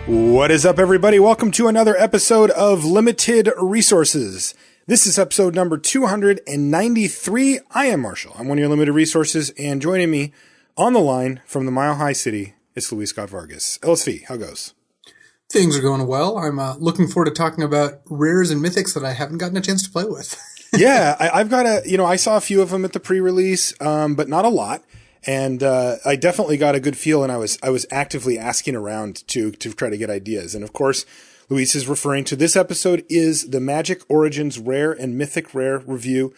What is up, everybody? Welcome to another episode of Limited Resources. This is episode number 293. I am Marshall. I'm one of your Limited Resources, and joining me on the line from the Mile High City is Luis Scott-Vargas. LSV, how goes? Things are going well. I'm looking forward to talking about rares and mythics that I haven't gotten a chance to play with. Yeah, I've got I saw a few of them at the pre-release, but not a lot. And I definitely got a good feel, and I was actively asking around to try to get ideas. And of course, Luis is referring to this episode is the Magic Origins Rare and Mythic Rare review,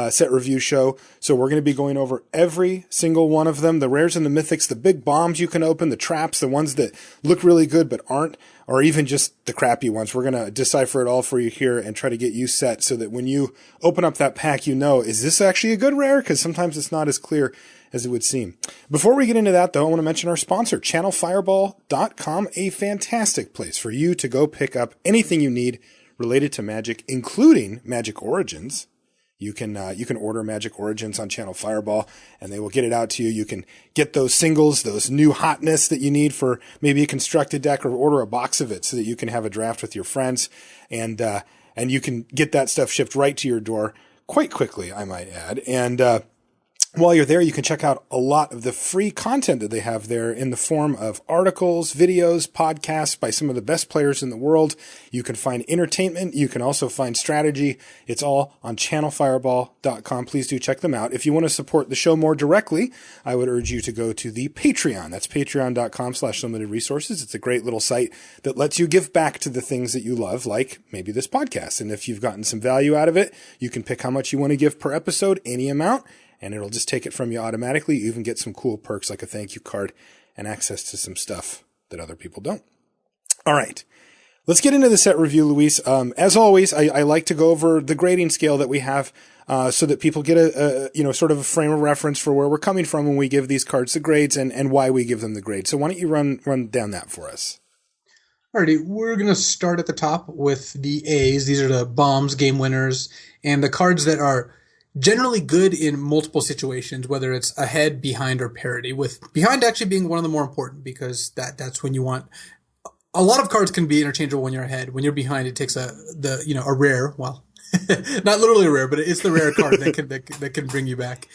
set review show. So we're going to be going over every single one of them, the rares and the mythics, the big bombs you can open, the traps, the ones that look really good but aren't, or even just the crappy ones. We're going to decipher it all for you here and try to get you set so that when you open up that pack, you know, is this actually a good rare? Because sometimes it's not as clear as it would seem. Before we get into that, though, I want to mention our sponsor, channelfireball.com, a fantastic place for you to go pick up anything you need related to Magic, including Magic Origins. You can order Magic Origins on Channel Fireball, and they will get it out to you. You can get those singles, those new hotness that you need for maybe a constructed deck, or order a box of it so that you can have a draft with your friends, and you can get that stuff shipped right to your door quite quickly, I might add. And while you're there, you can check out a lot of the free content that they have there in the form of articles, videos, podcasts by some of the best players in the world. You can find entertainment. You can also find strategy. It's all on channelfireball.com. Please do check them out. If you want to support the show more directly, I would urge you to go to the Patreon. That's patreon.com/limitedresources. It's a great little site that lets you give back to the things that you love, like maybe this podcast. And if you've gotten some value out of it, you can pick how much you want to give per episode, any amount, and it'll just take it from you automatically. You even get some cool perks like a thank you card and access to some stuff that other people don't. All right. Let's get into the set review, Luis. As always, I like to go over the grading scale that we have, so that people get a sort of a frame of reference for where we're coming from when we give these cards the grades and why we give them the grades. So why don't you run down that for us? Alrighty, we're going to start at the top with the A's. These are the bombs, game winners, and the cards that are generally good in multiple situations, whether it's ahead, behind, or parity, with behind actually being one of the more important, because that's when you want. A lot of cards can be interchangeable when you're ahead. When you're behind, it takes a rare, well, not literally a rare, but it's the rare card that can bring you back.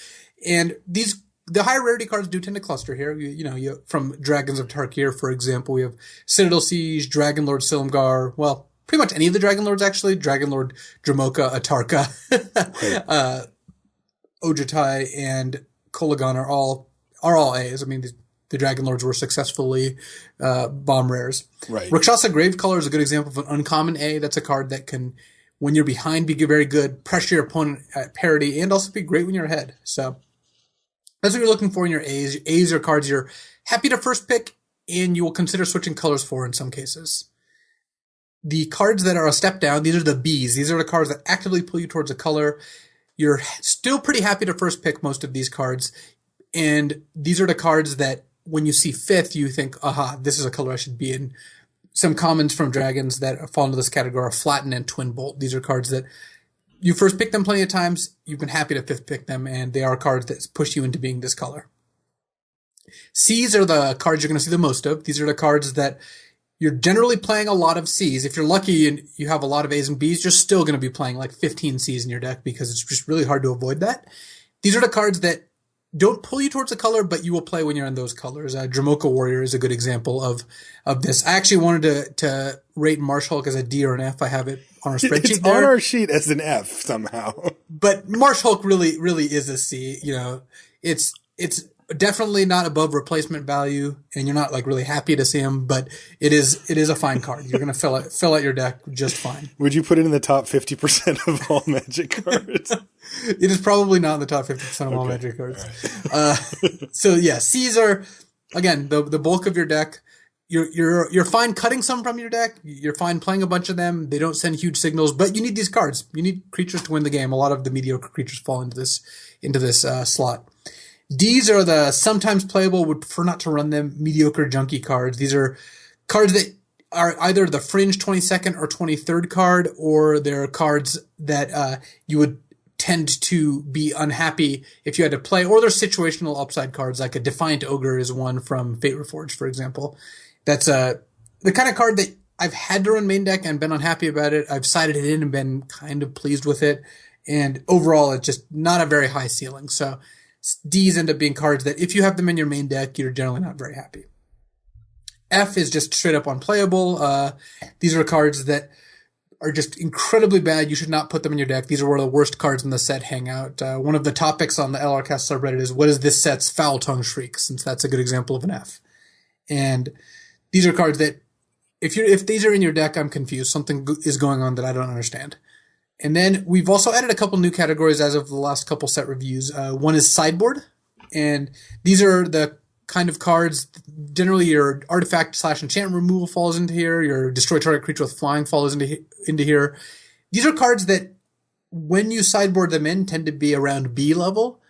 And the higher rarity cards do tend to cluster here. You from Dragons of Tarkir, for example, we have Citadel Siege, Dragon Lord Silumgar, well, pretty much any of the Dragon Lords, actually. Dragon Lord Dramoka, Atarka, Ojutai, and Kolagon are all A's. I mean, the Dragon Lords were successfully bomb rares. Right. Rakshasa Gravecaller is a good example of an uncommon A. That's a card that can, when you're behind, be very good, pressure your opponent at parity, and also be great when you're ahead. So that's what you're looking for in your A's. A's are cards you're happy to first pick, and you will consider switching colors for in some cases. The cards that are a step down, these are the B's. These are the cards that actively pull you towards a color. You're still pretty happy to first pick most of these cards. And these are the cards that when you see fifth, you think, aha, this is a color I should be in. Some commons from Dragons that fall into this category are Flatten and Twin Bolt. These are cards that you first pick them plenty of times. You've been happy to fifth pick them, and they are cards that push you into being this color. C's are the cards you're going to see the most of. These are the cards that you're generally playing a lot of C's. If you're lucky and you have a lot of A's and B's, you're still going to be playing like 15 C's in your deck because it's just really hard to avoid that. These are the cards that don't pull you towards a color, but you will play when you're in those colors. Dramoka Warrior is a good example of this. I actually wanted to rate Marsh Hulk as a D or an F. I have it on our spreadsheet. It's on our sheet as an F somehow. But Marsh Hulk really is a C. It's definitely not above replacement value, and you're not like really happy to see him, but it is a fine card. You're going to fill out your deck just fine. Would you put it in the top 50% of all Magic cards? It is probably not in the top 50% of all Magic cards. Right. So yeah, C's are, again, the bulk of your deck. You're fine cutting some from your deck. You're fine playing a bunch of them. They don't send huge signals, but you need these cards. You need creatures to win the game. A lot of the mediocre creatures fall into this slot. D's are the sometimes playable, would prefer not to run them, mediocre junky cards. These are cards that are either the fringe 22nd or 23rd card, or they're cards that you would tend to be unhappy if you had to play, or they're situational upside cards, like a Defiant Ogre is one from Fate Reforged, for example. That's the kind of card that I've had to run main deck and been unhappy about it. I've sided it in and been kind of pleased with it. And overall, it's just not a very high ceiling. So D's end up being cards that if you have them in your main deck, you're generally not very happy. F is just straight up unplayable. These are cards that are just incredibly bad. You should not put them in your deck. These are one of the worst cards in the set Hangout. One of the topics on the LRcast subreddit is what is this set's foul tongue shriek, since that's a good example of an F. And these are cards that if these are in your deck, I'm confused. Something is going on that I don't understand. And then we've also added a couple new categories as of the last couple set reviews. One is sideboard, and these are the kind of cards, generally your artifact / enchantment removal falls into here, your destroy target creature with flying falls into here. These are cards that, when you sideboard them in, tend to be around B level,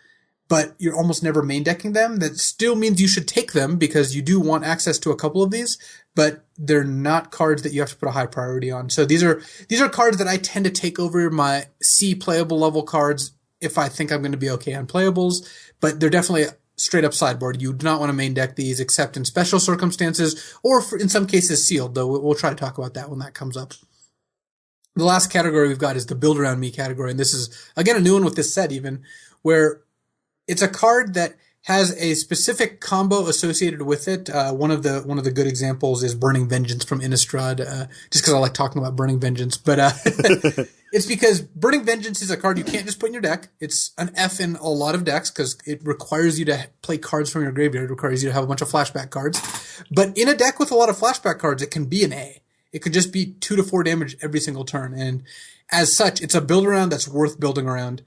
but you're almost never main decking them. That still means you should take them because you do want access to a couple of these, but they're not cards that you have to put a high priority on. So these are cards that I tend to take over my C playable level cards if I think I'm going to be okay on playables, but they're definitely straight up sideboard. You do not want to main deck these except in special circumstances or in some cases sealed, though we'll try to talk about that when that comes up. The last category we've got is the Build Around Me category, and this is, again, a new one with this set even, where it's a card that has a specific combo associated with it. One of the good examples is Burning Vengeance from Innistrad, just because I like talking about Burning Vengeance. But it's because Burning Vengeance is a card you can't just put in your deck. It's an F in a lot of decks because it requires you to play cards from your graveyard. It requires you to have a bunch of flashback cards. But in a deck with a lot of flashback cards, it can be an A. It could just be 2 to 4 damage every single turn. And as such, it's a build around that's worth building around.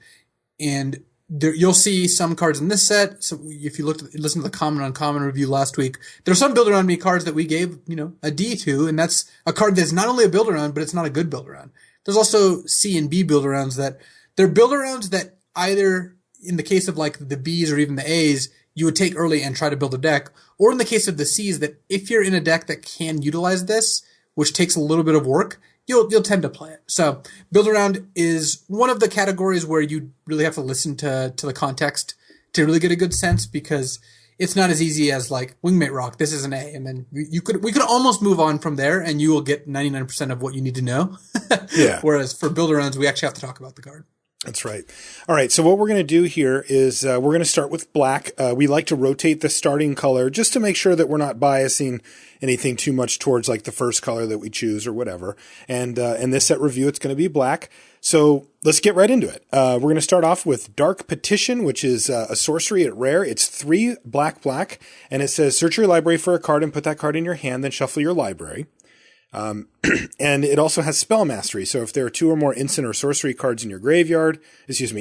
And you'll see some cards in this set. So if you listen to the Common Uncommon review last week, there's some Build Around Me cards that we gave, a D to, and that's a card that's not only a build around, but it's not a good build around. There's also C and B build arounds that they're build arounds that either, in the case of like the Bs or even the As, you would take early and try to build a deck, or in the case of the Cs, that if you're in a deck that can utilize this, which takes a little bit of work, you'll tend to play it. So build around is one of the categories where you really have to listen to the context to really get a good sense, because it's not as easy as like Wingmate Rock. This is an A, and then we could almost move on from there, and you will get 99% of what you need to know. Yeah. Whereas for build arounds, we actually have to talk about the card. That's right. All right. So what we're going to do here is we're going to start with black. We like to rotate the starting color just to make sure that we're not biasing anything too much towards like the first color that we choose or whatever. And in this set review, it's going to be black. So let's get right into it. We're going to start off with Dark Petition, which is a sorcery at Rare. It's 3 black, and it says search your library for a card and put that card in your hand, then shuffle your library. And it also has spell mastery. So if there are 2 or more instant or sorcery cards in your graveyard,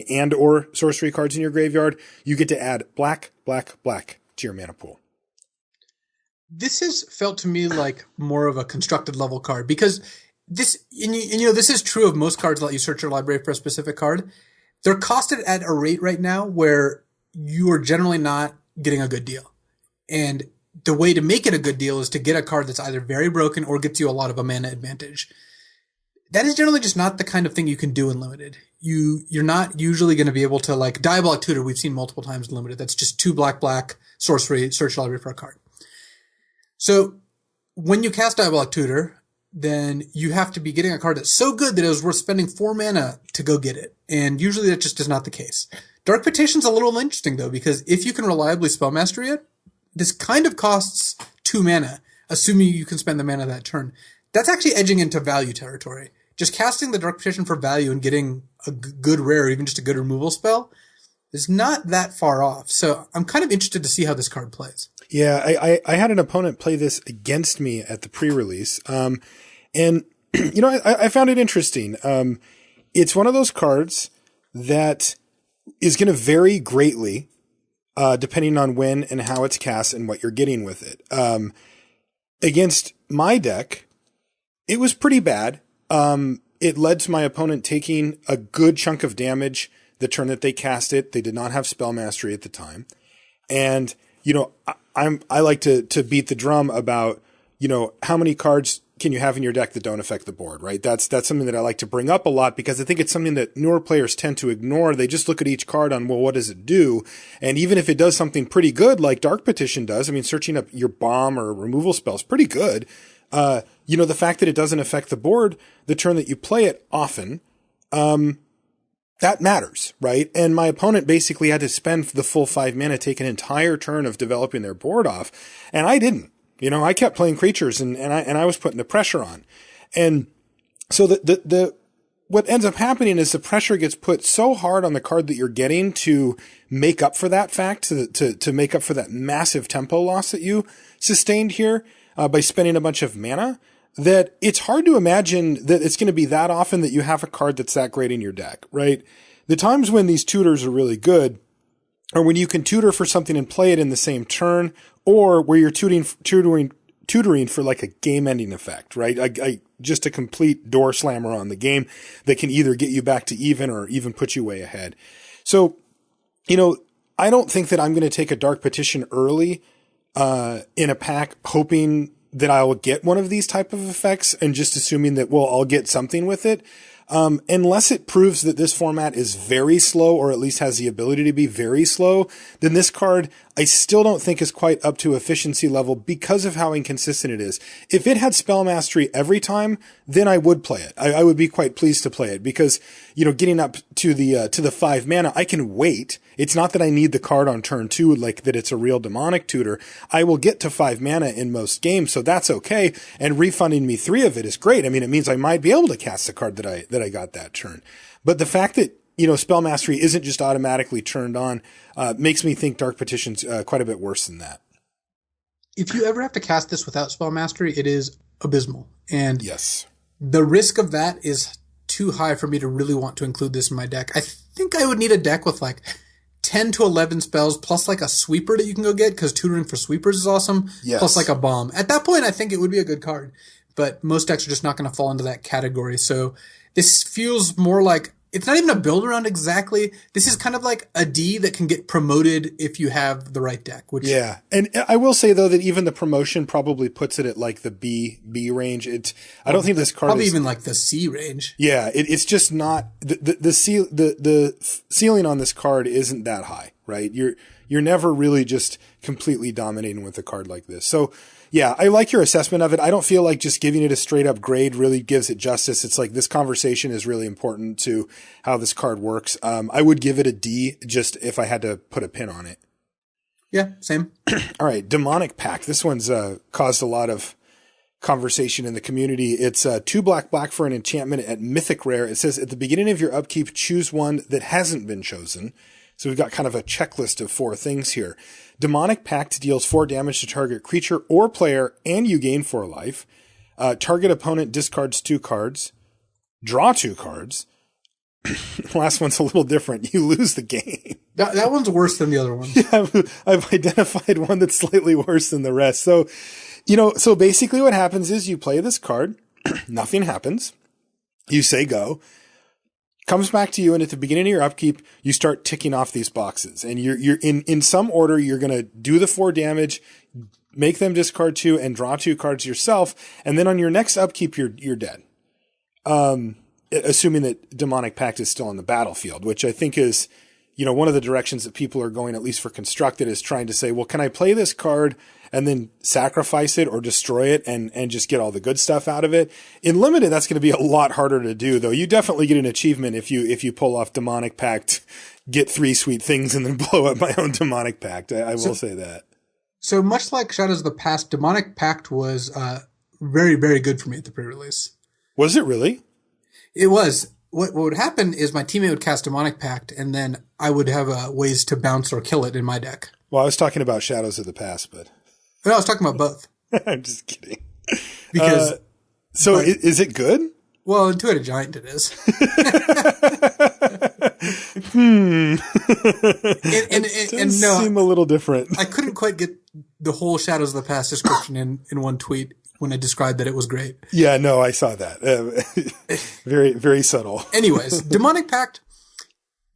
and or sorcery cards in your graveyard, you get to add black to your mana pool. This has felt to me like more of a constructed level card, because this is true of most cards that let you search your library for a specific card. They're costed at a rate right now where you are generally not getting a good deal. And the way to make it a good deal is to get a card that's either very broken or gets you a lot of a mana advantage. That is generally just not the kind of thing you can do in Limited. You're not usually going to be able to, like Diabolic Tutor, we've seen multiple times in Limited. That's just 2 black, sorcery, search your library for a card. So when you cast Diabolic Tutor, then you have to be getting a card that's so good that it was worth spending 4 mana to go get it. And usually that just is not the case. Dark Petition's a little interesting though, because if you can reliably spell mastery it, this kind of costs 2 mana, assuming you can spend the mana that turn. That's actually edging into value territory. Just casting the Dark Petition for value and getting a good rare, or even just a good removal spell, is not that far off. So I'm kind of interested to see how this card plays. Yeah, I had an opponent play this against me at the pre-release. And, I found it interesting. It's one of those cards that is going to vary greatly depending on when and how it's cast and what you're getting with it. Against my deck, it was pretty bad. It led to my opponent taking a good chunk of damage the turn that they cast it. They did not have spell mastery at the time. And, I like to beat the drum about, how many cards can you have in your deck that don't affect the board, right? That's something that I like to bring up a lot, because I think it's something that newer players tend to ignore. They just look at each card on, well, what does it do? And even if it does something pretty good, like Dark Petition does, searching up your bomb or removal spell is pretty good. The fact that it doesn't affect the board the turn that you play it often, that matters, right? And my opponent basically had to spend the full 5 mana, take an entire turn of developing their board off, and I didn't. I kept playing creatures and I was putting the pressure on. And so what ends up happening is the pressure gets put so hard on the card that you're getting to make up for that fact, to make up for that massive tempo loss that you sustained here, by spending a bunch of mana, that it's hard to imagine that it's going to be that often that you have a card that's that great in your deck, right? The times when these tutors are really good are when you can tutor for something and play it in the same turn, or where you're tutoring for like a game-ending effect, right? Just a complete door slammer on the game that can either get you back to even or even put you way ahead. So, I don't think that I'm going to take a Dark Petition early in a pack hoping that I will get one of these type of effects and just assuming that, I'll get something with it. Unless it proves that this format is very slow, or at least has the ability to be very slow, then this card I still don't think is quite up to efficiency level because of how inconsistent it is. If it had spell mastery every time, then I would play it. I would be quite pleased to play it because, getting up to the 5 mana, I can wait. It's not that I need the card on turn 2, like that it's a real demonic tutor. I will get to 5 mana in most games, so that's okay. And refunding me 3 of it is great. I mean, it means I might be able to cast the card that I got that turn. But the fact that, spell mastery isn't just automatically turned on, makes me think Dark Petition's quite a bit worse than that. If you ever have to cast this without spell mastery, it is abysmal. And yes, the risk of that is too high for me to really want to include this in my deck. I think I would need a deck with like 10 to 11 spells plus like a sweeper that you can go get, because tutoring for sweepers is awesome. Yes. Plus like a bomb. At that point, I think it would be a good card. But most decks are just not going to fall into that category. So this feels more like, it's not even a build around exactly. This is kind of like a D that can get promoted if you have the right deck. Yeah. And I will say though that even the promotion probably puts it at like the B range. I don't think this card probably even like the C range. Yeah. It's just not the ceiling on this card isn't that high, right? You're never really just completely dominating with a card like this. So yeah, I like your assessment of it. I don't feel like just giving it a straight up grade really gives it justice. It's like this conversation is really important to how this card works. I would give it a D just if I had to put a pin on it. Yeah, same. All right, Demonic Pact. This one's caused a lot of conversation in the community. It's 2 black for an enchantment at Mythic Rare. It says at the beginning of your upkeep, choose one that hasn't been chosen. So we've got kind of a checklist of 4 things here. Demonic Pact deals 4 damage to target creature or player, and you gain 4 life. Target opponent discards 2 cards. Draw 2 cards. Last one's a little different. You lose the game. That one's worse than the other one. Yeah, I've identified one that's slightly worse than the rest. So, so basically what happens is you play this card. Nothing happens. You say go. Comes back to you, and at the beginning of your upkeep, you start ticking off these boxes, and you're in some order. You're going to do the 4 damage, make them discard 2, and draw 2 cards yourself, and then on your next upkeep, you're dead. Assuming that Demonic Pact is still on the battlefield, which I think is, one of the directions that people are going, at least for Constructed, is trying to say, well, can I play this card and then sacrifice it or destroy it and just get all the good stuff out of it? In Limited, that's going to be a lot harder to do, though. You definitely get an achievement if you pull off Demonic Pact, get 3 sweet things, and then blow up my own Demonic Pact. I will say that. So much like Shadows of the Past, Demonic Pact was very, very good for me at the pre-release. Was it really? It was. What would happen is my teammate would cast Demonic Pact, and then I would have ways to bounce or kill it in my deck. Well, I was talking about Shadows of the Past, but... No, I was talking about both. I'm just kidding. Because... is it good? Well, in Two-Headed Giant it is. It does seem a little different. I couldn't quite get the whole Shadows of the Past description in one tweet when I described that it was great. Yeah, no, I saw that. Very, very subtle. Anyways, Demonic Pact.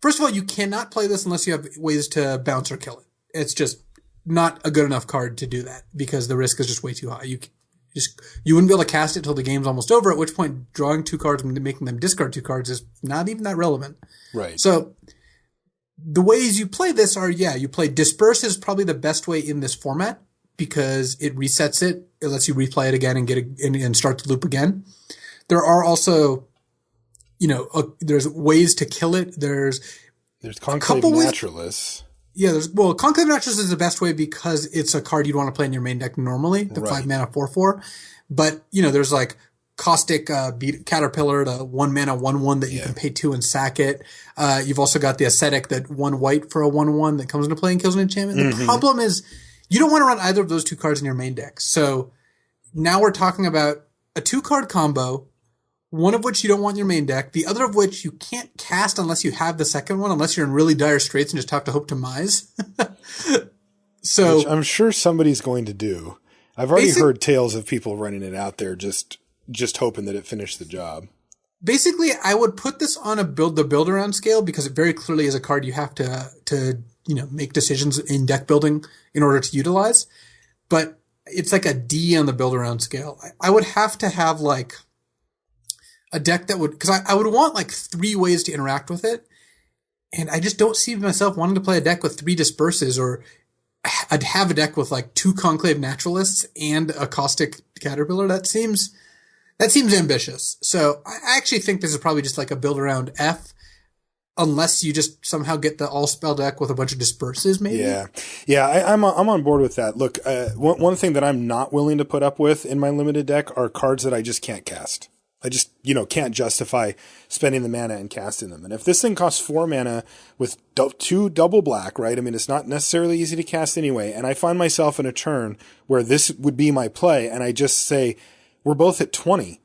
First of all, you cannot play this unless you have ways to bounce or kill it. It's just not a good enough card to do that because the risk is just way too high. You wouldn't be able to cast it till the game's almost over, at which point drawing 2 cards and making them discard 2 cards is not even that relevant. Right. So the ways you play this are, you play Disperse is probably the best way in this format because it resets it. It lets you replay it again and and start the loop again. There are also, there's ways to kill it. There's Conclave Naturalists. Yeah, Conclave Naturalist is the best way because it's a card you'd want to play in your main deck normally, the 5 mana 4/4. But, there's like Caustic Caterpillar, the 1 mana 1/1 that you can pay 2 and sack it. You've also got the Ascetic, that 1 white for a 1/1 that comes into play and kills an enchantment. The problem is you don't want to run either of those 2 cards in your main deck. So now we're talking about a 2-card combo, one of which you don't want in your main deck, the other of which you can't cast unless you have the second one, unless you're in really dire straits and just have to hope to Mize. So which I'm sure somebody's going to do. I've already heard tales of people running it out there just hoping that it finished the job. Basically, I would put this on the build around scale because it very clearly is a card you have to make decisions in deck building in order to utilize. But it's like a D on the build around scale. I would have to have like a deck that would, because I would want like 3 ways to interact with it. And I just don't see myself wanting to play a deck with 3 Disperses, or I'd have a deck with like 2 Conclave Naturalists and a Caustic Caterpillar. That seems ambitious. So I actually think this is probably just like a build around F, unless you just somehow get the all spell deck with a bunch of Disperses, maybe. Yeah. I'm on board with that. Look, one thing that I'm not willing to put up with in my limited deck are cards that I just can't cast. I just, can't justify spending the mana and casting them. And if this thing costs 4 mana with 2 double black, right? I mean, it's not necessarily easy to cast anyway. And I find myself in a turn where this would be my play, and I just say, we're both at 20.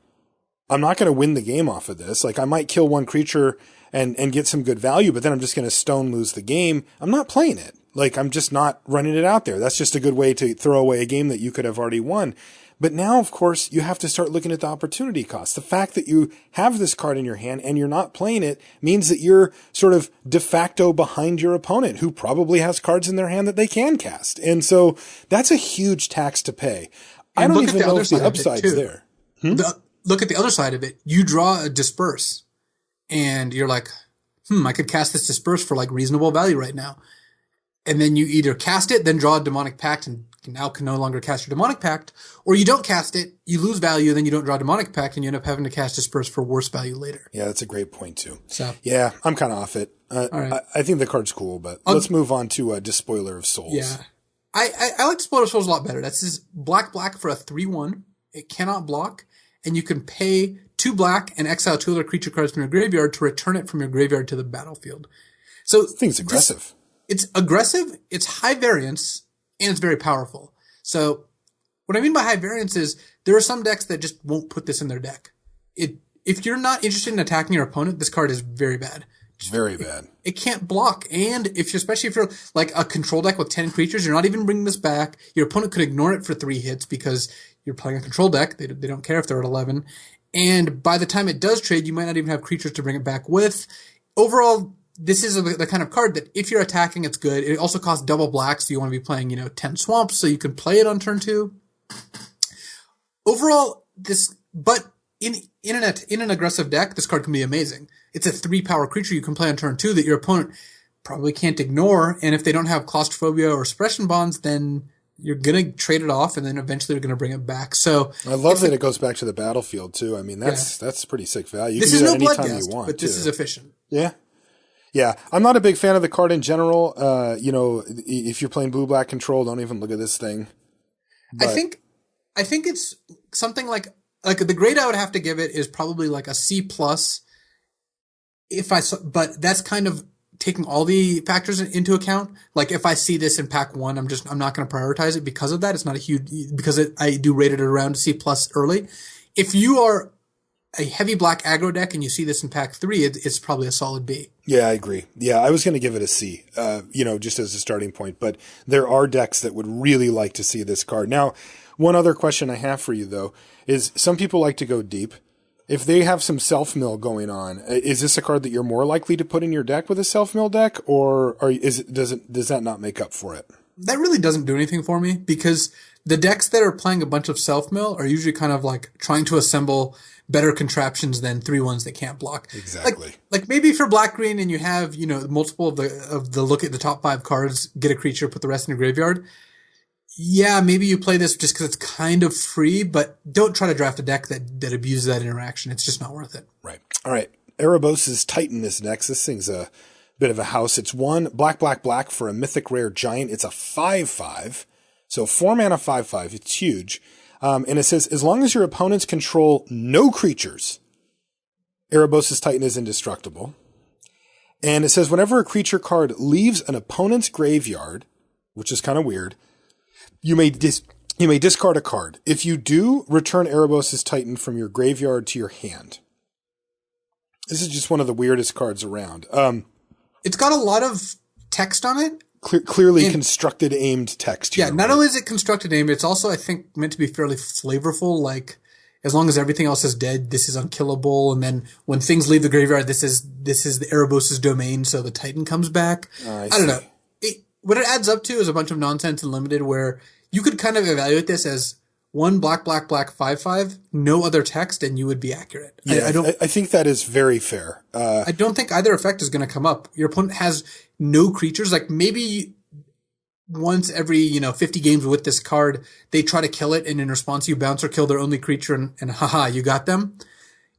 I'm not going to win the game off of this. Like, I might kill 1 creature and get some good value, but then I'm just going to stone lose the game. I'm not playing it. Like, I'm just not running it out there. That's just a good way to throw away a game that you could have already won. But now, of course, you have to start looking at the opportunity cost. The fact that you have this card in your hand and you're not playing it means that you're sort of de facto behind your opponent, who probably has cards in their hand that they can cast. And so that's a huge tax to pay. I don't even know if the upside's there. Look at the other side of it. You draw a Disperse, and you're like, I could cast this Disperse for like reasonable value right now. And then you either cast it, then draw a Demonic Pact, and now can no longer cast your Demonic Pact, or you don't cast it, you lose value, then you don't draw Demonic Pact, and you end up having to cast Disperse for worse value later. Yeah, that's a great point too. So yeah, I'm kind of off it. all right. I think the card's cool, but let's move on to Despoiler of Souls. Yeah. I like Despoiler of Souls a lot better. That's just black for a 3/1. It cannot block, and you can pay 2 black and exile 2 other creature cards from your graveyard to return it from your graveyard to the battlefield. So this thing's aggressive. It's aggressive, it's high variance, and it's very powerful. So what I mean by high variance is there are some decks that just won't put this in their deck. If you're not interested in attacking your opponent, this card is very bad. Very bad. It can't block. And especially if you're like a control deck with 10 creatures, you're not even bringing this back. Your opponent could ignore it for 3 hits because you're playing a control deck. They don't care if they're at 11. And by the time it does trade, you might not even have creatures to bring it back with. Overall, this is the kind of card that if you're attacking, it's good. It also costs double black, so you want to be playing, 10 swamps, so you can play it on turn 2. Overall, but in an aggressive deck, this card can be amazing. It's a 3-power creature you can play on turn 2 that your opponent probably can't ignore, and if they don't have Claustrophobia or Suppression Bonds, then you're going to trade it off, and then eventually you're going to bring it back. So I love that it goes back to the battlefield, too. I mean, that's pretty sick value. You this can is do that no anytime Bloodghast, you want, but this is efficient. Yeah. Yeah, I'm not a big fan of the card in general. If you're playing blue-black control, don't even look at this thing. But I think it's something like the grade I would have to give it is probably like a C+. But that's kind of taking all the factors into account. Like if I see this in pack 1, I'm not going to prioritize it because of that. It's not a huge, because I do rate it around C+ early. If you are a heavy black aggro deck and you see this in pack 3, it's probably a solid B. Yeah, I agree. Yeah, I was going to give it a C, just as a starting point. But there are decks that would really like to see this card. Now, one other question I have for you, though, is some people like to go deep. If they have some self-mill going on, is this a card that you're more likely to put in your deck with a self-mill deck, or does that not make up for it? That really doesn't do anything for me, because the decks that are playing a bunch of self-mill are usually kind of like trying to assemble better contraptions than 3/1s that can't block. Exactly. Like maybe if you're black-green and you have, multiple of the look at the top 5 cards, get a creature, put the rest in your graveyard, Yeah, maybe you play this just because it's kind of free, but don't try to draft a deck that abuses that interaction. It's just not worth it. Right. All right. Erebos' Titan is next. This thing's a bit of a house. It's 1 black, black, black for a Mythic Rare Giant. It's a 5/5. So 4 mana 5/5. It's huge. And it says, as long as your opponents control no creatures, Erebos' Titan is indestructible. And it says, whenever a creature card leaves an opponent's graveyard, which is kind of weird, you may discard a card. If you do, return Erebos' Titan from your graveyard to your hand. This is just one of the weirdest cards around. It's got a lot of text on it. Clearly constructed, aimed text. Yeah, not only is it constructed aimed, it's also, I think, meant to be fairly flavorful. Like, as long as everything else is dead, this is unkillable. And then when things leave the graveyard, this is the Erebos' domain, so the Titan comes back. I don't know. What it adds up to is a bunch of nonsense and limited where you could kind of evaluate this as 1 black, black, black, 5/5, no other text, and you would be accurate. Yeah, I think that is very fair. I don't think either effect is going to come up. Your opponent has no creatures. Like maybe once every 50 games with this card, they try to kill it, and in response, you bounce or kill their only creature, and haha, you got them.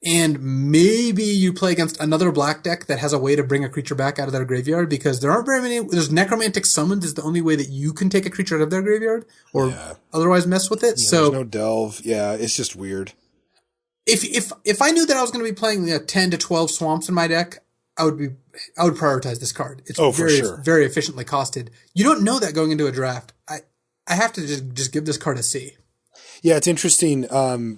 And maybe you play against another black deck that has a way to bring a creature back out of their graveyard, because there aren't very many. There's Necromantic Summons is the only way that you can take a creature out of their graveyard or otherwise mess with it. Yeah, so there's no delve. Yeah, it's just weird. If I knew that I was going to be playing 10 to 12 swamps in my deck, I would prioritize this card. It's very efficiently costed. You don't know that going into a draft. I have to just give this card a C. Yeah, it's interesting.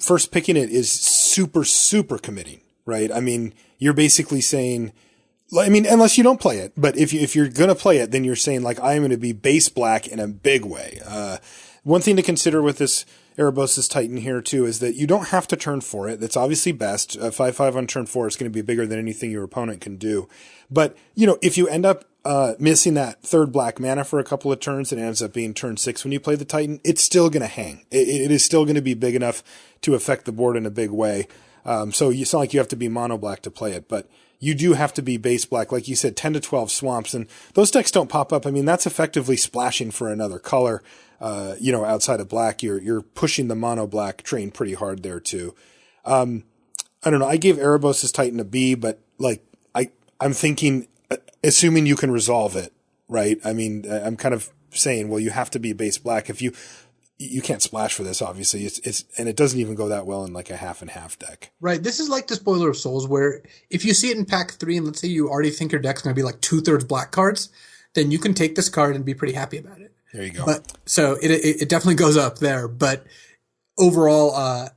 First picking it is super, super committing, right? I mean, you're basically saying, unless you don't play it, but if you're going to play it, then you're saying, like, I'm going to be base black in a big way. One thing to consider with this Erebos' Titan here, too, is that you don't have to turn for it. That's obviously best. 5/5 on turn 4 is going to be bigger than anything your opponent can do. But, if you end up missing that third black mana for a couple of turns and it ends up being turn 6 when you play the Titan, it's still going to hang. It is still going to be big enough to affect the board in a big way. So it's not like you have to be mono black to play it, but you do have to be base black. Like you said, 10 to 12 swamps, and those decks don't pop up. I mean, that's effectively splashing for another color. Outside of black, you're pushing the mono black train pretty hard there too. I don't know. I gave Erebos' Titan a B, but I'm thinking, assuming you can resolve it, right? I mean, I'm kind of saying, well, you have to be base black. If you can't splash for this, obviously. And it doesn't even go that well in like a half and half deck. Right. This is like the Spoiler of Souls, where if you see it in pack 3, and let's say you already think your deck's going to be like 2/3 black cards, then you can take this card and be pretty happy about it. There you go. But so it definitely goes up there. But overall,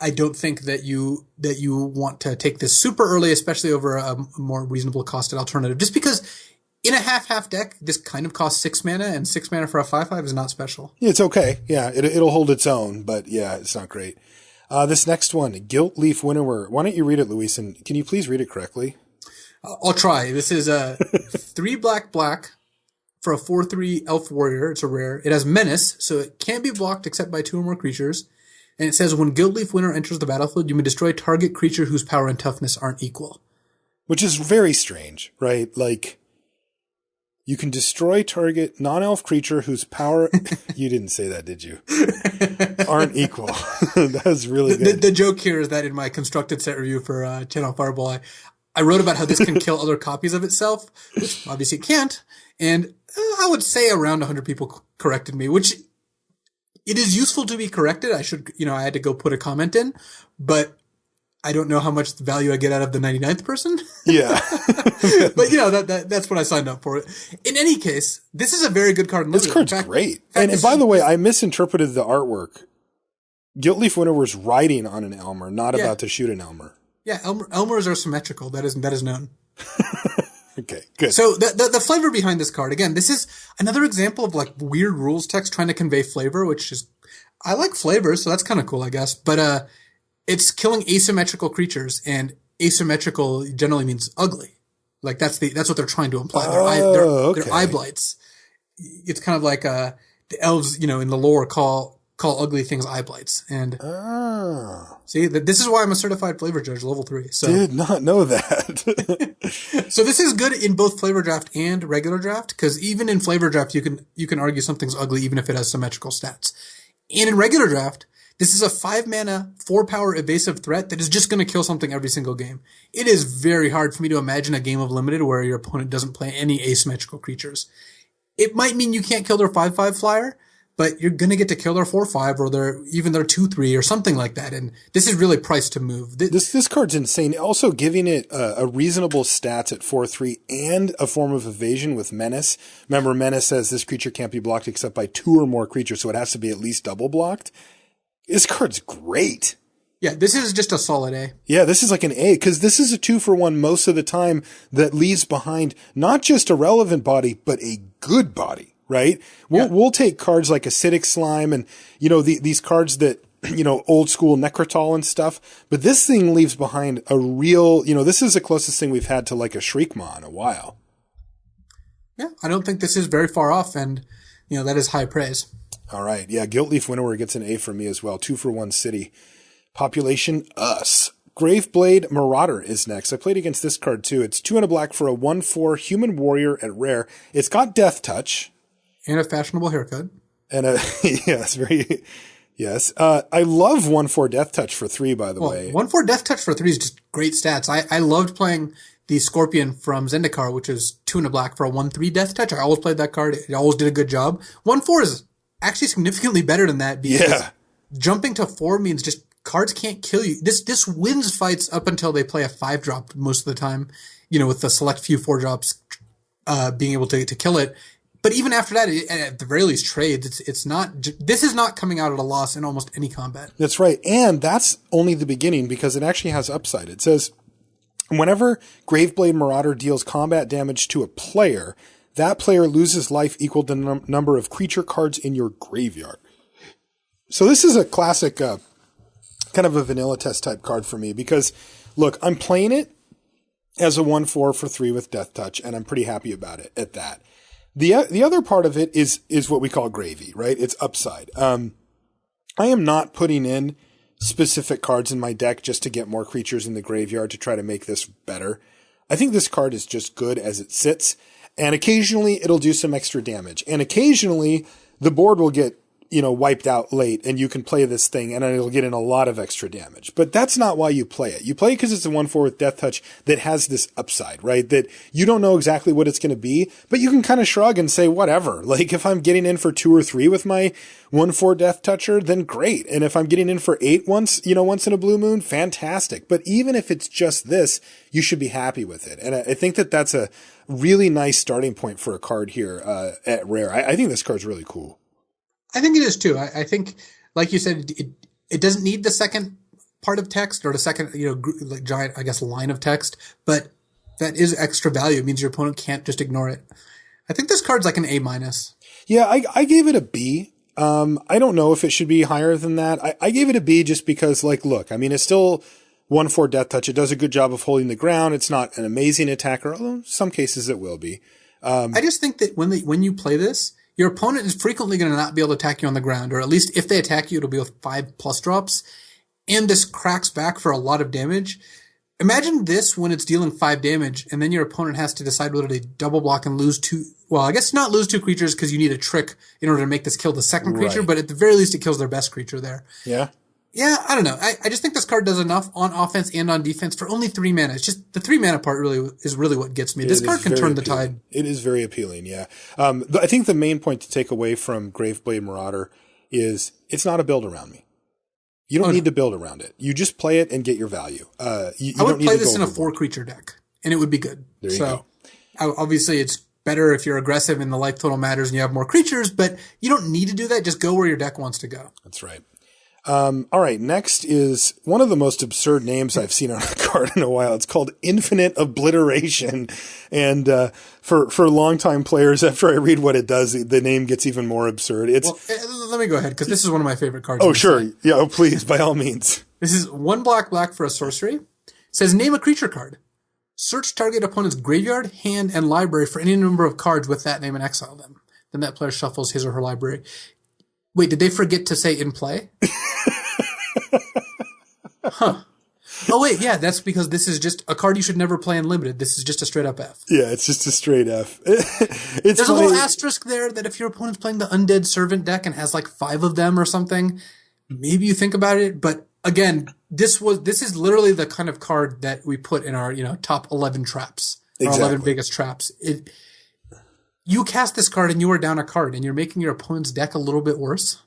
I don't think that you want to take this super early, especially over a more reasonable costed alternative. Just because in a half deck, this kind of costs 6 mana, and 6 mana for a 5/5 is not special. Yeah, it's okay. Yeah, it'll hold its own, but yeah, it's not great. This next one, Gilt Leaf Winnower. Why don't you read it, Luis? And can you please read it correctly? I'll try. This is a 3 black for a 4/3 elf warrior. It's a rare. It has menace, so it can't be blocked except by 2 or more creatures. And it says, when Guildleaf Winnower enters the battlefield, you may destroy target creature whose power and toughness aren't equal. Which is very strange, right? Like, you can destroy target non-elf creature whose power... You didn't say that, did you? Aren't equal. That was really good. The joke here is that in my constructed set review for Channel Fireball, I wrote about how this can kill other copies of itself, which obviously it can't. And I would say around 100 people corrected me, which... It is useful to be corrected. I had to go put a comment in, but I don't know how much value I get out of the 99th person. Yeah. But that's what I signed up for. In any case, this is a very good card. This card's great. And by the way, I misinterpreted the artwork. Guildleaf Winnower's riding on an Elmer, not about to shoot an Elmer. Yeah, Elmers are symmetrical. That is known. Okay, good. So the flavor behind this card, again, this is another example of like weird rules text trying to convey flavor, which is, I like flavor, so that's kind of cool, I guess. But it's killing asymmetrical creatures, and asymmetrical generally means ugly. Like that's what they're trying to imply. They're eye blights. It's kind of like the elves, in the lore call call ugly things eye blights. And Ah. see, this is why I'm a certified flavor judge, level 3. So. Did not know that. So this is good in both flavor draft and regular draft, because even in flavor draft, you can argue something's ugly even if it has symmetrical stats. And in regular draft, this is a 5-mana, 4-power evasive threat that is just going to kill something every single game. It is very hard for me to imagine a game of Limited where your opponent doesn't play any asymmetrical creatures. It might mean you can't kill their 5/5 flyer, but you're going to get to kill their 4/5 or their 2/3 or something like that. And this is really priced to move. This card's insane. Also giving it a reasonable stats at 4/3 and a form of evasion with Menace. Remember, Menace says this creature can't be blocked except by 2 or more creatures, so it has to be at least double blocked. This card's great. Yeah, this is just a solid A. Yeah, this is like an A, because this is a 2-for-1 most of the time that leaves behind not just a relevant body, but a good body, right? We'll take cards like Acidic Slime and, these cards that, old school Necrotol and stuff, but this thing leaves behind a real, this is the closest thing we've had to like a Shriekmaw in a while. Yeah, I don't think this is very far off, and, that is high praise. All right. Yeah, Guiltleaf Winnower gets an A from me as well. 2-for-1 city. Population, us. Graveblade Marauder is next. I played against this card too. It's 2 and a black for a 1/4 human warrior at rare. It's got Death Touch. And a fashionable haircut. And yes. I love 1/4 Death Touch for 3, by the way. 1/4 Death Touch for 3 is just great stats. I loved playing the Scorpion from Zendikar, which is 2 and a black for a 1/3 Death Touch. I always played that card. It always did a good job. 1/4 is actually significantly better than that, because jumping to 4 means just cards can't kill you. This wins fights up until they play a 5-drop most of the time, with the select few 4-drops being able to kill it. But even after that, at the very least, trades. This is not coming out at a loss in almost any combat. That's right. And that's only the beginning, because it actually has upside. It says, whenever Graveblade Marauder deals combat damage to a player, that player loses life equal to the number of creature cards in your graveyard. So this is a classic, kind of a vanilla test type card for me, because look, I'm playing it as a 1/4 for 3 with Death Touch, and I'm pretty happy about it at that. The other part of it is what we call gravy, right? It's upside. I am not putting in specific cards in my deck just to get more creatures in the graveyard to try to make this better. I think this card is just good as it sits, and occasionally it'll do some extra damage, and occasionally the board will get wiped out late, and you can play this thing and it'll get in a lot of extra damage. But that's not why you play it. You play it because it's a 1/4 with Death Touch that has this upside, right? That you don't know exactly what it's going to be, but you can kind of shrug and say, whatever. Like, if I'm getting in for 2 or 3 with my 1/4 Death Toucher, then great. And if I'm getting in for 8 once in a blue moon, fantastic. But even if it's just this, you should be happy with it. And I think that that's a really nice starting point for a card here at Rare. I think this card's really cool. I think it is too. I think, like you said, it doesn't need the second part of text or the second, like giant, I guess, line of text, but that is extra value. It means your opponent can't just ignore it. I think this card's like an A-. Yeah, I gave it a B. I don't know if it should be higher than that. I gave it a B just because, look, I mean, it's still 1/4 Death Touch. It does a good job of holding the ground. It's not an amazing attacker, although in some cases it will be. I just think that when you play this, your opponent is frequently going to not be able to attack you on the ground, or at least if they attack you, it'll be with 5+ drops, and this cracks back for a lot of damage. Imagine this when it's dealing 5 damage, and then your opponent has to decide whether to double block and lose 2. Well, I guess not lose 2 creatures because you need a trick in order to make this kill the second creature, but at the very least, it kills their best creature there. Yeah. Yeah, I don't know. I just think this card does enough on offense and on defense for only 3 mana. It's just the 3 mana part is really what gets me. This card can turn the tide. It is very appealing, yeah. I think the main point to take away from Graveblade Marauder is it's not a build around me. You don't need to build around it. You just play it and get your value. I would play this in a 4-creature deck, and it would be good. There you go. Obviously, it's better if you're aggressive and the life total matters and you have more creatures, but you don't need to do that. Just go where your deck wants to go. That's right. All right, next is one of the most absurd names I've seen on a card in a while. It's called Infinite Obliteration. And for longtime players, after I read what it does, the name gets even more absurd. Let me go ahead, because this is one of my favorite cards. Oh, sure. Yeah, please, by all means. This is 1 black for a sorcery. It says, name a creature card. Search target opponent's graveyard, hand, and library for any number of cards with that name and exile them. Then that player shuffles his or her library. Wait, did they forget to say in play? Huh. Oh, wait, yeah, that's because this is just a card you should never play in limited. This is just a straight up F. Yeah, it's just a straight F. There's a little asterisk there that if your opponent's playing the Undead Servant deck and has like 5 of them or something, maybe you think about it. But again, this is literally the kind of card that we put in our, top 11 traps. Exactly. Our 11 biggest traps. You cast this card and you are down a card and you're making your opponent's deck a little bit worse.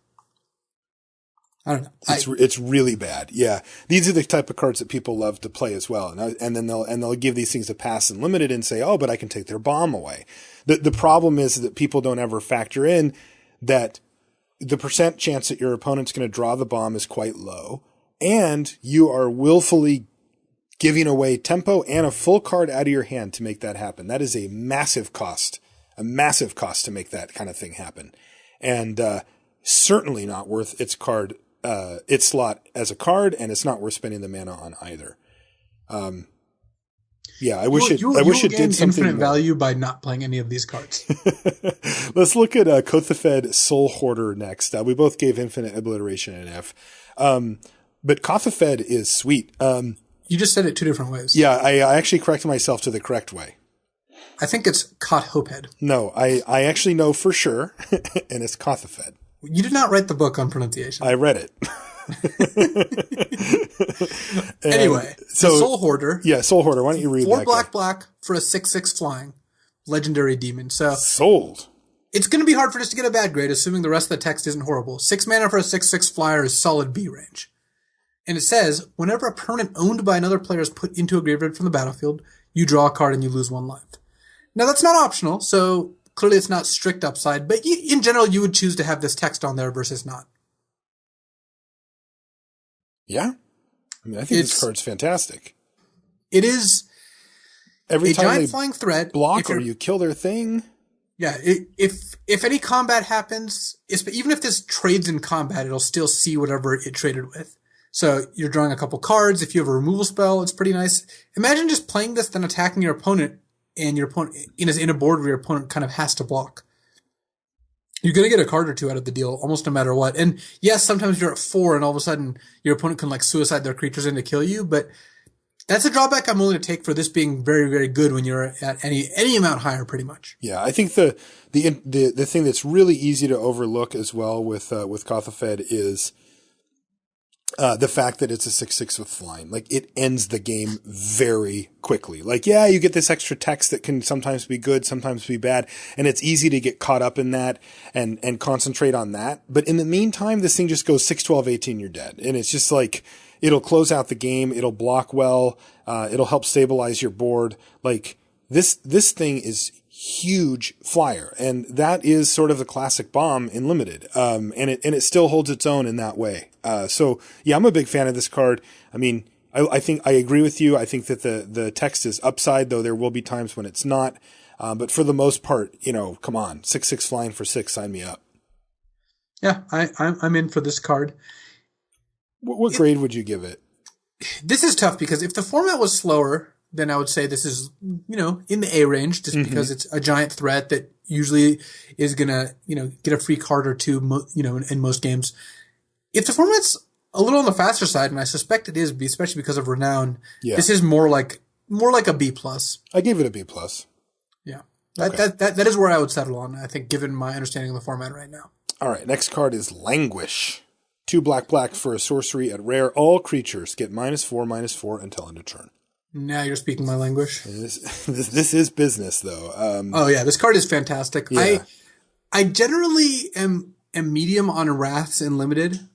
I don't know. It's really bad. Yeah, these are the type of cards that people love to play as well, and then they'll give these things a pass in limited and say, oh, but I can take their bomb away. The problem is that people don't ever factor in that the percent chance that your opponent's going to draw the bomb is quite low, and you are willfully giving away tempo and a full card out of your hand to make that happen. That is a massive cost to make that kind of thing happen, and certainly not worth its slot as a card, and it's not worth spending the mana on either. Yeah, I wish it did something infinite more. Value by not playing any of these cards. Let's look at Kothafed Soul Hoarder next. We both gave Infinite Obliteration an F. But Kothafed is sweet. You just said it 2 different ways. Yeah, I actually corrected myself to the correct way. I think it's Kothoped. No, I actually know for sure, and it's Kothafed. You did not write the book on pronunciation. I read it. Anyway, so Soul Hoarder. Yeah, Soul Hoarder. Why don't you read 4 that? black for a 6/6 flying legendary demon. So sold. It's going to be hard for this to get a bad grade, assuming the rest of the text isn't horrible. 6 mana for a 6/6 flyer is solid B range. And it says, whenever a permanent owned by another player is put into a graveyard from the battlefield, you draw a card and you lose 1 life. Now that's not optional, so clearly it's not strict upside, but in general, you would choose to have this text on there versus not. Yeah. I mean, I think this card's fantastic. It is every a time giant they flying threat. Block or you kill their thing. Yeah, if any combat happens, even if this trades in combat, it'll still see whatever it traded with. So you're drawing a couple cards. If you have a removal spell, it's pretty nice. Imagine just playing this, then attacking your opponent, and your opponent in a board where your opponent kind of has to block. You're going to get a card or 2 out of the deal, almost no matter what. And yes, sometimes you're at 4 and all of a sudden your opponent can suicide their creatures in to kill you, but that's a drawback I'm willing to take for this being very, very good when you're at any amount higher, pretty much. Yeah, I think the thing that's really easy to overlook as well with Kothafed is the fact that it's a 6/6 with flying. It ends the game very quickly. Yeah, you get this extra text that can sometimes be good, sometimes be bad, and it's easy to get caught up in that and concentrate on that. But in the meantime, this thing just goes 6, 12, 18, you're dead. And it's just it'll close out the game, it'll block well, it'll help stabilize your board. This thing is huge flyer, and that is sort of the classic bomb in limited. And it still holds its own in that way. So yeah, I'm a big fan of this card. I mean, I think I agree with you. I think that the text is upside, though there will be times when it's not. But for the most part, come on, 6/6 flying for 6, sign me up. Yeah, I'm in for this card. What grade would you give it? This is tough because if the format was slower, then I would say this is, in the A range, just because it's a giant threat that usually is going to, get a free card or 2, in most games. If the format's a little on the faster side, and I suspect it is, especially because of Renown, this is more like a B+. I gave it a B+. Yeah. Okay. That is where I would settle on, I think, given my understanding of the format right now. All right, next card is Languish. 2 black for a sorcery at rare. All creatures get -4/-4 until end of turn. Now you're speaking my language. This is business, though. Oh yeah, this card is fantastic. Yeah. I generally am medium on wraths in limited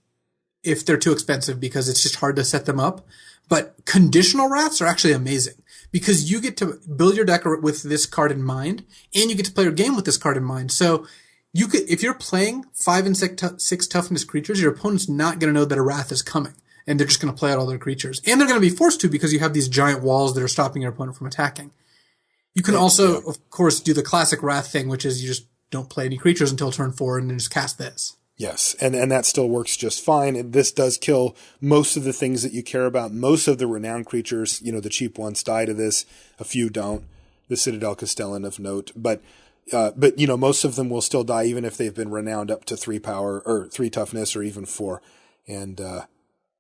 if they're too expensive because it's just hard to set them up. But conditional wraths are actually amazing because you get to build your deck with this card in mind, and you get to play your game with this card in mind. So if you're playing 5 and 6 toughness creatures, your opponent's not going to know that a wrath is coming. And they're just going to play out all their creatures. And they're going to be forced to because you have these giant walls that are stopping your opponent from attacking. You can also, of course, do the classic Wrath thing, which is you just don't play any creatures until turn 4 and then just cast this. Yes, and that still works just fine. And this does kill most of the things that you care about. Most of the renowned creatures, the cheap ones die to this. A few don't. The Citadel Castellan of note. But But most of them will still die even if they've been renowned up to 3 power or 3 toughness or even 4. And,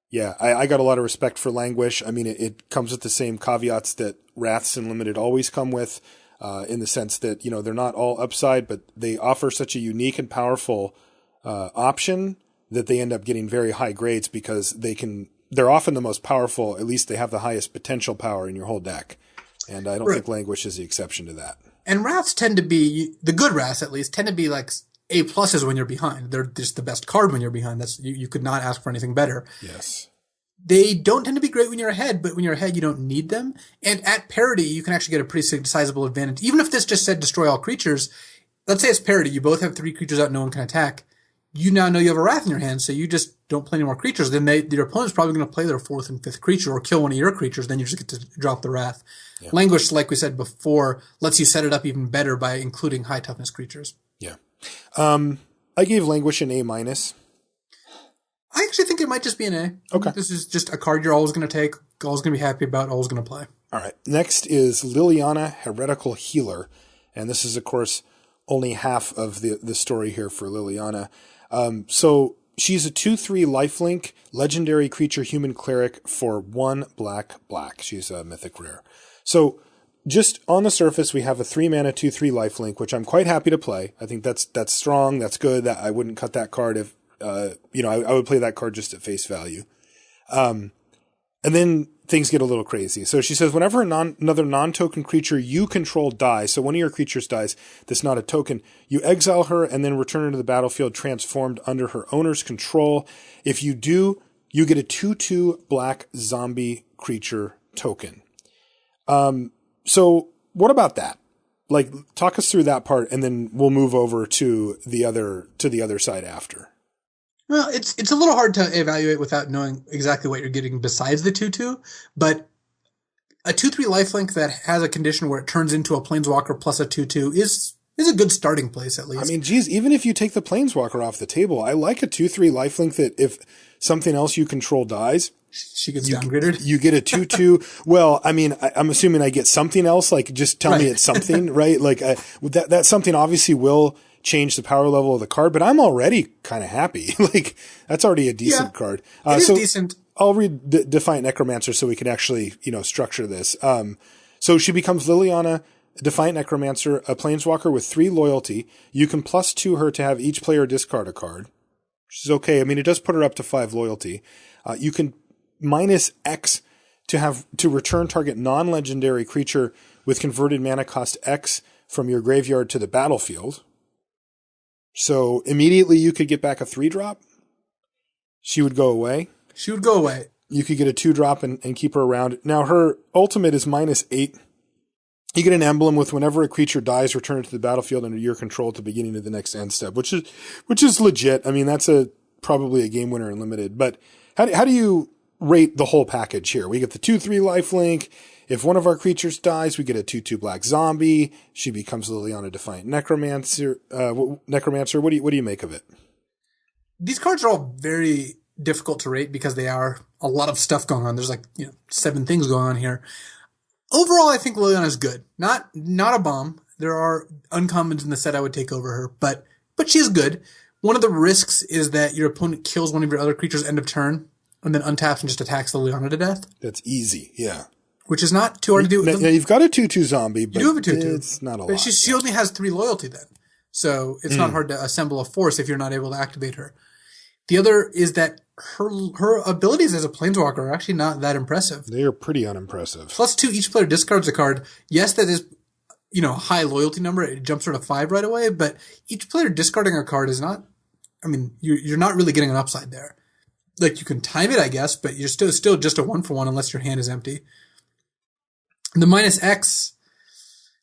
yeah, I got a lot of respect for Languish. I mean, it comes with the same caveats that Wraths and Limited always come with, in the sense that, they're not all upside, but they offer such a unique and powerful, option that they end up getting very high grades because they're often the most powerful, at least they have the highest potential power in your whole deck. And I don't think Languish is the exception to that. And Wraths tend to be, the good Wraths at least, tend to be like A pluses when you're behind. They're just the best card when you're behind. You could not ask for anything better. Yes. They don't tend to be great when you're ahead, but when you're ahead, you don't need them. And at parity, you can actually get a pretty sizable advantage. Even if this just said destroy all creatures, let's say it's parity, you both have 3 creatures out no one can attack. You now know you have a Wrath in your hand, so you just don't play any more creatures. Then your opponent's probably going to play their 4th and 5th creature or kill one of your creatures, then you just get to drop the Wrath. Yeah. Languish, like we said before, lets you set it up even better by including high toughness creatures. Yeah. I gave Languish an A-. I actually think it might just be an A. Okay. This is just a card you're always going to take, always going to be happy about, always going to play. All right. Next is Liliana, Heretical Healer. And this is, of course, only half of the story here for Liliana. So she's a 2/3 lifelink, legendary creature, human cleric for 1 black. She's a mythic rare. So just on the surface, we have a 3 mana, 2/3 lifelink, which I'm quite happy to play. I think that's strong. That's good. I wouldn't cut that card if, I would play that card just at face value. And then things get a little crazy. So she says, whenever another non-token creature you control dies, so one of your creatures dies that's not a token, you exile her and then return her to the battlefield transformed under her owner's control. If you do, you get a 2/2 black zombie creature token. So what about that? Like, talk us through that part, and then we'll move over to the other side after. Well, it's a little hard to evaluate without knowing exactly what you're getting besides the 2/2, but a 2/3 lifelink that has a condition where it turns into a Planeswalker plus a 2/2 is a good starting place, at least. I mean, geez, even if you take the Planeswalker off the table, I like a 2/3 lifelink that if something else you control dies, she gets downgraded. You get a 2/2. Well, I mean, I'm assuming I get something else. Like, just tell me it's something, right? Like, that something obviously will change the power level of the card, but I'm already kind of happy. Like, that's already a decent card. It is decent. I'll read Defiant Necromancer so we can actually, structure this. So she becomes Liliana, Defiant Necromancer, a Planeswalker with 3 loyalty. You can +2 her to have each player discard a card, which is okay. I mean, it does put her up to 5 loyalty. You can -X to return target non-legendary creature with converted mana cost X from your graveyard to the battlefield. So immediately you could get back a 3-drop. She would go away. You could get a 2-drop and keep her around. Now her ultimate is -8. You get an emblem with whenever a creature dies, return it to the battlefield under your control at the beginning of the next end step, which is legit. I mean, that's probably a game winner in limited. But how do you rate the whole package here? We get the 2/3 lifelink. If one of our creatures dies, we get a 2/2 black zombie. She becomes Liliana, Defiant Necromancer. Necromancer. What do you make of it? These cards are all very difficult to rate because they are a lot of stuff going on. There's 7 things going on here. Overall, I think Liliana is good. Not a bomb. There are uncommons in the set I would take over her, but she is good. One of the risks is that your opponent kills one of your other creatures end of turn and then untaps and just attacks Liliana to death. That's easy, yeah. Which is not too hard to do. Now, you've got a 2/2 zombie, but you do have a 2/2. It's not a lot. But she only has 3 loyalty then. So it's not hard to assemble a force if you're not able to activate her. The other is that her abilities as a Planeswalker are actually not that impressive. They are pretty unimpressive. +2, each player discards a card. Yes, that is, a high loyalty number. It jumps her to 5 right away, but each player discarding a card is not, you're not really getting an upside there. Like, you can time it, I guess, but you're still just a 1-for-1 unless your hand is empty. The -X,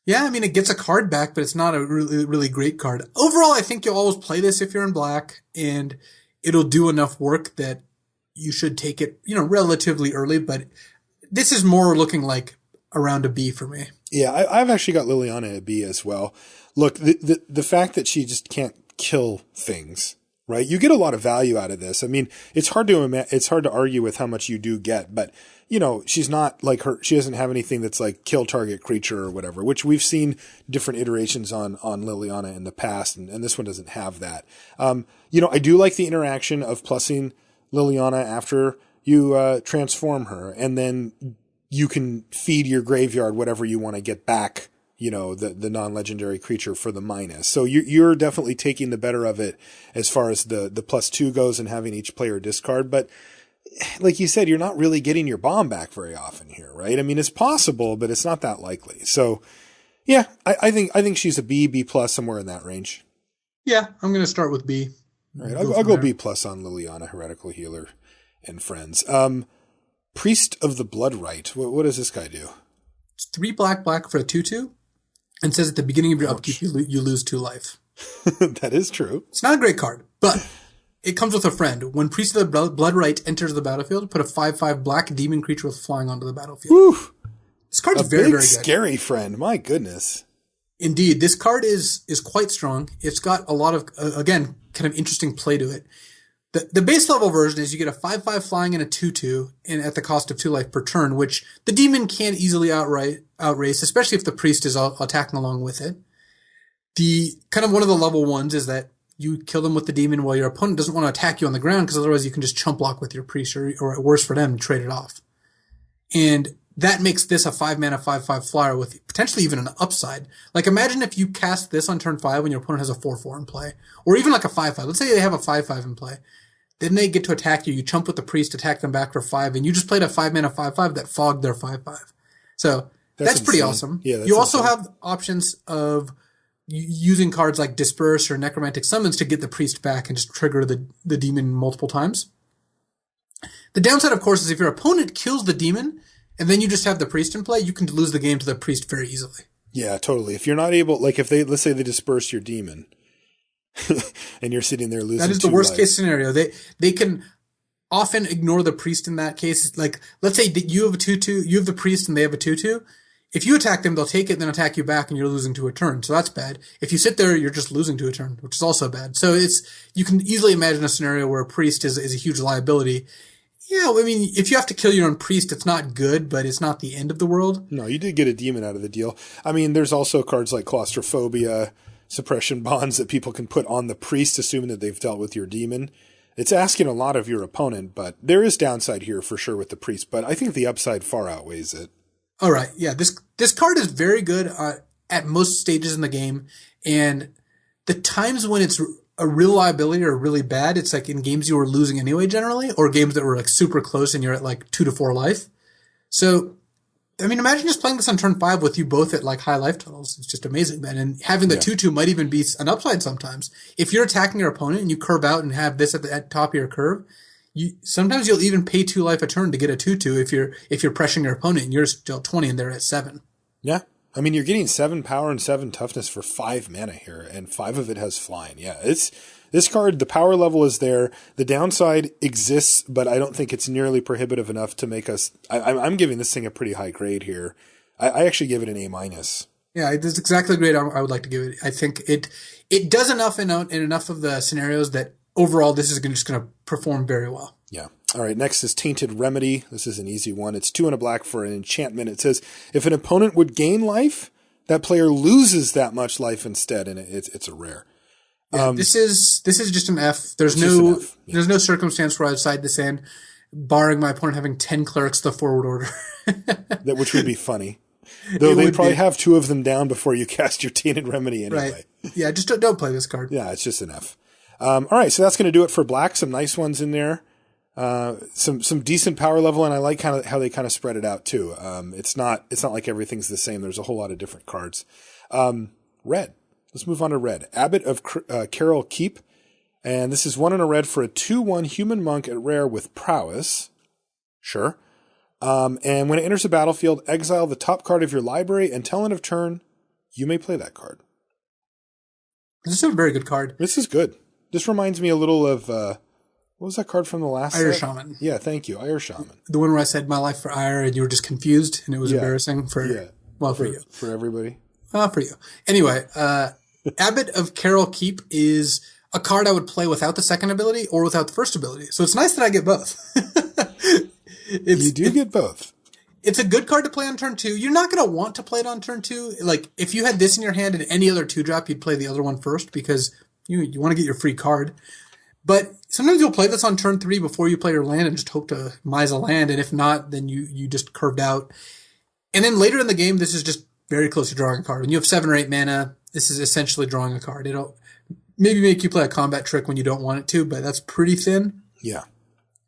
it gets a card back, but it's not a really, really great card. Overall, I think you'll always play this if you're in black, and it'll do enough work that you should take it, relatively early, but this is more looking like around a B for me. Yeah, I've actually got Liliana at B as well. Look, the fact that she just can't kill things, right? You get a lot of value out of this. I mean, it's hard to argue with how much you do get, but she's not like she doesn't have anything that's like kill target creature or whatever, which we've seen different iterations on Liliana in the past, and this one doesn't have that. I do like the interaction of plussing Liliana after you transform her, and then you can feed your graveyard whatever you want to get back, the non-legendary creature for the minus. So you're definitely taking the better of it as far as the +2 goes and having each player discard. But like you said, you're not really getting your bomb back very often here, right? I mean, it's possible, but it's not that likely. So yeah, I think she's a B plus, somewhere in that range. Yeah, I'm going to start with B. All right, I'll go B plus on Liliana, Heretical Healer, and friends. Priest of the Bloodrite. What does this guy do? It's 3 black for a 2/2, and says at the beginning of your upkeep you lose 2 life. That is true. It's not a great card, but it comes with a friend. When Priest of the Bloodrite enters the battlefield, put a 5/5 black demon creature with flying onto the battlefield. Woo! This card's very, very good. Scary friend. My goodness. Indeed, this card is quite strong. It's got a lot of, again, kind of interesting play to it. The base level version is you get a 5/5 flying and a 2/2, and at the cost of 2 life per turn, which the demon can't easily outrace, especially if the priest is attacking along with it. The kind of one of the level ones is that you kill them with the demon while your opponent doesn't want to attack you on the ground, because otherwise you can just chump block with your priest, or worse for them, trade it off. And that makes this a 5-mana 5/5 flyer with potentially even an upside. Like, imagine if you cast this on turn 5 when your opponent has a 4/4 in play, or even like a 5/5. Let's say they have a 5/5 in play. Then they get to attack you. You chump with the priest, attack them back for 5, and you just played a 5-mana 5/5 that fogged their 5/5. So that's pretty awesome. Yeah, you also have options of using cards like Disperse or Necromantic Summons to get the priest back and just trigger the demon multiple times. The downside, of course, is if your opponent kills the demon and then you just have the priest in play, you can lose the game to the priest very easily. Yeah, totally. If you're not able, like if let's say they disperse your demon and you're sitting there losing. That is the worst case scenario. They can often ignore the priest in that case. Like, let's say that you have a 2/2, you have the priest and they have a 2/2. If you attack them, they'll take it and then attack you back, and you're losing to a turn. So that's bad. If you sit there, you're just losing to a turn, which is also bad. So you can easily imagine a scenario where a priest is a huge liability. Yeah, I mean, if you have to kill your own priest, it's not good, but it's not the end of the world. No, you did get a demon out of the deal. I mean, there's also cards like Claustrophobia, Suppression Bonds that people can put on the priest, assuming that they've dealt with your demon. It's asking a lot of your opponent, but there is downside here for sure with the priest, but I think the upside far outweighs it. All right, yeah, this card is very good at most stages in the game, and the times when it's a real liability or really bad, it's like in games you were losing anyway generally, or games that were like super close and you're at like 2 to 4 life. So, I mean, imagine just playing this on turn 5 with you both at like high life totals. It's just amazing, man. And having the 2/2 might even be an upside sometimes. If you're attacking your opponent and you curve out and have this at the top of your curve, sometimes you'll even pay 2 life a turn to get a 2/2 if you're pressuring your opponent and you're still 20 and they're at 7. Yeah. I mean, you're getting 7 power and 7 toughness for 5 mana here, and 5 of it has flying. Yeah, this card, the power level is there. The downside exists, but I don't think it's nearly prohibitive enough to make us. I'm giving this thing a pretty high grade here. I actually give it an A-. Yeah, that's exactly the grade I would like to give it. I think it does enough in enough of the scenarios that overall this is just going to perform very well. Yeah. All right, next is Tainted Remedy. This is an easy one. It's 2 and a black for an enchantment. It says, if an opponent would gain life, that player loses that much life instead, and it's a rare. Yeah, this is just an F. There's no circumstance where I'd side this in, barring my opponent having 10 clerics to the forward order. Which would be funny. Though they'd probably have 2 of them down before you cast your Tainted Remedy anyway. Right. Yeah, just don't play this card. Yeah, it's just an F. All right, so that's going to do it for black. Some nice ones in there. Some decent power level, and I like how they kind of spread it out too. It's not like everything's the same. There's a whole lot of different cards. Red. Let's move on to red. Abbot of Carol Keep, and this is 1 and a red for a 2/1 human monk at rare with prowess. Sure. And when it enters the battlefield, exile the top card of your library until end of turn. You may play that card. This is a very good card. This is good. This reminds me a little of. What was that card from the last Ire set? Shaman. Yeah, thank you. Ire Shaman. The one where I said my life for Ire and you were just confused and it was embarrassing for you. For everybody. For you. Anyway, Abbot of Carol Keep is a card I would play without the second ability or without the first ability. So it's nice that I get both. You do get both. It's a good card to play on turn 2. You're not going to want to play it on turn 2. Like, if you had this in your hand and any other 2-drop, you'd play the other one first because you want to get your free card. But sometimes you'll play this on turn 3 before you play your land and just hope to mise a land. And if not, then you just curved out. And then later in the game, this is just very close to drawing a card. When you have 7 or 8 mana, this is essentially drawing a card. It'll maybe make you play a combat trick when you don't want it to, but that's pretty thin. Yeah.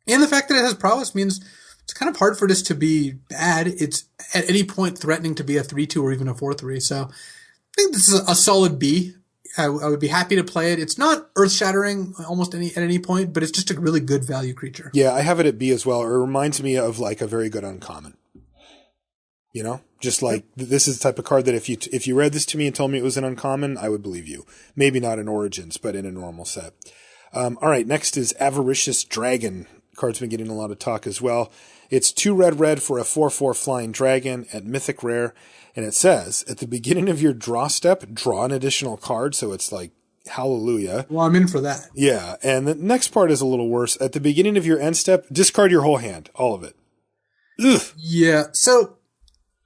And the fact that it has prowess means it's kind of hard for this to be bad. It's at any point threatening to be a 3-2 or even a 4-3. So I think this is a solid B. I would be happy to play it. It's not earth-shattering almost at any point, but it's just a really good value creature. Yeah, I have it at B as well. It reminds me of like a very good uncommon. You know, just like this is the type of card that if you read this to me and told me it was an uncommon, I would believe you. Maybe not in Origins, but in a normal set. All right, next is Avaricious Dragon. Card's been getting a lot of talk as well. It's 2 red for a 4/4 flying dragon at Mythic Rare. And it says, at the beginning of your draw step, draw an additional card. So it's like, hallelujah. Well, I'm in for that. Yeah. And the next part is a little worse. At the beginning of your end step, discard your whole hand. All of it. Ugh. Yeah. So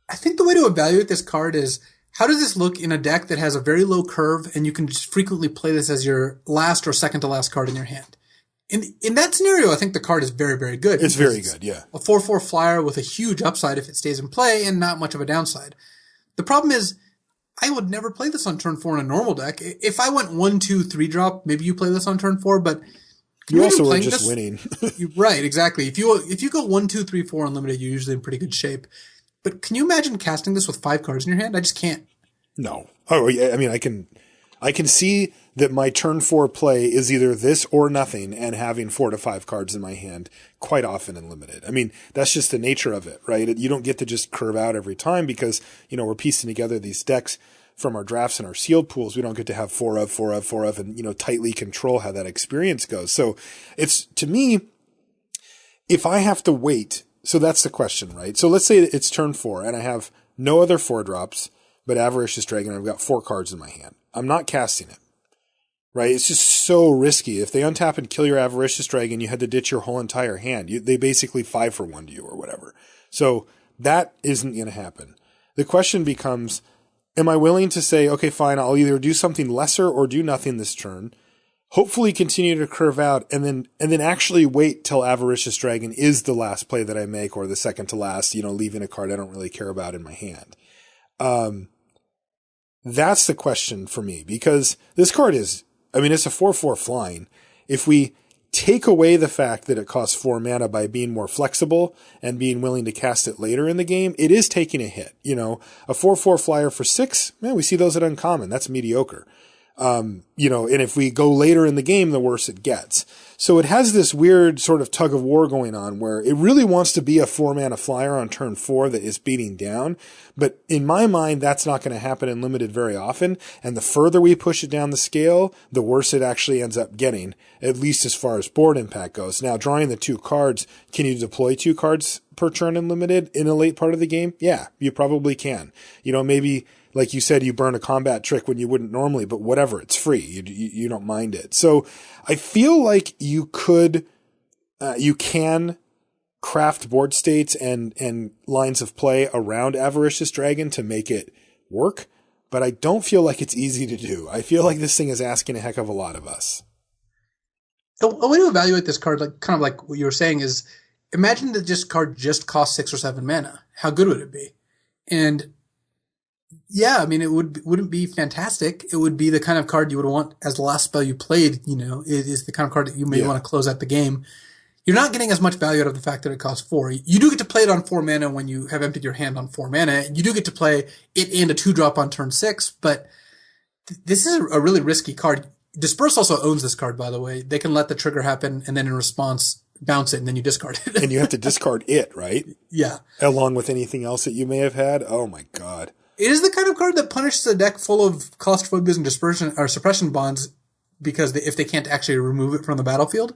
I think the way to evaluate this card is, how does this look in a deck that has a very low curve and you can just frequently play this as your last or second to last card in your hand? In that scenario, I think the card is very, very good. It's very good, yeah. A 4/4 flyer with a huge upside if it stays in play and not much of a downside. The problem is, I would never play this on turn 4 in a normal deck. If I went 1, 2, 3 drop, maybe you play this on turn 4, but you also were just winning. Right, exactly. If you go 1, 2, 3, 4 unlimited, you're usually in pretty good shape. But can you imagine casting this with 5 cards in your hand? I just can't. No. Oh, yeah. I mean, I can see that my turn 4 play is either this or nothing and having 4 to 5 cards in my hand quite often in limited. I mean, that's just the nature of it, right? You don't get to just curve out every time because, we're piecing together these decks from our drafts and our sealed pools. We don't get to have 4 of, and, tightly control how that experience goes. So it's, to me, if I have to wait, so that's the question, right? So let's say it's turn 4 and I have no other 4 drops, but Avaricious Dragon, I've got 4 cards in my hand. I'm not casting it. Right? It's just so risky. If they untap and kill your Avaricious Dragon, you had to ditch your whole entire hand. They basically 5 for 1 to you or whatever. So that isn't going to happen. The question becomes, am I willing to say, okay, fine, I'll either do something lesser or do nothing this turn, hopefully continue to curve out, and then actually wait till Avaricious Dragon is the last play that I make or the second to last, leaving a card I don't really care about in my hand. That's the question for me, because this card is, it's a 4/4 flying. If we take away the fact that it costs 4 mana by being more flexible and being willing to cast it later in the game, it is taking a hit. A 4/4 flyer for 6, man, we see those at uncommon. That's mediocre. And if we go later in the game, the worse it gets. So it has this weird sort of tug of war going on where it really wants to be a 4 mana flyer on turn 4 that is beating down. But in my mind, that's not going to happen in limited very often. And the further we push it down the scale, the worse it actually ends up getting, at least as far as board impact goes. Now, drawing the 2 cards, can you deploy 2 cards per turn in limited in a late part of the game? Yeah, you probably can. Maybe, like you said, you burn a combat trick when you wouldn't normally, but whatever, it's free. You don't mind it. So I feel like you can craft board states and lines of play around Avaricious Dragon to make it work, but I don't feel like it's easy to do. I feel like this thing is asking a heck of a lot of us. A way to evaluate this card, kind of like what you were saying, is imagine that this card just costs 6 or 7 mana. How good would it be? And yeah, it wouldn't be fantastic. It would be the kind of card you would want as the last spell you played. It is the kind of card that you may want to close out the game. You're not getting as much value out of the fact that it costs 4. You do get to play it on 4 mana when you have emptied your hand on 4 mana. You do get to play it and a 2-drop on turn 6, but this is a really risky card. Disperse also owns this card, by the way. They can let the trigger happen and then in response bounce it and then you discard it. And you have to discard it, right? Yeah. Along with anything else that you may have had. Oh my God. It is the kind of card that punishes a deck full of claustrophobias and dispersion or suppression bonds because if they can't actually remove it from the battlefield.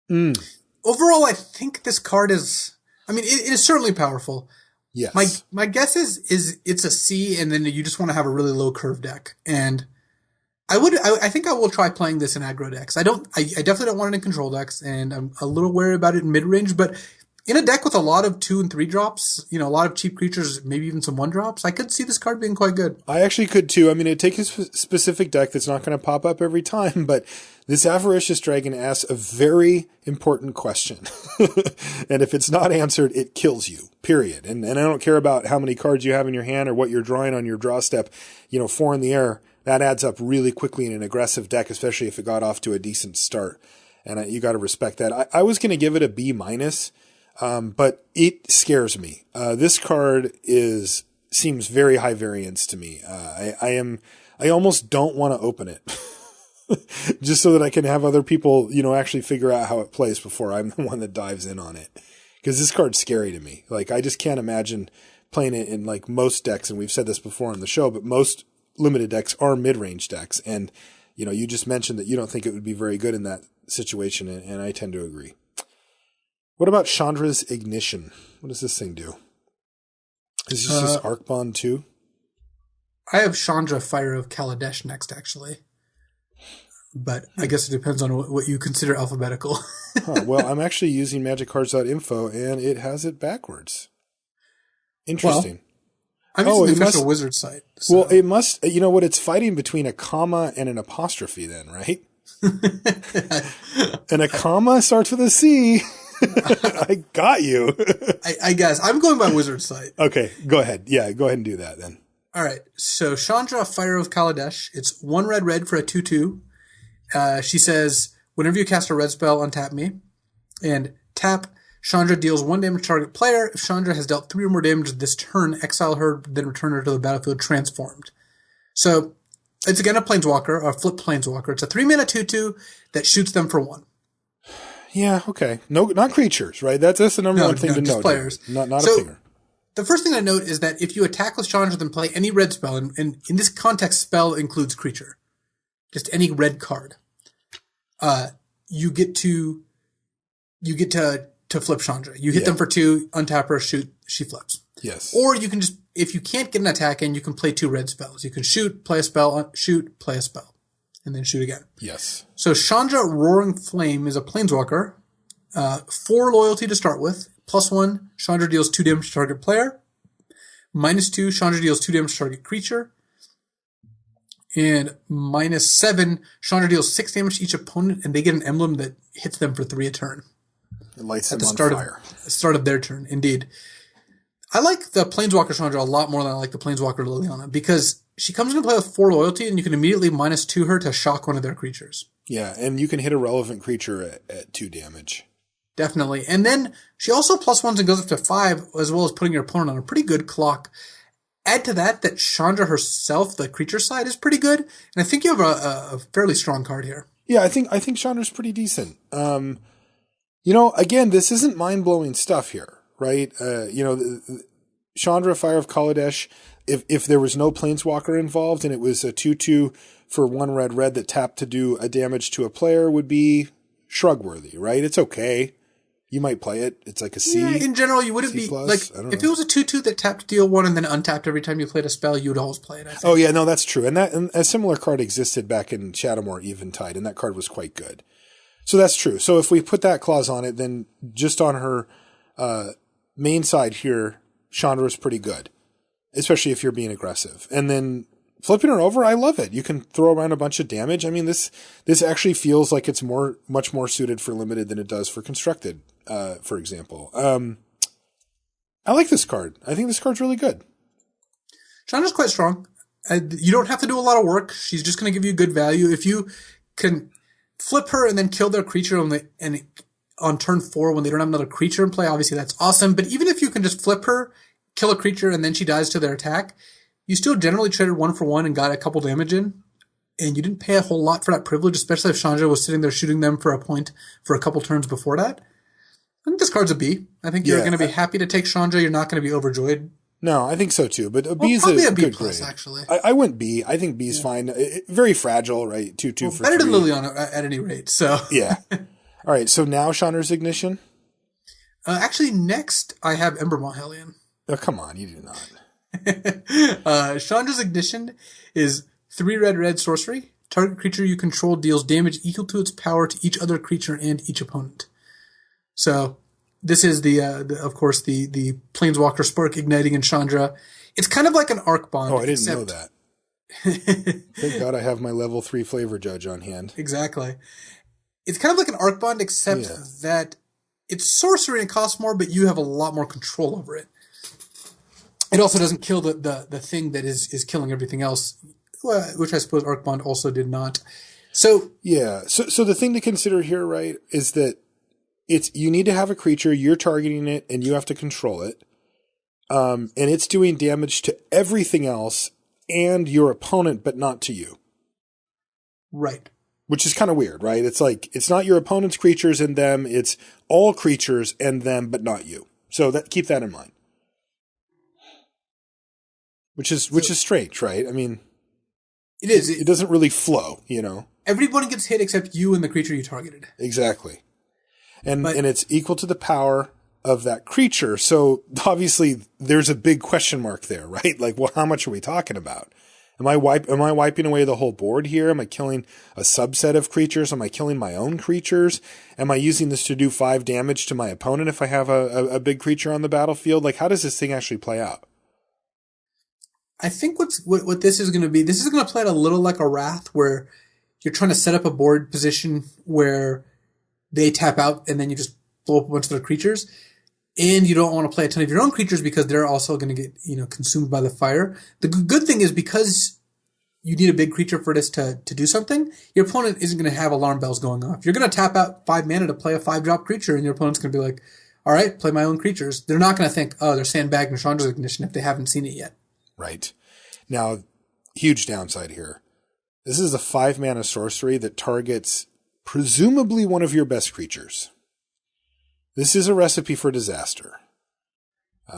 Overall, I think this card is, it is certainly powerful. Yes. My guess is it's a C, and then you just want to have a really low curve deck. And I think I will try playing this in aggro decks. I definitely don't want it in control decks, and I'm a little wary about it in mid range, but in a deck with a lot of 2 and 3 drops, a lot of cheap creatures, maybe even some 1 drops, I could see this card being quite good. I actually could too. I mean, it'd take a specific deck that's not going to pop up every time, but this Avaricious Dragon asks a very important question. And if it's not answered, it kills you, period. And I don't care about how many cards you have in your hand or what you're drawing on your draw step, 4 in the air. That adds up really quickly in an aggressive deck, especially if it got off to a decent start. And you got to respect that. I was going to give it a B-, but it scares me. This card seems very high variance to me. I almost don't want to open it just so that I can have other people, actually figure out how it plays before I'm the one that dives in on it. Because this card's scary to me. Like, I just can't imagine playing it in like most decks. And we've said this before on the show, but most limited decks are mid-range decks. And, you just mentioned that you don't think it would be very good in that situation. And I tend to agree. What about Chandra's Ignition? What does this thing do? Is this just Arcbond too? I have Chandra Fire of Kaladesh next, actually. But I guess it depends on what you consider alphabetical. Well, I'm actually using magiccards.info, and it has it backwards. Interesting. Well, I'm using the official wizard site. So. Well, it must, it's fighting between a comma and an apostrophe then, right? And a comma starts with a C. I got you. I guess. I'm going by wizard site. Okay, go ahead. Yeah, go ahead and do that then. All right. So Chandra Fire of Kaladesh. It's 1 red for a 2/2. She says, whenever you cast a red spell, untap me. And tap, Chandra deals 1 damage to target player. If Chandra has dealt 3 or more damage this turn, exile her, then return her to the battlefield transformed. So it's again a planeswalker, a flip planeswalker. It's a 3-mana 2/2 that shoots them for 1. Yeah, okay. No, not creatures, right? That's the number one thing to note. Players. Not a pinger. The first thing to note is that if you attack with Chandra, then play any red spell, and in this context, spell includes creature. Just any red card. You get to flip Chandra. You hit them for 2, untap her, shoot, she flips. Yes. Or you can just, if you can't get an attack in, you can play 2 red spells. You can shoot, play a spell, shoot, play a spell, and then shoot again. Yes. So Chandra Roaring Flame is a planeswalker. 4 loyalty to start with. +1, Chandra deals 2 damage to target player. -2, Chandra deals 2 damage to target creature. And -7, Chandra deals 6 damage to each opponent, and they get an emblem that hits them for 3 a turn. It lights them on fire. Start of their turn, indeed. I like the Planeswalker Chandra a lot more than I like the Planeswalker Liliana, because she comes into play with 4 loyalty, and you can immediately -2 her to shock one of their creatures. Yeah, and you can hit a relevant creature at 2 damage. Definitely. And then she also +1s and goes up to 5, as well as putting your opponent on a pretty good clock. Add to that Chandra herself, the creature side, is pretty good. And I think you have a fairly strong card here. Yeah, I think Chandra's pretty decent. Again, this isn't mind-blowing stuff here, right? Chandra Fire of Kaladesh, if there was no Planeswalker involved and it was a 2/2 for 1 red that tapped to do a damage to a player, would be shrug-worthy, right? It's okay. You might play it. It's like a C. Yeah, in general, you wouldn't be like, if it was a 2/2 that tapped to deal 1 and then untapped every time you played a spell, you would always play it, I think. Oh yeah, no, that's true. And a similar card existed back in Shadowmoor Eventide, and that card was quite good. So that's true. So if we put that clause on it, then just on her main side here, Chandra's pretty good, especially if you're being aggressive. And then flipping her over, I love it. You can throw around a bunch of damage. I mean, this actually feels like it's much more suited for limited than it does for constructed, for example. I like this card. I think this card's really good. Chandra's quite strong. You don't have to do a lot of work. She's just going to give you good value. If you can flip her and then kill their creature on turn 4 when they don't have another creature in play, obviously that's awesome. But even if you can just flip her, kill a creature, and then she dies to their attack, you still generally traded 1 for 1 and got a couple damage in. And you didn't pay a whole lot for that privilege, especially if Chandra was sitting there shooting them for a point for a couple turns before that. I think this card's a B. I think you're going to be happy to take Chandra. You're not going to be overjoyed. No, I think so too. But a B is probably a B good plus, grade. actually. I went B. I think B is fine. Very fragile, right? 2/2 for 3. Better than Liliana at any rate. So yeah. All right. So now Chandra's Ignition. Actually, next I have Embermont Hellion. Oh, come on, you do not. Chandra's Ignition is 3 red sorcery. Target creature you control deals damage equal to its power to each other creature and each opponent. So This is of course, the Planeswalker Spark igniting in Chandra. It's kind of like an Arc Bond. Oh, I didn't know that. Thank God I have my level 3 Flavor Judge on hand. Exactly. It's kind of like an Arc Bond, except that it's sorcery and it costs more, but you have a lot more control over it. It also doesn't kill the thing that is killing everything else, which I suppose Arc Bond also did not. So yeah. So the thing to consider here, right, is that you need to have a creature, you're targeting it, and you have to control it. And it's doing damage to everything else and your opponent, but not to you. Right. Which is kind of weird, right? It's like, it's not your opponent's creatures and them, it's all creatures and them, but not you. So keep that in mind. Which is strange, right? I mean, it is. It doesn't really flow, you know? Everybody gets hit except you and the creature you targeted. Exactly. And it's equal to the power of that creature. So obviously there's a big question mark there, right? Like, well, how much are we talking about? Am I wiping away the whole board here? Am I killing a subset of creatures? Am I killing my own creatures? Am I using this to do 5 damage to my opponent if I have a big creature on the battlefield? Like, how does this thing actually play out? I think what this is going to be, this is going to play out a little like a Wrath, where you're trying to set up a board position where they tap out and then you just blow up a bunch of their creatures. And you don't want to play a ton of your own creatures because they're also going to get, consumed by the fire. The good thing is, because you need a big creature for this to do something, your opponent isn't going to have alarm bells going off. You're going to tap out 5 mana to play a 5-drop creature, and your opponent's going to be like, all right, play my own creatures. They're not going to think, oh, they're sandbagging Chandra's Ignition if they haven't seen it yet. Right. Now, huge downside here. This is a 5-mana sorcery that targets presumably one of your best creatures. This is a recipe for disaster.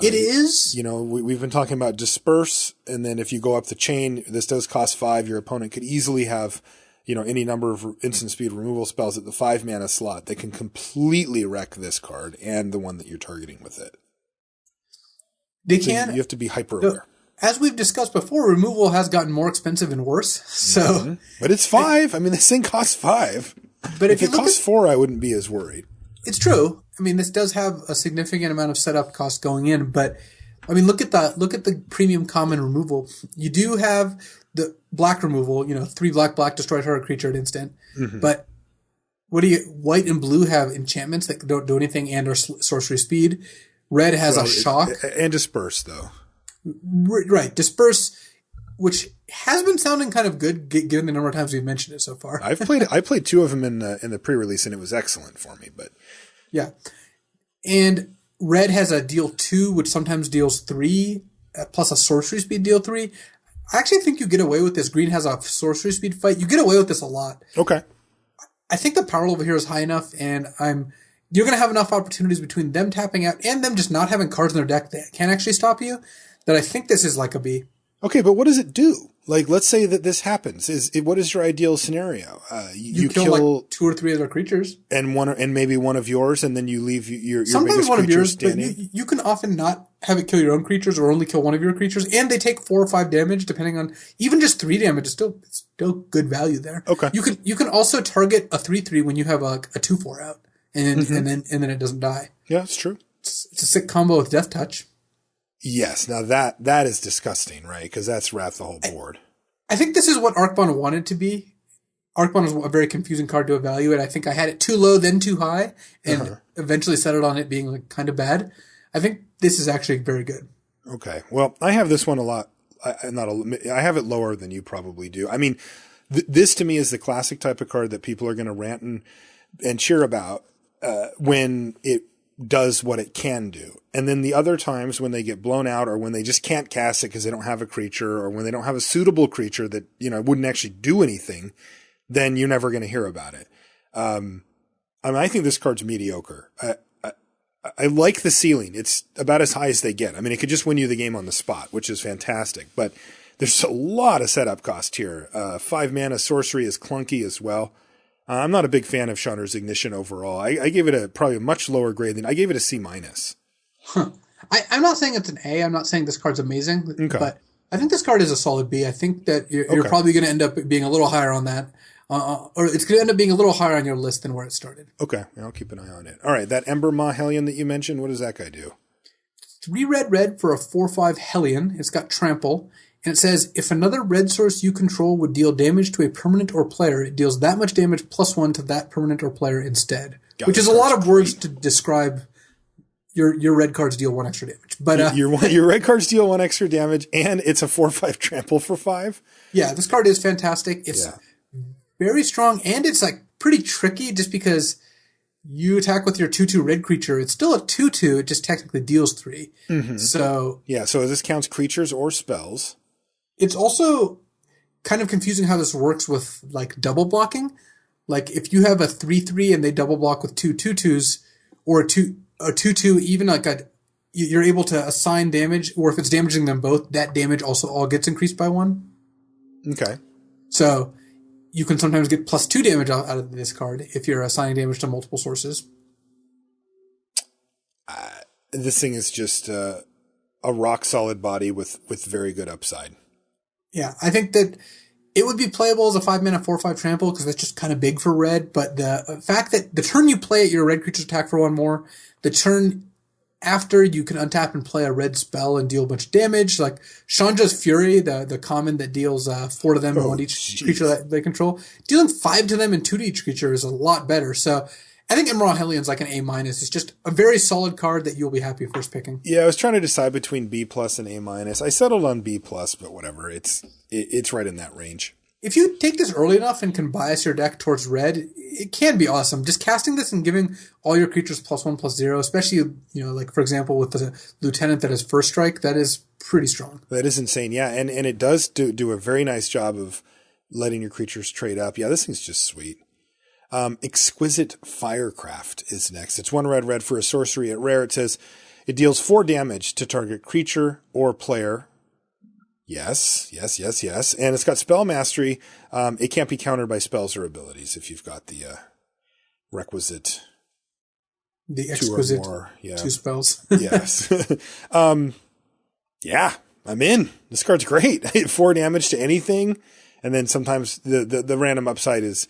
It is. We've been talking about disperse, and then if you go up the chain, this does cost 5. Your opponent could easily have, any number of instant speed removal spells at the 5-mana slot that can completely wreck this card and the one that you're targeting with it. They can. You have to be hyper aware. As we've discussed before, removal has gotten more expensive and worse. So, mm-hmm. But it's 5. I mean, this thing costs 5. But if it costs 4, I wouldn't be as worried. It's true. I mean, this does have a significant amount of setup cost going in, but I mean, look at the premium common removal. You do have the black removal, 3 black, destroy target creature at instant. Mm-hmm. But white and blue have enchantments that don't do anything and are sorcery speed. Red has a shock. And disperse, though. Right. Disperse, which has been sounding kind of good given the number of times we've mentioned it so far. I played 2 of them in the pre-release, and it was excellent for me, but. Yeah. And red has a deal 2, which sometimes deals 3, plus a sorcery speed deal 3. I actually think you get away with this. Green has a sorcery speed fight. You get away with this a lot. Okay. I think the power level here is high enough, and you're going to have enough opportunities between them tapping out and them just not having cards in their deck that can actually stop you, that I think this is like a B. Okay, but what does it do? Like, let's say that this happens. What is your ideal scenario? You kill like 2 or 3 other creatures, and maybe one of yours, and then you leave your sometimes biggest one of yours. standing. But you can often not have it kill your own creatures, or only kill one of your creatures, and they take 4 or 5 damage, depending on even just 3 damage. It's still good value there. Okay. You can also target a 3/3 when you have a 2/4 out, and then it doesn't die. Yeah, it's true. It's a sick combo with Death Touch. Yes. Now that is disgusting, right? Because that's wrath the whole board. I think this is what Arcbond wanted to be. Arcbond is a very confusing card to evaluate. I think I had it too low, then too high, and eventually settled on it being like kind of bad. I think this is actually very good. Okay. Well, I have this one a lot. I have it lower than you probably do. I mean, this to me is the classic type of card that people are going to rant and cheer about when it does what it can do. And then the other times when they get blown out, or when they just can't cast it because they don't have a creature, or when they don't have a suitable creature that, wouldn't actually do anything, then you're never going to hear about it. I think this card's mediocre. I like the ceiling. It's about as high as they get. I mean, it could just win you the game on the spot, which is fantastic, but there's a lot of setup cost here. 5 mana sorcery is clunky as well. I'm not a big fan of Chandra's Ignition overall. I gave it probably a much lower grade than I gave it a C-. Huh. I'm not saying it's an A. I'm not saying this card's amazing, but I think this card is a solid B. I think that you're probably going to end up being a little higher on that. or it's going to end up being a little higher on your list than where it started. Okay, I'll keep an eye on it. All right, that Ember Maw Hellion that you mentioned, what does that guy do? 3 red for a 4/5 Hellion. It's got trample. And it says, if another red source you control would deal damage to a permanent or player, it deals that much damage +1 to that permanent or player instead. Which is a lot of words to describe your red cards deal 1 extra damage. But your red cards deal 1 extra damage, and it's a 4/5 trample for 5? Yeah, this card is fantastic. It's very strong, and it's like pretty tricky just because you attack with your 2/2 red creature. It's still a 2/2, it just technically deals 3. Mm-hmm. So this counts creatures or spells. It's also kind of confusing how this works with like double blocking. Like if you have a 3/3 and they double block with 2 2/2s, or a 2/2, even like you're able to assign damage, or if it's damaging them both, that damage also all gets increased by 1. Okay. So you can sometimes get +2 damage out of this card if you're assigning damage to multiple sources. This thing is just a rock solid body with very good upside. Yeah, I think that it would be playable as a 5-mana 4/5 trample because that's just kind of big for red. But the fact that the turn you play it, your red creatures attack for 1 more. The turn after, you can untap and play a red spell and deal a bunch of damage. Like Chandra's Fury, the common that deals 4 to them and 1 to each creature that they control. Dealing 5 to them and 2 to each creature is a lot better. So I think Emerald Hellion's like an A-. It's just a very solid card that you'll be happy first picking. Yeah, I was trying to decide between B+ and A-. I settled on B+, but whatever. It's right in that range. If you take this early enough and can bias your deck towards red, it can be awesome. Just casting this and giving all your creatures +1/+0, especially, like for example with the Lieutenant that has first strike, that is pretty strong. That is insane, yeah. And it does do a very nice job of letting your creatures trade up. Yeah, this thing's just sweet. Exquisite Firecraft is next. It's 1 red for a sorcery at rare. It says it deals 4 damage to target creature or player. Yes. And it's got spell mastery. It can't be countered by spells or abilities if you've got the requisite. The exquisite 2 spells. Yes. Yeah, I'm in. This card's great. 4 damage to anything. And then sometimes the random upside is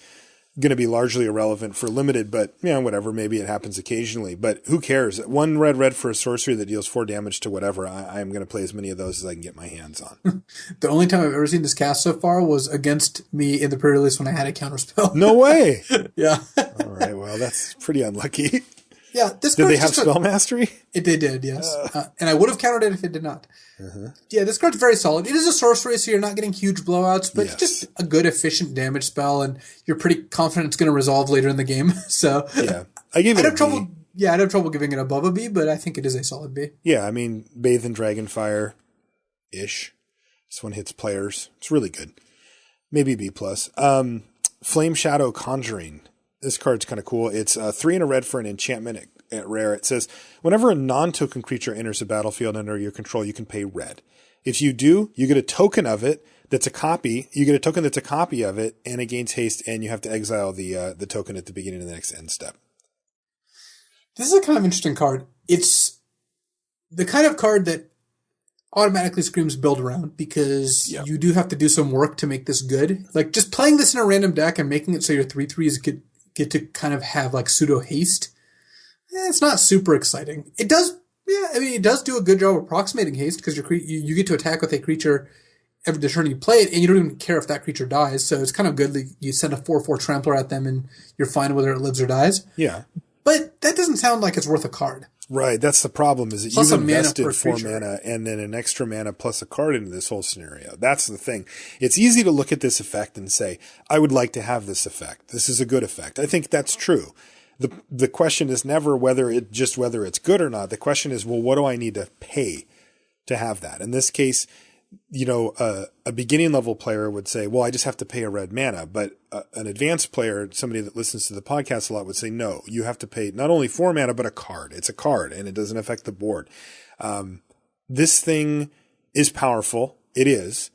going to be largely irrelevant for limited, but whatever, maybe it happens occasionally, but who cares? 1 red for a sorcery that deals 4 damage to whatever. I'm going to play as many of those as I can get my hands on. The only time I've ever seen this cast so far was against me in the pre-release when I had a counterspell. No way. Yeah. All right, well, that's pretty unlucky. Yeah, this did they have spell mastery? They did, yes. And I would have countered it if it did not. Yeah, this card's very solid. It is a sorcery, so you're not getting huge blowouts, but it's just a good, efficient damage spell, and you're pretty confident it's going to resolve later in the game. So yeah, I'd have trouble. Yeah, I'd have trouble giving it above a B, but I think it is a solid B. Yeah, I mean, Bathe in Dragonfire-ish. This one hits players. It's really good. Maybe B+. Flame Shadow Conjuring. This card's kind of cool. It's 3 and a red for an enchantment at rare. It says, whenever a non-token creature enters the battlefield under your control, you can pay red. If you do, you get a token of it that's a copy. You get a token that's a copy of it, and it gains haste, and you have to exile the token at the beginning of the next end step. This is a kind of interesting card. It's the kind of card that automatically screams build around, because you do have to do some work to make this good. Like, just playing this in a random deck and making it so your 3/3s get to kind of have like pseudo haste. It's not super exciting. It does, it does do a good job approximating haste, because you get to attack with a creature every turn you play it, and you don't even care if that creature dies. So it's kind of good that you send a 4/4 trampler at them, and you're fine whether it lives or dies. Yeah, but that doesn't sound like it's worth a card. Right, that's the problem, is that Plus you've invested 4 mana and then an extra mana plus a card into this whole scenario. That's the thing. It's easy to look at this effect and say, I would like to have this effect. This is a good effect. I think that's true. The question is never whether it's good or not. The question is, well, what do I need to pay to have that? In this case, a beginning level player would say, well, I just have to pay a red mana. But an advanced player, somebody that listens to the podcast a lot, would say, no, you have to pay not only 4 mana, but a card. It's a card, and it doesn't affect the board. This thing is powerful. It is.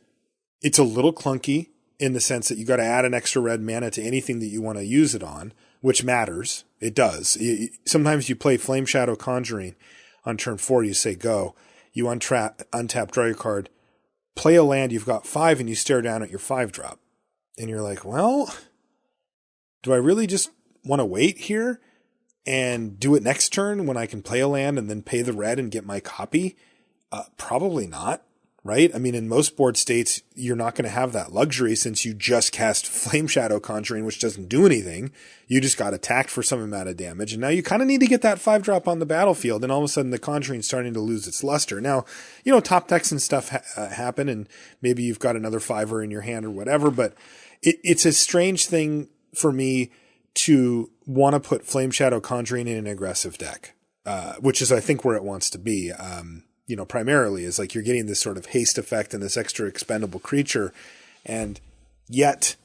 It's a little clunky in the sense that you got to add an extra red mana to anything that you want to use it on, which matters. It does. Sometimes you play Flame Shadow Conjuring on turn 4, you say go. You untap, draw your card, play a land, you've got 5, and you stare down at your 5-drop. And you're like, well, do I really just want to wait here and do it next turn when I can play a land and then pay the red and get my copy? Probably not, right? I mean, in most board states, you're not going to have that luxury since you just cast Flame Shadow Conjuring, which doesn't do anything. You just got attacked for some amount of damage. And now you kind of need to get that 5-drop on the battlefield. And all of a sudden the Conjuring's starting to lose its luster. Now, top decks and stuff happen, and maybe you've got another 5-er in your hand or whatever, but it's a strange thing for me to want to put Flame Shadow Conjuring in an aggressive deck, which is, I think, where it wants to be. Primarily is like you're getting this sort of haste effect and this extra expendable creature. And yet,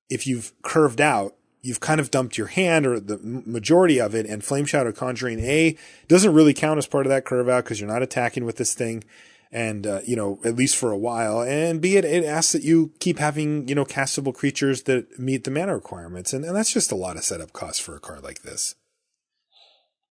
if you've curved out, you've kind of dumped your hand or the majority of it, and Flame Shadow Conjuring doesn't really count as part of that curve out because you're not attacking with this thing. And, at least for a while. And B, it asks that you keep having, castable creatures that meet the mana requirements. And that's just a lot of setup costs for a card like this.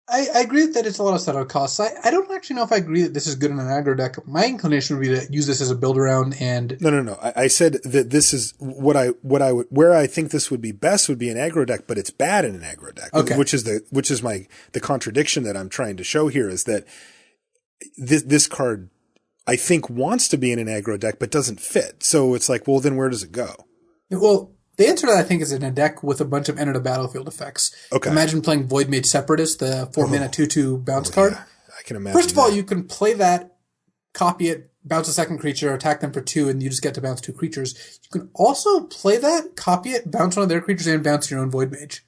I agree that it's a lot of setup costs. I don't actually know if I agree that this is good in an aggro deck. My inclination would be to use this as a build around and... No. I said that this is where I think this would be best would be an aggro deck, but it's bad in an aggro deck. Okay. Which is the contradiction that I'm trying to show here is that this card, I think, wants to be in an aggro deck, but doesn't fit. So it's like, well, then where does it go? Well, the answer to that, I think, is in a deck with a bunch of enter the battlefield effects. Okay. Imagine playing Voidmage Separatist, the 4-mana 2/2 bounce card. Yeah. I can imagine. First of all, you can play that, copy it, bounce a second creature, attack them for 2, and you just get to bounce 2 creatures. You can also play that, copy it, bounce one of their creatures, and bounce your own Voidmage.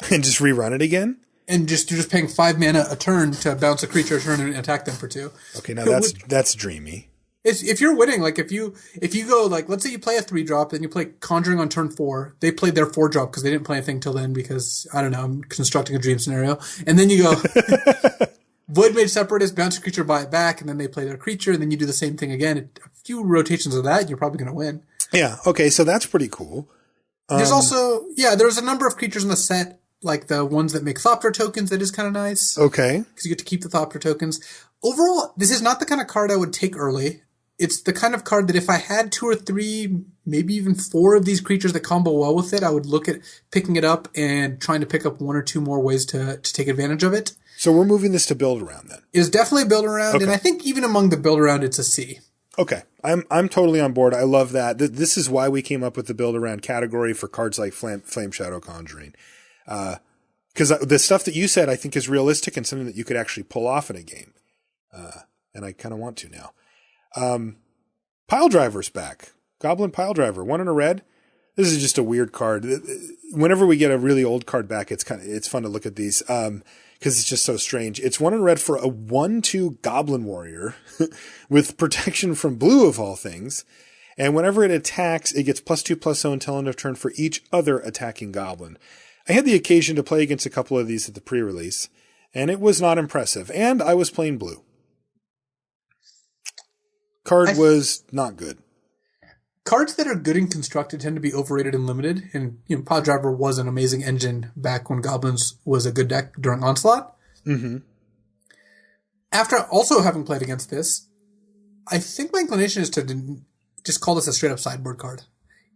And just rerun it again? And you're just paying 5 mana a turn to bounce a creature a turn and attack them for 2. Okay, now that's dreamy. If you're winning, like if you go, like, let's say you play a 3-drop, then you play Conjuring on turn 4. They played their 4-drop because they didn't play anything till then because, I don't know, I'm constructing a dream scenario. And then you go, Voidmage Separatist, bounce a creature, buy it back, and then they play their creature, and then you do the same thing again. A few rotations of that, you're probably going to win. Yeah, okay, so that's pretty cool. There's also, there's a number of creatures in the set, like the ones that make Thopter tokens, that is kind of nice. Okay. Because you get to keep the Thopter tokens. Overall, this is not the kind of card I would take early. It's the kind of card that if I had 2 or 3, maybe even 4 of these creatures that combo well with it, I would look at picking it up and trying to pick up 1 or 2 more ways to take advantage of it. So we're moving this to build around then. It is definitely a build around, and I think even among the build around, it's a C. Okay, I'm totally on board. I love that. This is why we came up with the build around category for cards like Flame Shadow Conjuring. Because the stuff that you said I think is realistic and something that you could actually pull off in a game. And I kind of want to now. Pile Driver's back. Goblin Pile Driver, 1 and a red. This is just a weird card. Whenever we get a really old card back, it's fun to look at these, because it's just so strange. It's 1 and a red for a 1/2 Goblin Warrior with protection from blue of all things. And whenever it attacks, it gets +2/+0 until end of turn for each other attacking goblin. I had the occasion to play against a couple of these at the pre-release, and it was not impressive. And I was playing blue. Card was not good. Cards that are good and constructed tend to be overrated and limited. And, Pile Driver was an amazing engine back when Goblins was a good deck during Onslaught. Mm-hmm. After also having played against this, I think my inclination is to just call this a straight up sideboard card.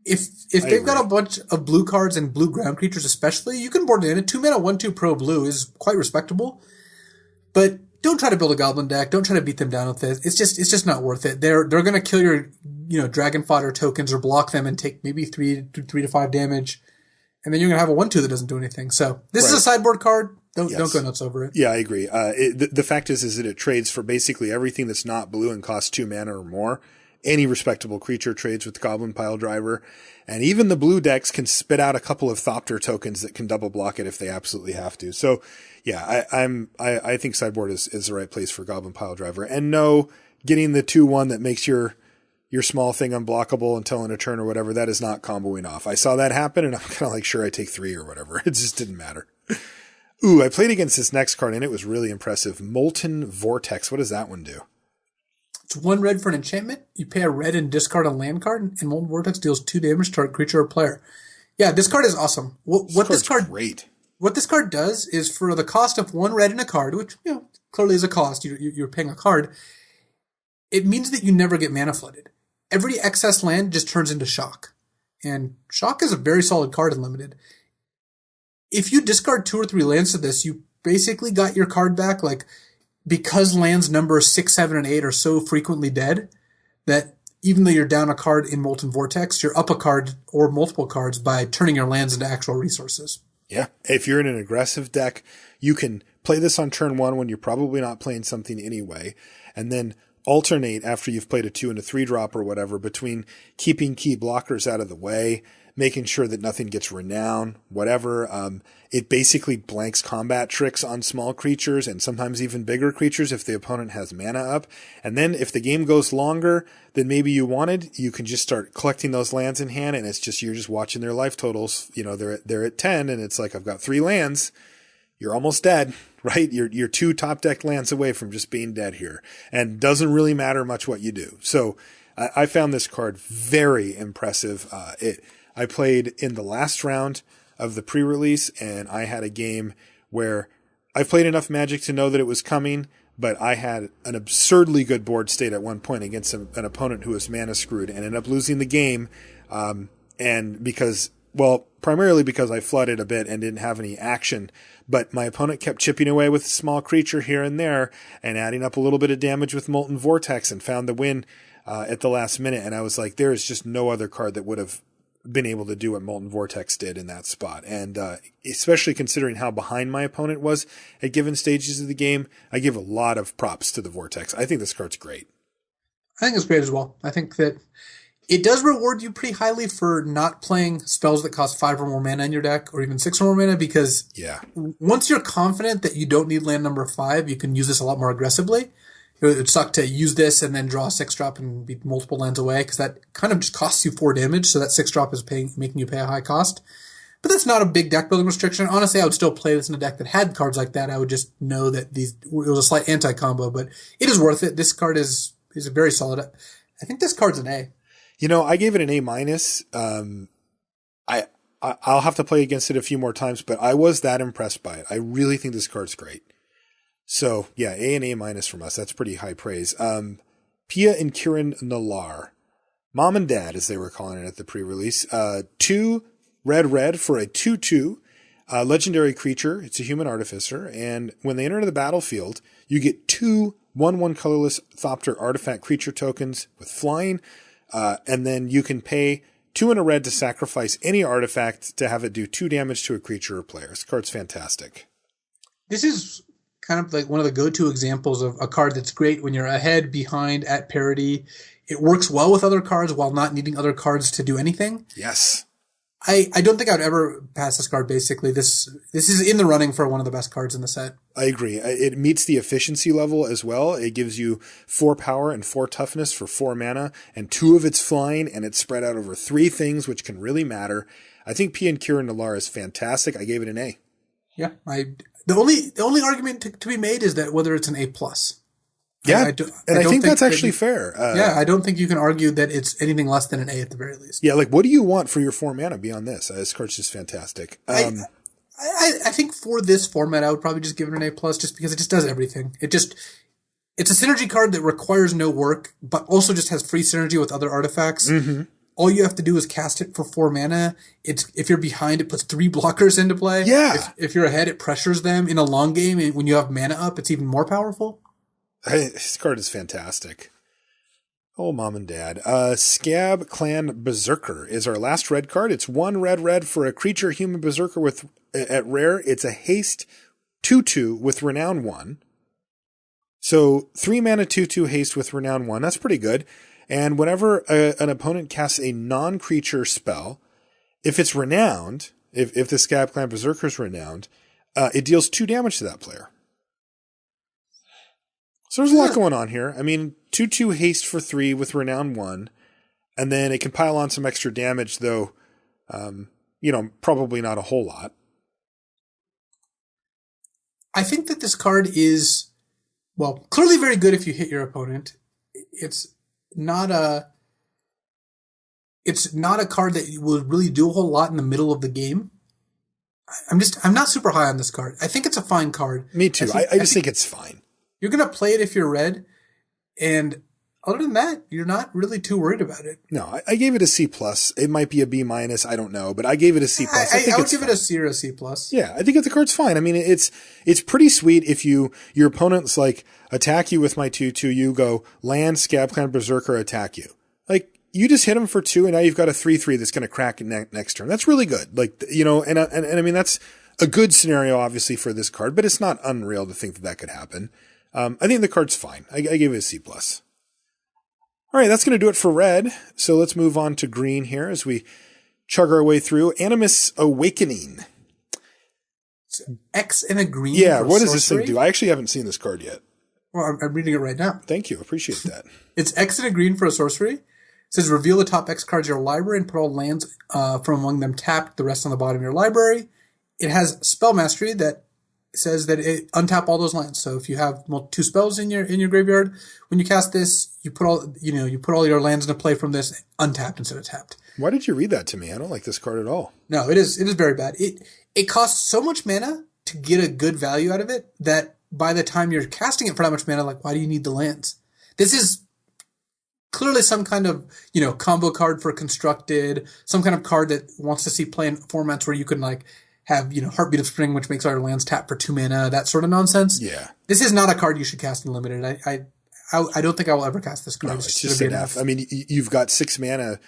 If they've got a bunch of blue cards and blue ground creatures especially, you can board it in. A 2-mana 1/2 pro blue is quite respectable. But don't try to build a goblin deck. Don't try to beat them down with it. It's just not worth it. They're going to kill your, dragon fodder tokens or block them and take maybe 3 to 5 damage. And then you're going to have a 1/2 that doesn't do anything. So this is a sideboard card. Don't go nuts over it. Yeah, I agree. The fact is that it trades for basically everything that's not blue and costs 2 mana or more. Any respectable creature trades with Goblin Pile Driver. And even the blue decks can spit out a couple of Thopter tokens that can double block it if they absolutely have to. So yeah, I think sideboard is the right place for Goblin Pile Driver. And no, getting the 2/1 that makes your small thing unblockable until in a turn or whatever, that is not comboing off. I saw that happen and I'm kind of like, sure, I take 3 or whatever. It just didn't matter. Ooh, I played against this next card and it was really impressive. Molten Vortex. What does that one do? It's 1 red for an enchantment. You pay a red and discard a land card, and Molten Vortex deals 2 damage to a creature or player. Yeah, this card is awesome. What this card does is for the cost of 1 red in a card, which clearly is a cost, you're paying a card, it means that you never get mana flooded. Every excess land just turns into Shock. And Shock is a very solid card in Limited. if you discard 2 or 3 lands to this, you basically got your card back. Like, because lands number 6, 7, and 8 are so frequently dead that even though you're down a card in Molten Vortex, you're up a card or multiple cards by turning your lands into actual resources. Yeah. If you're in an aggressive deck, you can play this on turn 1 when you're probably not playing something anyway, and then alternate after you've played a 2 and a 3 drop or whatever between keeping key blockers out of the way, making sure that nothing gets renown, whatever. It basically blanks combat tricks on small creatures and sometimes even bigger creatures if the opponent has mana up. And then if the game goes longer than maybe you wanted, you can just start collecting those lands in hand, and it's just, you're just watching their life totals. You know, they're at 10 and it's like, I've got 3 lands. You're almost dead, right? You're 2 top deck lands away from just being dead here, and doesn't really matter much what you do. So I found this card very impressive. I played in the last round of the pre-release, and I had a game where I played enough Magic to know that it was coming, but I had an absurdly good board state at one point against an opponent who was mana screwed and ended up losing the game. And because, well, primarily because I flooded a bit and didn't have any action, but my opponent kept chipping away with a small creature here and there and adding up a little bit of damage with Molten Vortex and found the win at the last minute. And I was like, there is just no other card that would have been able to do what Molten Vortex did in that spot. And especially considering how behind my opponent was at given stages of the game, I give a lot of props to the Vortex. I think this card's great. I think it's great as well. I think that it does reward you pretty highly for not playing spells that cost 5 or more mana in your deck, or even 6 or more mana, because once you're confident that you don't need land number 5, you can use this a lot more aggressively. It would suck to use this and then draw a 6-drop and be multiple lands away, because that kind of just costs you 4 damage, so that 6-drop is making you pay a high cost. But that's not a big deck building restriction. Honestly, I would still play this in a deck that had cards like that. I would just know that it was a slight anti-combo, but it is worth it. This card is very solid. I think this card's an A. You know, I gave it an A-. I'll have to play against it a few more times, but I was that impressed by it. I really think this card's great. So, yeah, A and A- from us. That's pretty high praise. Pia and Kieran Nalar. Mom and Dad, as they were calling it at the pre-release. 2 red for a 2/2. Legendary creature. It's a human artificer. And when they enter the battlefield, you get 2 1/1 colorless Thopter artifact creature tokens with flying. And then you can pay 2 and a red to sacrifice any artifact to have it do 2 damage to a creature or player. This card's fantastic. This is kind of like one of the go-to examples of a card that's great when you're ahead, behind, at parity. It works well with other cards while not needing other cards to do anything. Yes. I don't think I would ever pass this card, basically. This is in the running for one of the best cards in the set. I agree. It meets the efficiency level as well. It gives you 4 power and 4 toughness for 4 mana, and 2 of it's flying, and it's spread out over 3 things, which can really matter. I think P and Kieran Nalar is fantastic. I gave it an A. Yeah. The only argument to be made is that whether it's an A+. Yeah, I think that's actually fair. I don't think you can argue that it's anything less than an A at the very least. Yeah, like, what do you want for your 4 mana beyond this? This card's just fantastic. I think for this format, I would probably just give it an A+, just because it just does everything. It's a synergy card that requires no work, but also just has free synergy with other artifacts. Mm-hmm. All you have to do is cast it for 4 mana. If you're behind, it puts 3 blockers into play. Yeah. If you're ahead, it pressures them. In a long game, and when you have mana up, it's even more powerful. This card is fantastic. Oh, Mom and Dad. Scab Clan Berserker is our last red card. It's 1 red for a creature human berserker at rare. It's a haste 2/2 with renown 1. So 3 mana 2/2 haste with renown 1. That's pretty good. And whenever an opponent casts a non-creature spell, if it's renowned, if the Scab Clan Berserker is renowned, it deals 2 damage to that player. So there's a lot going on here. I mean, 2/2 haste for 3 with renown 1, and then it can pile on some extra damage, though, probably not a whole lot. I think that this card is, well, clearly very good if you hit your opponent. It's not a card that will really do a whole lot in the middle of the game. I'm not super high on this card. I think it's a fine card. Me too. I just think it's fine. You're going to play it if you're red, and Other than that, you're not really too worried about it. No, I gave it a C plus. It might be a B minus. I don't know, but I gave it a C plus. I would give it a C or a C plus. Yeah, I think the card's fine. I mean, it's pretty sweet if your opponent's like attack you with my 2/2, you go land, Scab Clan, Berserker, attack you. Like, you just hit him for 2, and now you've got a 3/3 that's going to crack next turn. That's really good. Like, and I mean, that's a good scenario, obviously, for this card, but it's not unreal to think that could happen. I think the card's fine. I gave it a C plus. All right, that's going to do it for red. So let's move on to green here as we chug our way through. Animus Awakening. It's X and a green. Yeah, what does this thing do? I actually haven't seen this card yet. Well, I'm reading it right now. Thank you. Appreciate that. It's X and a green for a sorcery. It says reveal the top X cards of your library and put all lands from among them tapped, the rest on the bottom of your library. It has spell mastery that says that it untap all those lands. So if you have 2 spells in your graveyard, when you cast this, you put all your lands into play from this untapped instead of tapped. Why did you read that to me? I don't like this card at all. No, it is very bad. It costs so much mana to get a good value out of it that by the time you're casting it for that much mana, like, why do you need the lands? This is clearly some kind of, combo card for constructed, some kind of card that wants to see play in formats where you can like have, Heartbeat of Spring, which makes all your lands tap for 2 mana, that sort of nonsense. Yeah. This is not a card you should cast in limited. I don't think I will ever cast this card. No, it's just enough. I mean, you've got 6 mana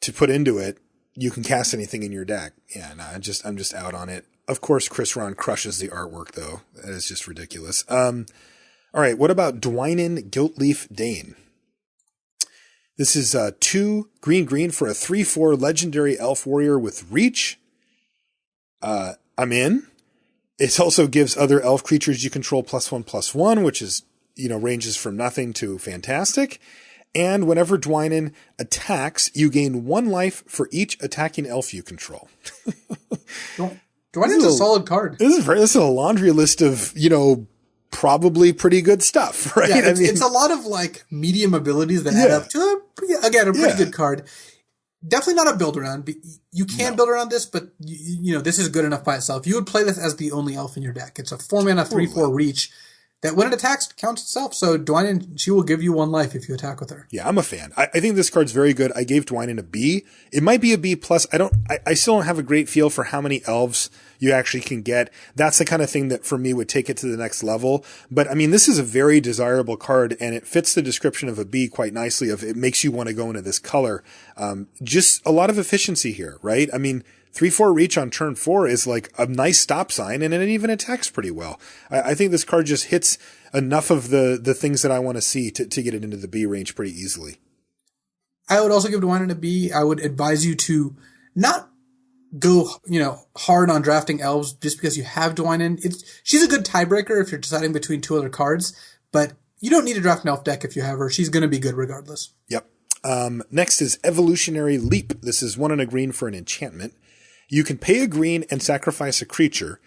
to put into it. You can cast anything in your deck. Yeah, no, I'm just out on it. Of course, Chris Ron crushes the artwork, though. That is just ridiculous. All right, what about Dwynen Guiltleaf Dane? This is 2 green for a 3/4 legendary elf warrior with reach. I'm in. It also gives other elf creatures you control +1/+1, which is, ranges from nothing to fantastic. And whenever Dwynen attacks, you gain 1 life for each attacking elf you control. Dwynen's a solid card. This is a laundry list of, probably pretty good stuff, right? Yeah, it's a lot of like medium abilities that add up to a pretty good card. Definitely not a build around. You can build around this, but this is good enough by itself. You would play this as the only elf in your deck. It's a 4 mana 3/4 reach that when it attacks counts itself. So Dwynen, she will give you 1 life if you attack with her. Yeah, I'm a fan. I think this card's very good. I gave Dwynen a B. It might be a B plus. I still don't have a great feel for how many elves you actually can get. That's the kind of thing that for me would take it to the next level. But I mean, this is a very desirable card and it fits the description of a B quite nicely of it makes you want to go into this color. Just a lot of efficiency here, right? I mean, 3/4 reach on turn 4 is like a nice stop sign and it even attacks pretty well. I think this card just hits enough of the things that I want to see to get it into the B range pretty easily. I would also give Dwynen a B. I would advise you to not go, hard on drafting elves just because you have Dwynen. She's a good tiebreaker if you're deciding between 2 other cards, but you don't need to draft an elf deck if you have her. She's going to be good regardless. Yep. Next is Evolutionary Leap. This is 1 and a green for an enchantment. You can pay a green and sacrifice a creature.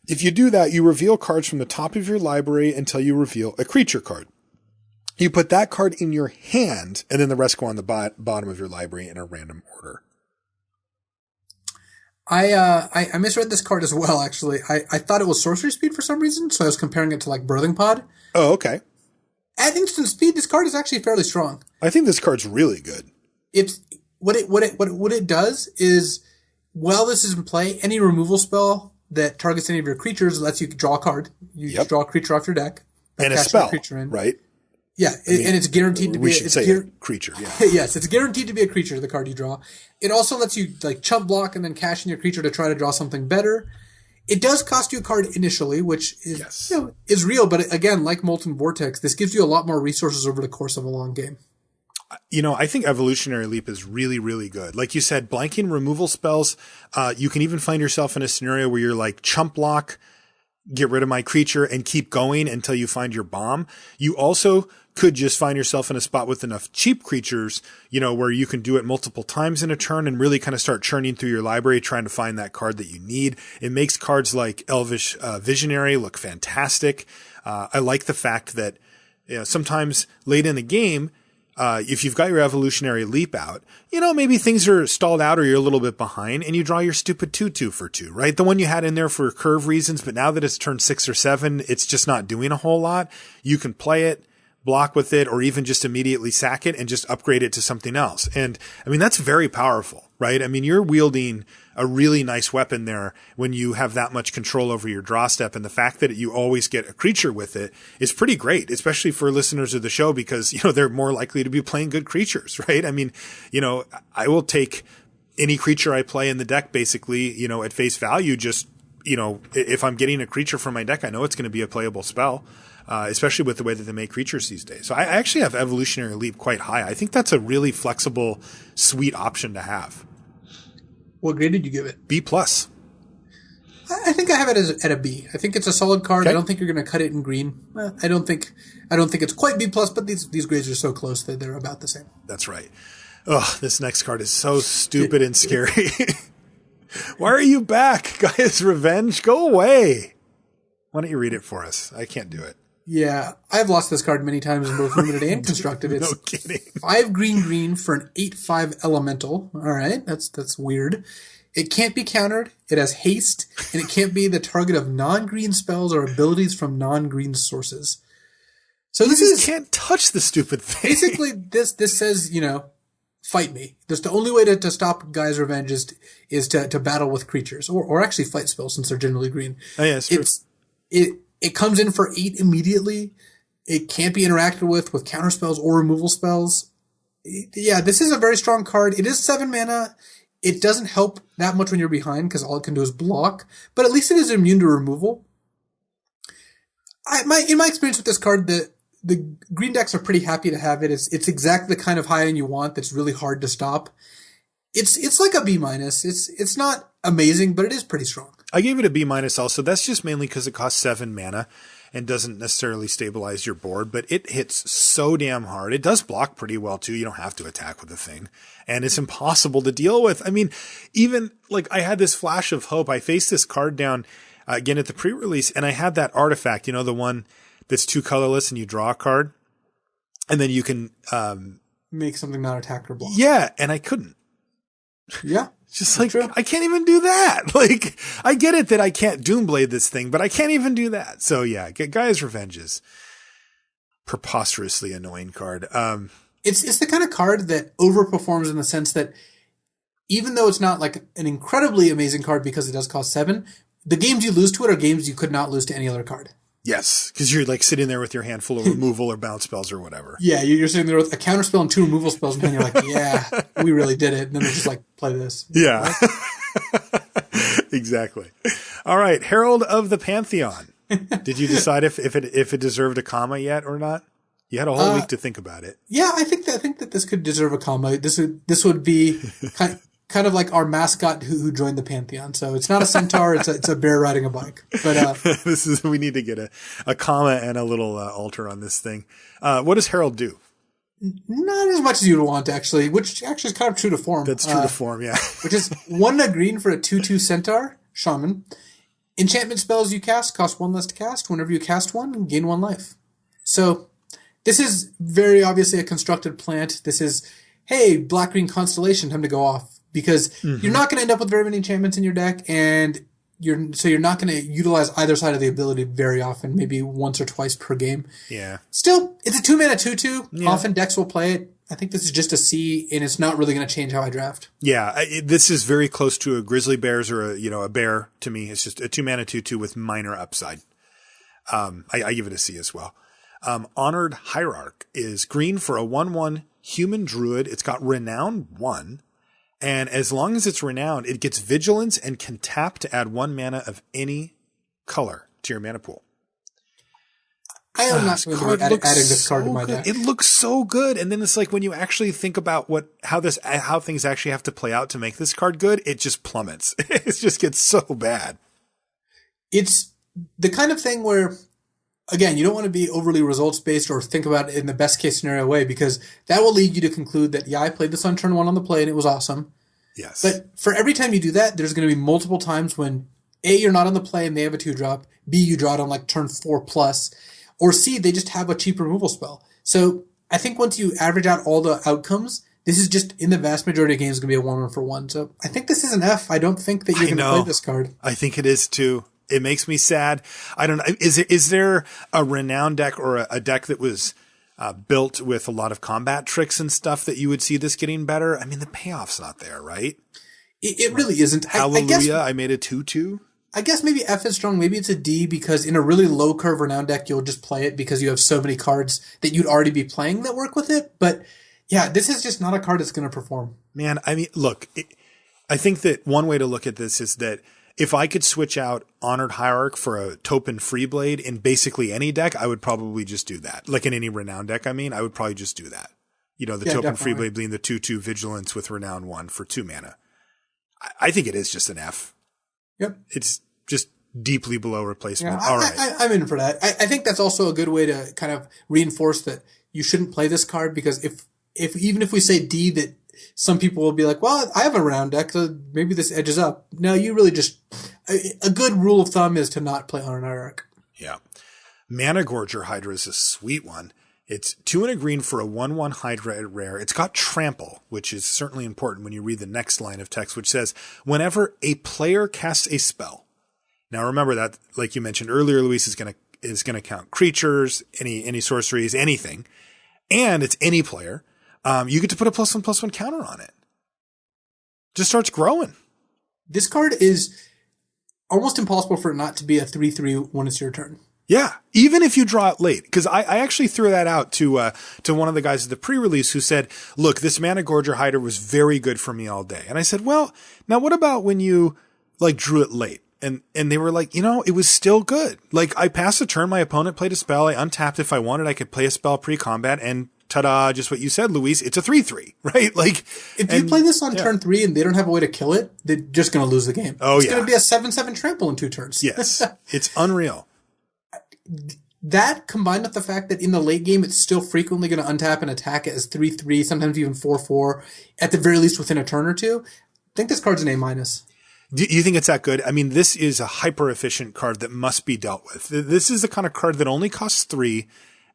If you do that, you reveal cards from the top of your library until you reveal a creature card. You put that card in your hand, and then the rest go on the bottom of your library in a random order. I misread this card as well, actually. I thought it was sorcery speed for some reason, so I was comparing it to like Birthing Pod. Oh, okay. At instant speed, this card is actually fairly strong. I think this card's really good. It's what it does is, while this is in play, any removal spell that targets any of your creatures lets you draw a card. You draw a creature off your deck. And a spell, right? Yeah, and it's guaranteed to be a creature. Yeah. Yes, it's guaranteed to be a creature, the card you draw. It also lets you like chump block and then cash in your creature to try to draw something better. It does cost you a card initially, which is is real, but again, like Molten Vortex, this gives you a lot more resources over the course of a long game. I think Evolutionary Leap is really, really good. Like you said, blanking removal spells, you can even find yourself in a scenario where you're like chump block, get rid of my creature and keep going until you find your bomb. You also could just find yourself in a spot with enough cheap creatures, where you can do it multiple times in a turn and really kind of start churning through your library, trying to find that card that you need. It makes cards like Elvish Visionary look fantastic. I like the fact that sometimes late in the game, if you've got your Evolutionary Leap out, maybe things are stalled out or you're a little bit behind and you draw your stupid 2/2 for 2, right? The one you had in there for curve reasons, but now that it's turn 6 or 7, it's just not doing a whole lot. You can play it, block with it, or even just immediately sack it and just upgrade it to something else. And I mean, that's very powerful, right? I mean, you're wielding a really nice weapon there when you have that much control over your draw step. And the fact that you always get a creature with it is pretty great, especially for listeners of the show, because, they're more likely to be playing good creatures, right? I mean, I will take any creature I play in the deck, basically, at face value, just, if I'm getting a creature from my deck, I know it's going to be a playable spell. Especially with the way that they make creatures these days. So I actually have Evolutionary Leap quite high. I think that's a really flexible, sweet option to have. What grade did you give it? B+. I think I have it at a B. I think it's a solid card. Okay. I don't think you're going to cut it in green. I don't think it's quite B+, but these grades are so close that they're about the same. That's right. Oh, this next card is so stupid and scary. Why are you back? Gaia's Revenge? Go away. Why don't you read it for us? I can't do it. Yeah, I've lost this card many times in both limited and constructed. It's no kidding. 5 green for an 8/5 elemental. All right, that's weird. It can't be countered. It has haste, and it can't be the target of non-green spells or abilities from non-green sources. So you can't touch the stupid thing. Basically, this says, fight me. That's the only way to stop Gaia's Revenge is to battle with creatures or actually fight spells, since they're generally green. Oh yeah, it's true. It comes in for 8 immediately. It can't be interacted with counter spells or removal spells. Yeah, this is a very strong card. It is 7 mana. It doesn't help that much when you're behind, because all it can do is block. But at least it is immune to removal. In my experience with this card, the green decks are pretty happy to have it. It's exactly the kind of high end you want that's really hard to stop. It's like a B-. It's not amazing, but it is pretty strong. I gave it a B- also. That's just mainly because it costs 7 mana and doesn't necessarily stabilize your board, but it hits so damn hard. It does block pretty well too. You don't have to attack with the thing, and it's impossible to deal with. I mean, even I had this flash of hope. I faced this card down again at the pre-release, and I had that artifact, the one that's 2 colorless and you draw a card and then you can make something not attack or block. Yeah, and I couldn't. Yeah. Just true. I can't even do that. I get it that I can't Doomblade this thing, but I can't even do that. So yeah, Gaia's Revenge is preposterously annoying card. It's the kind of card that overperforms in the sense that even though it's not an incredibly amazing card because it does cost 7, the games you lose to it are games you could not lose to any other card. Yes, because you're sitting there with your hand full of removal or bounce spells or whatever. Yeah, you're sitting there with a counter spell and 2 removal spells, and then you're yeah, we really did it. And then they're just play this. Yeah, exactly. All right, Herald of the Pantheon. Did you decide if it deserved a comma yet or not? You had a whole week to think about it. Yeah, I think that this could deserve a comma. This would be kind of like our mascot who joined the Pantheon. So it's not a centaur, it's a bear riding a bike. But we need to get a comma and a little alter on this thing. What does Herald do? Not as much as you'd want, actually, which actually is kind of true to form. That's true to form, yeah. Which is 1 green for a 2/2 centaur shaman. Enchantment spells you cast cost 1 less to cast. Whenever you cast one, gain 1 life. So this is very obviously a constructed plant. This is, hey, black-green constellation, time to go off. Because you're not going to end up with very many enchantments in your deck, and you're not going to utilize either side of the ability very often, maybe once or twice per game. Yeah. Still, it's a 2-mana 2/2. Yeah. Often decks will play it. I think this is just a C, and it's not really going to change how I draft. Yeah, this is very close to a grizzly bears or a bear to me. It's just a 2-mana 2/2 with minor upside. I give it a C as well. Honored Hierarch is green for a 1/1 human druid. It's got Renown 1. And as long as it's renowned, it gets vigilance and can tap to add 1 mana of any color to your mana pool. I am not going to be adding this card to my deck. It looks so good. And then it's when you actually think about how things actually have to play out to make this card good, it just plummets. It just gets so bad. It's the kind of thing where, again, you don't want to be overly results-based or think about it in the best-case scenario way, because that will lead you to conclude that, yeah, I played this on turn 1 on the play and it was awesome. Yes. But for every time you do that, there's going to be multiple times when, A, you're not on the play and they have a 2-drop, B, you draw it on turn 4+, or C, they just have a cheap removal spell. So I think once you average out all the outcomes, this is just, in the vast majority of games, going to be a 1/1 for 1. So I think this is an F. I don't think that you're going to play this card. I think it is too. It makes me sad. I don't know. Is there a renowned deck or a deck that was built with a lot of combat tricks and stuff that you would see this getting better. I mean, the payoff's not there, right? It really isn't. Hallelujah, I made a 2/2. I guess maybe F is strong. Maybe it's a D because in a really low curve renown deck, you'll just play it because you have so many cards that you'd already be playing that work with it. But yeah, this is just not a card that's going to perform. Man, I mean, look, I think that one way to look at this is that if I could switch out Honored Hierarch for a Topin Freeblade in basically any deck, I would probably just do that. Like in any Renown deck, I mean, I would probably just do that. You know, the Topin Freeblade being the 2/2 Vigilance with Renown 1 for 2 mana. I think it is just an F. Yep. It's just deeply below replacement. Yeah, all right. I'm in for that. I think that's also a good way to kind of reinforce that you shouldn't play this card because if even if we say D, that some people will be like, well, I have a round deck, so maybe this edges up. No, you really just a good rule of thumb is to not play Honored Hierarch. Yeah. Mana Gorger Hydra is a sweet one. It's 2 and a green for a 1/1 Hydra rare. It's got trample, which is certainly important when you read the next line of text, which says, whenever a player casts a spell. Now remember that, like you mentioned earlier, Luis, is going to count creatures, any sorceries, anything. And it's any player. You get to put a +1/+1 counter on it. Just starts growing. This card is almost impossible for it not to be a 3/3 when it's your turn. Yeah, even if you draw it late, because I actually threw that out to one of the guys at the pre-release who said, "Look, this Mana Gorger Hider was very good for me all day." And I said, "Well, now what about when you like drew it late?" And they were like, it was still good. Like I passed a turn, my opponent played a spell, I untapped if I wanted, I could play a spell pre-combat, and ta-da! Just what you said, Luis. It's a 3/3, right? Like if you play this on turn 3 and they don't have a way to kill it, they're just going to lose the game. It's going to be a 7/7 trample in 2 turns. Yes, it's unreal. That combined with the fact that in the late game, it's still frequently going to untap and attack it as 3/3, sometimes even 4/4, at the very least within a turn or two. I think this card's an A-. Do you think it's that good? I mean, this is a hyper efficient card that must be dealt with. This is the kind of card that only costs 3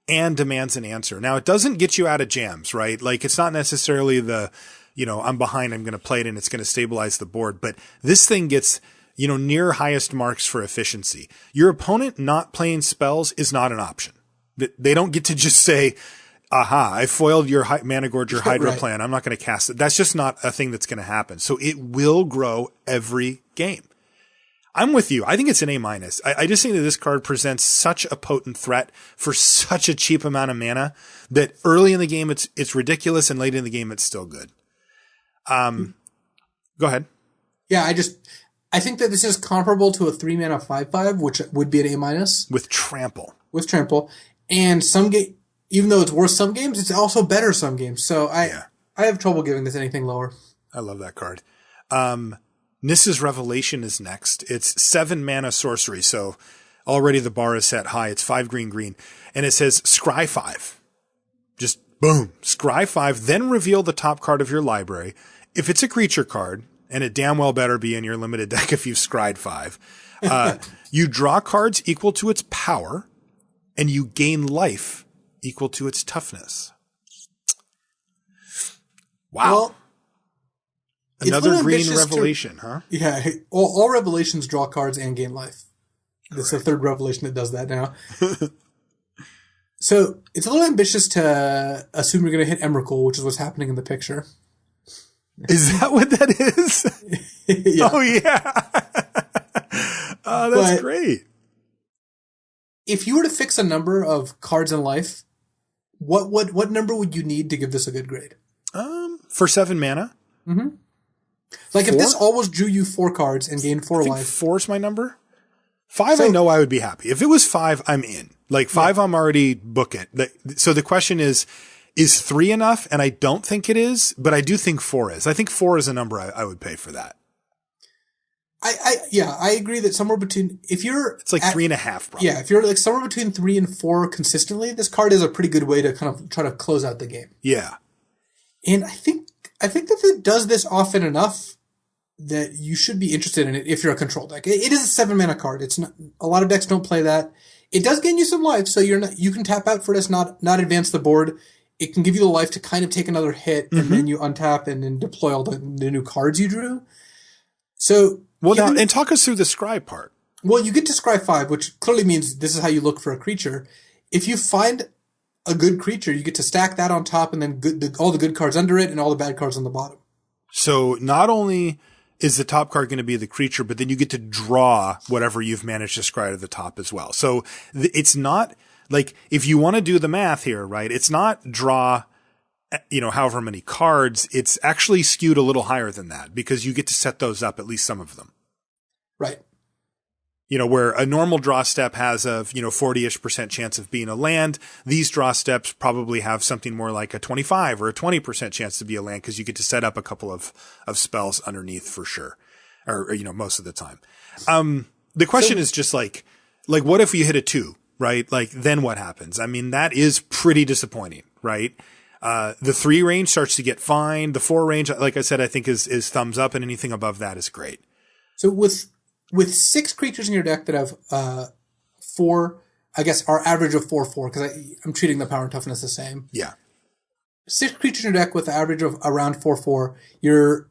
and demands an answer. Now, it doesn't get you out of jams, right? Like it's not necessarily I'm behind, I'm going to play it and it's going to stabilize the board, but this thing gets near highest marks for efficiency. Your opponent not playing spells is not an option. They don't get to just say, aha, I foiled your Mana Gorger Hydra plan. I'm not going to cast it. That's just not a thing that's going to happen. So it will grow every game. I'm with you. I think it's an A-. I just think that this card presents such a potent threat for such a cheap amount of mana that early in the game it's ridiculous and late in the game it's still good. Go ahead. Yeah, I think that this is comparable to a 3-mana 5/5, which would be an A- with trample. And even though it's worse some games, it's also better some games. So I have trouble giving this anything lower. I love that card. Nissa's Revelation is next. It's 7 mana sorcery, so already the bar is set high. It's 5 green, and it says scry 5. Just boom, scry 5. Then reveal the top card of your library. If it's a creature card. And it damn well better be in your limited deck if you've scryed 5. You draw cards equal to its power, and you gain life equal to its toughness. Wow. Well, another green revelation, huh? Yeah. All revelations draw cards and gain life. It's the third revelation that does that now. So it's a little ambitious to assume you're going to hit Emrakul, which is what's happening in the picture. Is that what that is? Yeah. Oh, yeah. Oh, that's great. If you were to fix a number of cards in life, what number would you need to give this a good grade? For 7 mana? Mm-hmm. Like 4? If this always drew you 4 cards and gained 4 life. 4's my number. 5, I know I would be happy. If it was 5, I'm in. Like 5, I'm already book it. So the question is 3 enough? And I don't think it is, but I do think 4 is. I think 4 is a number I would pay for that. I agree that somewhere between, it's like 3.5 probably. Yeah, if you're like somewhere between 3 and 4 consistently, this card is a pretty good way to kind of try to close out the game. Yeah. And I think that it does this often enough that you should be interested in it if you're a control deck. It is a 7 mana card. It's not, a lot of decks don't play that. It does gain you some life, so you can tap out for this, not advance the board. It can give you the life to kind of take another hit, and then you untap and then deploy all the new cards you drew. So, and talk us through the scry part. Well, you get to scry 5, which clearly means this is how you look for a creature. If you find a good creature, you get to stack that on top and then all the good cards under it and all the bad cards on the bottom. So not only is the top card going to be the creature, but then you get to draw whatever you've managed to scry to the top as well. So it's not like, if you want to do the math here, right? It's not draw, however many cards. It's actually skewed a little higher than that because you get to set those up, at least some of them. Right. Where a normal draw step has a, 40-ish% chance of being a land. These draw steps probably have something more like a 25 or a 20% chance to be a land because you get to set up a couple of spells underneath for sure. Or most of the time. The question is just like, what if you hit a 2, right? Like, then what happens? I mean, that is pretty disappointing, right? The 3 range starts to get fine. The 4 range, like I said, I think is thumbs up, and anything above that is great. So with 6 creatures in your deck that have 4, I guess our average of 4/4, because I'm treating the power and toughness the same. Yeah. 6 creatures in your deck with an average of around 4/4, you're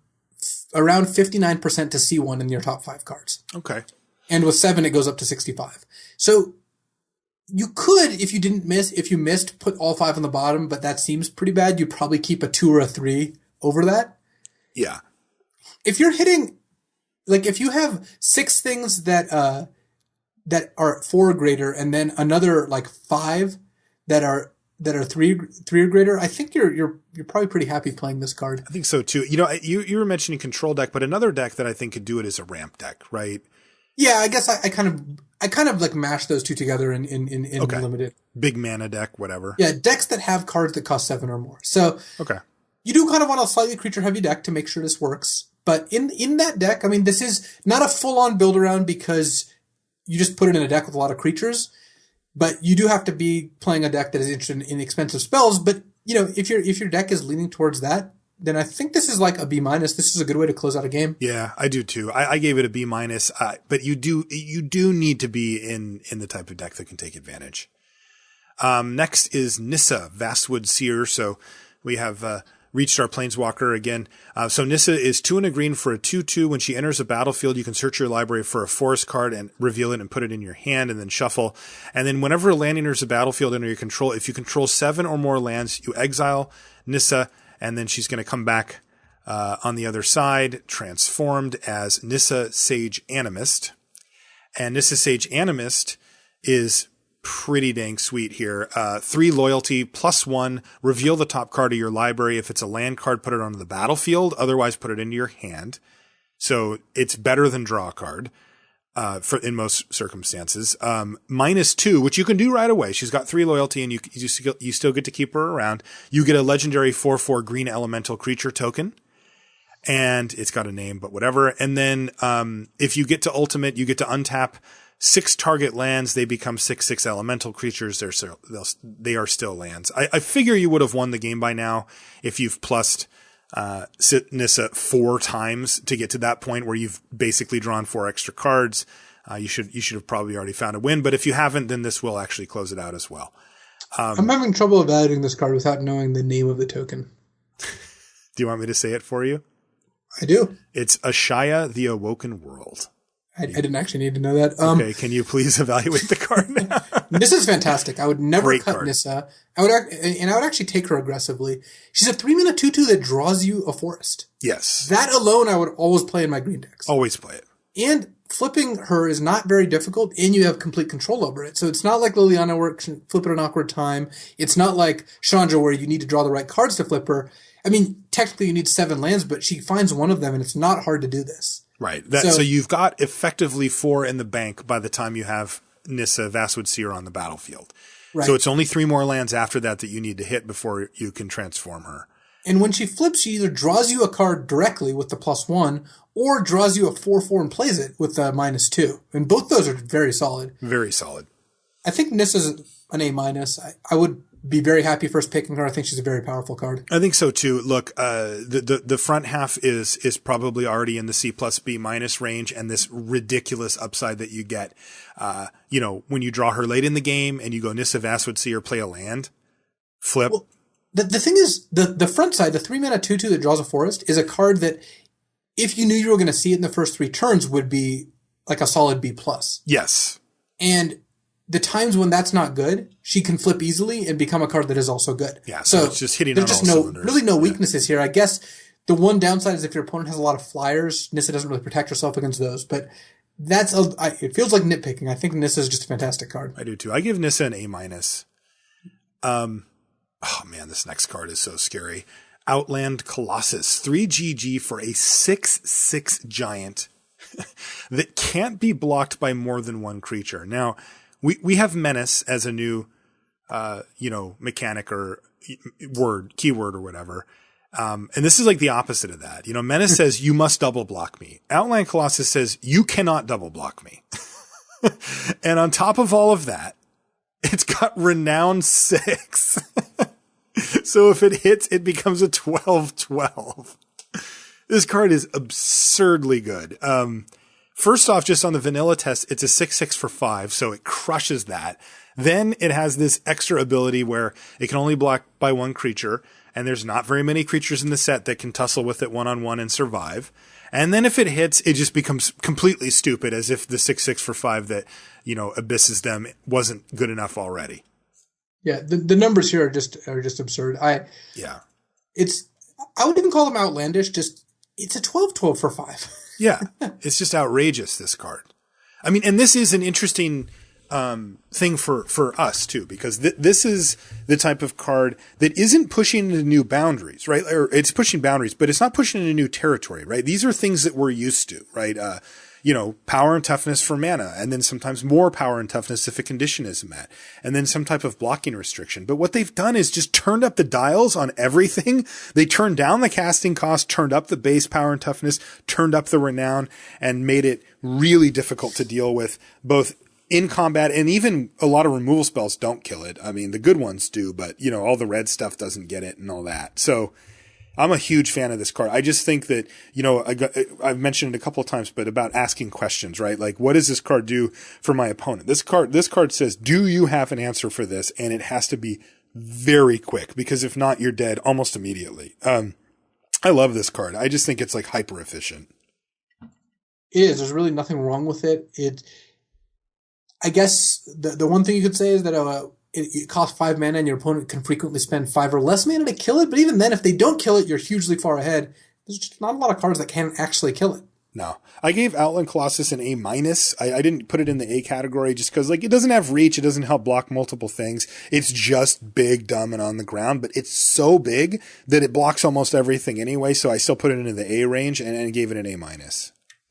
around 59% to C1 in your top 5 cards. Okay. And with 7, it goes up to 65. So you could, if you missed, put all 5 on the bottom, but that seems pretty bad. You'd probably keep a 2 or a 3 over that. Yeah. If you're hitting, if you have 6 things that are 4 or greater, and then another 5 that are 3 or greater, I think you're probably pretty happy playing this card. I think so too. You were mentioning control deck, but another deck that I think could do it is a ramp deck, right? Yeah, I guess I kind of mash those two together in okay. limited. Big mana deck, whatever. Yeah, decks that have cards that cost 7 or more. So okay. You do kind of want a slightly creature heavy deck to make sure this works. But in that deck, I mean, this is not a full-on build around because you just put it in a deck with a lot of creatures. But you do have to be playing a deck that is interested in expensive spells. But, if your deck is leaning towards that, then I think this is like a B-. This is a good way to close out a game. Yeah, I do too. I gave it a B-. But you do need to be in the type of deck that can take advantage. Next is Nissa, Vastwood Seer. So we have reached our Planeswalker again. So Nissa is 2 and a green for a 2/2. When she enters a battlefield, you can search your library for a forest card and reveal it and put it in your hand and then shuffle. And then whenever a land enters a battlefield under your control, if you control 7 or more lands, you exile Nissa, and then she's going to come back on the other side, transformed as Nissa Sage Animist. And Nissa Sage Animist is pretty dang sweet here. 3 loyalty, +1, reveal the top card of your library. If it's a land card, put it onto the battlefield. Otherwise, put it into your hand. So it's better than draw a card in most circumstances. -2, which you can do right away. She's got 3 loyalty, and you still get to keep her around. You get a legendary 4/4 green elemental creature token. And it's got a name, but whatever. And then if you get to ultimate, you get to untap 6 target lands. They become 6/6 elemental creatures. They are still lands. I figure you would have won the game by now if you've plussed Nissa 4 times to get to that point where you've basically drawn 4 extra cards. You should have probably already found a win. But if you haven't, then this will actually close it out as well. I'm having trouble evaluating this card without knowing the name of the token. Do you want me to say it for you? I do. It's Ashaya, the Awoken World. I didn't actually need to know that. Okay, can you please evaluate the card now? Nissa's fantastic. I would never Great cut card. Nissa. I would actually take her aggressively. She's a 3-mana 2/2 that draws you a forest. Yes. That alone I would always play in my green decks. Always play it. And flipping her is not very difficult, and you have complete control over it. So it's not like Liliana where it can flip at an awkward time. It's not like Chandra where you need to draw the right cards to flip her. I mean, technically you need 7 lands, but she finds one of them, and it's not hard to do this. Right. So you've got effectively 4 in the bank by the time you have Nissa, Vastwood Seer on the battlefield. Right. So it's only 3 more lands after that you need to hit before you can transform her. And when she flips, she either draws you a card directly with the +1 or draws you a 4/4 and plays it with the -2. And both those are very solid. Very solid. I think Nissa's an A-. I would be very happy first picking her. I think she's a very powerful card. I think so too. Look, the front half is probably already in the C+B- range, and this ridiculous upside that you get, when you draw her late in the game and you go Nissa, Vastwood Seer, play a land, flip. Well, the thing is, the front side, the 3-mana 2/2 that draws a forest, is a card that if you knew you were going to see it in the first 3 turns would be like a solid B+. Yes. And the times when that's not good, she can flip easily and become a card that is also good. Yeah, so it's just hitting on all cylinders. Really no weaknesses here. I guess the one downside is if your opponent has a lot of flyers, Nissa doesn't really protect herself against those. But it feels like nitpicking. I think Nissa is just a fantastic card. I do too. I give Nissa an A-. Oh man, this next card is so scary. Outland Colossus, 3 GG for a 6/6 giant that can't be blocked by more than one creature. Now, we have Menace as a new, mechanic or keyword or whatever. And this is like the opposite of that. Menace says, you must double block me. Outland Colossus says, you cannot double block me. And on top of all of that, it's got Renown 6. So if it hits, it becomes a 12/12. This card is absurdly good. First off, just on the vanilla test, it's a 6/6 for 5, so it crushes that. Then it has this extra ability where it can only block by one creature, and there's not very many creatures in the set that can tussle with it one-on-one and survive. And then if it hits, it just becomes completely stupid, as if the 6/6 for 5 that, abysses them wasn't good enough already. Yeah, the numbers here are just absurd. I would even call them outlandish. It's a 12/12 for 5. Yeah, it's just outrageous, this card. I mean, and this is an interesting thing for us too, because this is the type of card that isn't pushing into new boundaries, right? Or it's pushing boundaries, but it's not pushing into new territory, right? These are things that we're used to, right? Power and toughness for mana, and then sometimes more power and toughness if a condition is met, and then some type of blocking restriction. But what they've done is just turned up the dials on everything. They turned down the casting cost, turned up the base power and toughness, turned up the renown, and made it really difficult to deal with, both in combat, and even a lot of removal spells don't kill it. I mean, the good ones do, but all the red stuff doesn't get it and all that. So I'm a huge fan of this card. I just think that, I've mentioned it a couple of times, but about asking questions, right? Like, what does this card do for my opponent? This card says, do you have an answer for this? And it has to be very quick, because if not, you're dead almost immediately. I love this card. I just think it's like hyper efficient. It is. There's really nothing wrong with it. I guess the one thing you could say is that it costs 5 mana and your opponent can frequently spend 5 or less mana to kill it. But even then, if they don't kill it, you're hugely far ahead. There's just not a lot of cards that can actually kill it. No. I gave Outland Colossus an A-. I didn't put it in the A category just because, it doesn't have reach. It doesn't help block multiple things. It's just big, dumb, and on the ground. But it's so big that it blocks almost everything anyway. So I still put it into the A range and gave it an A-.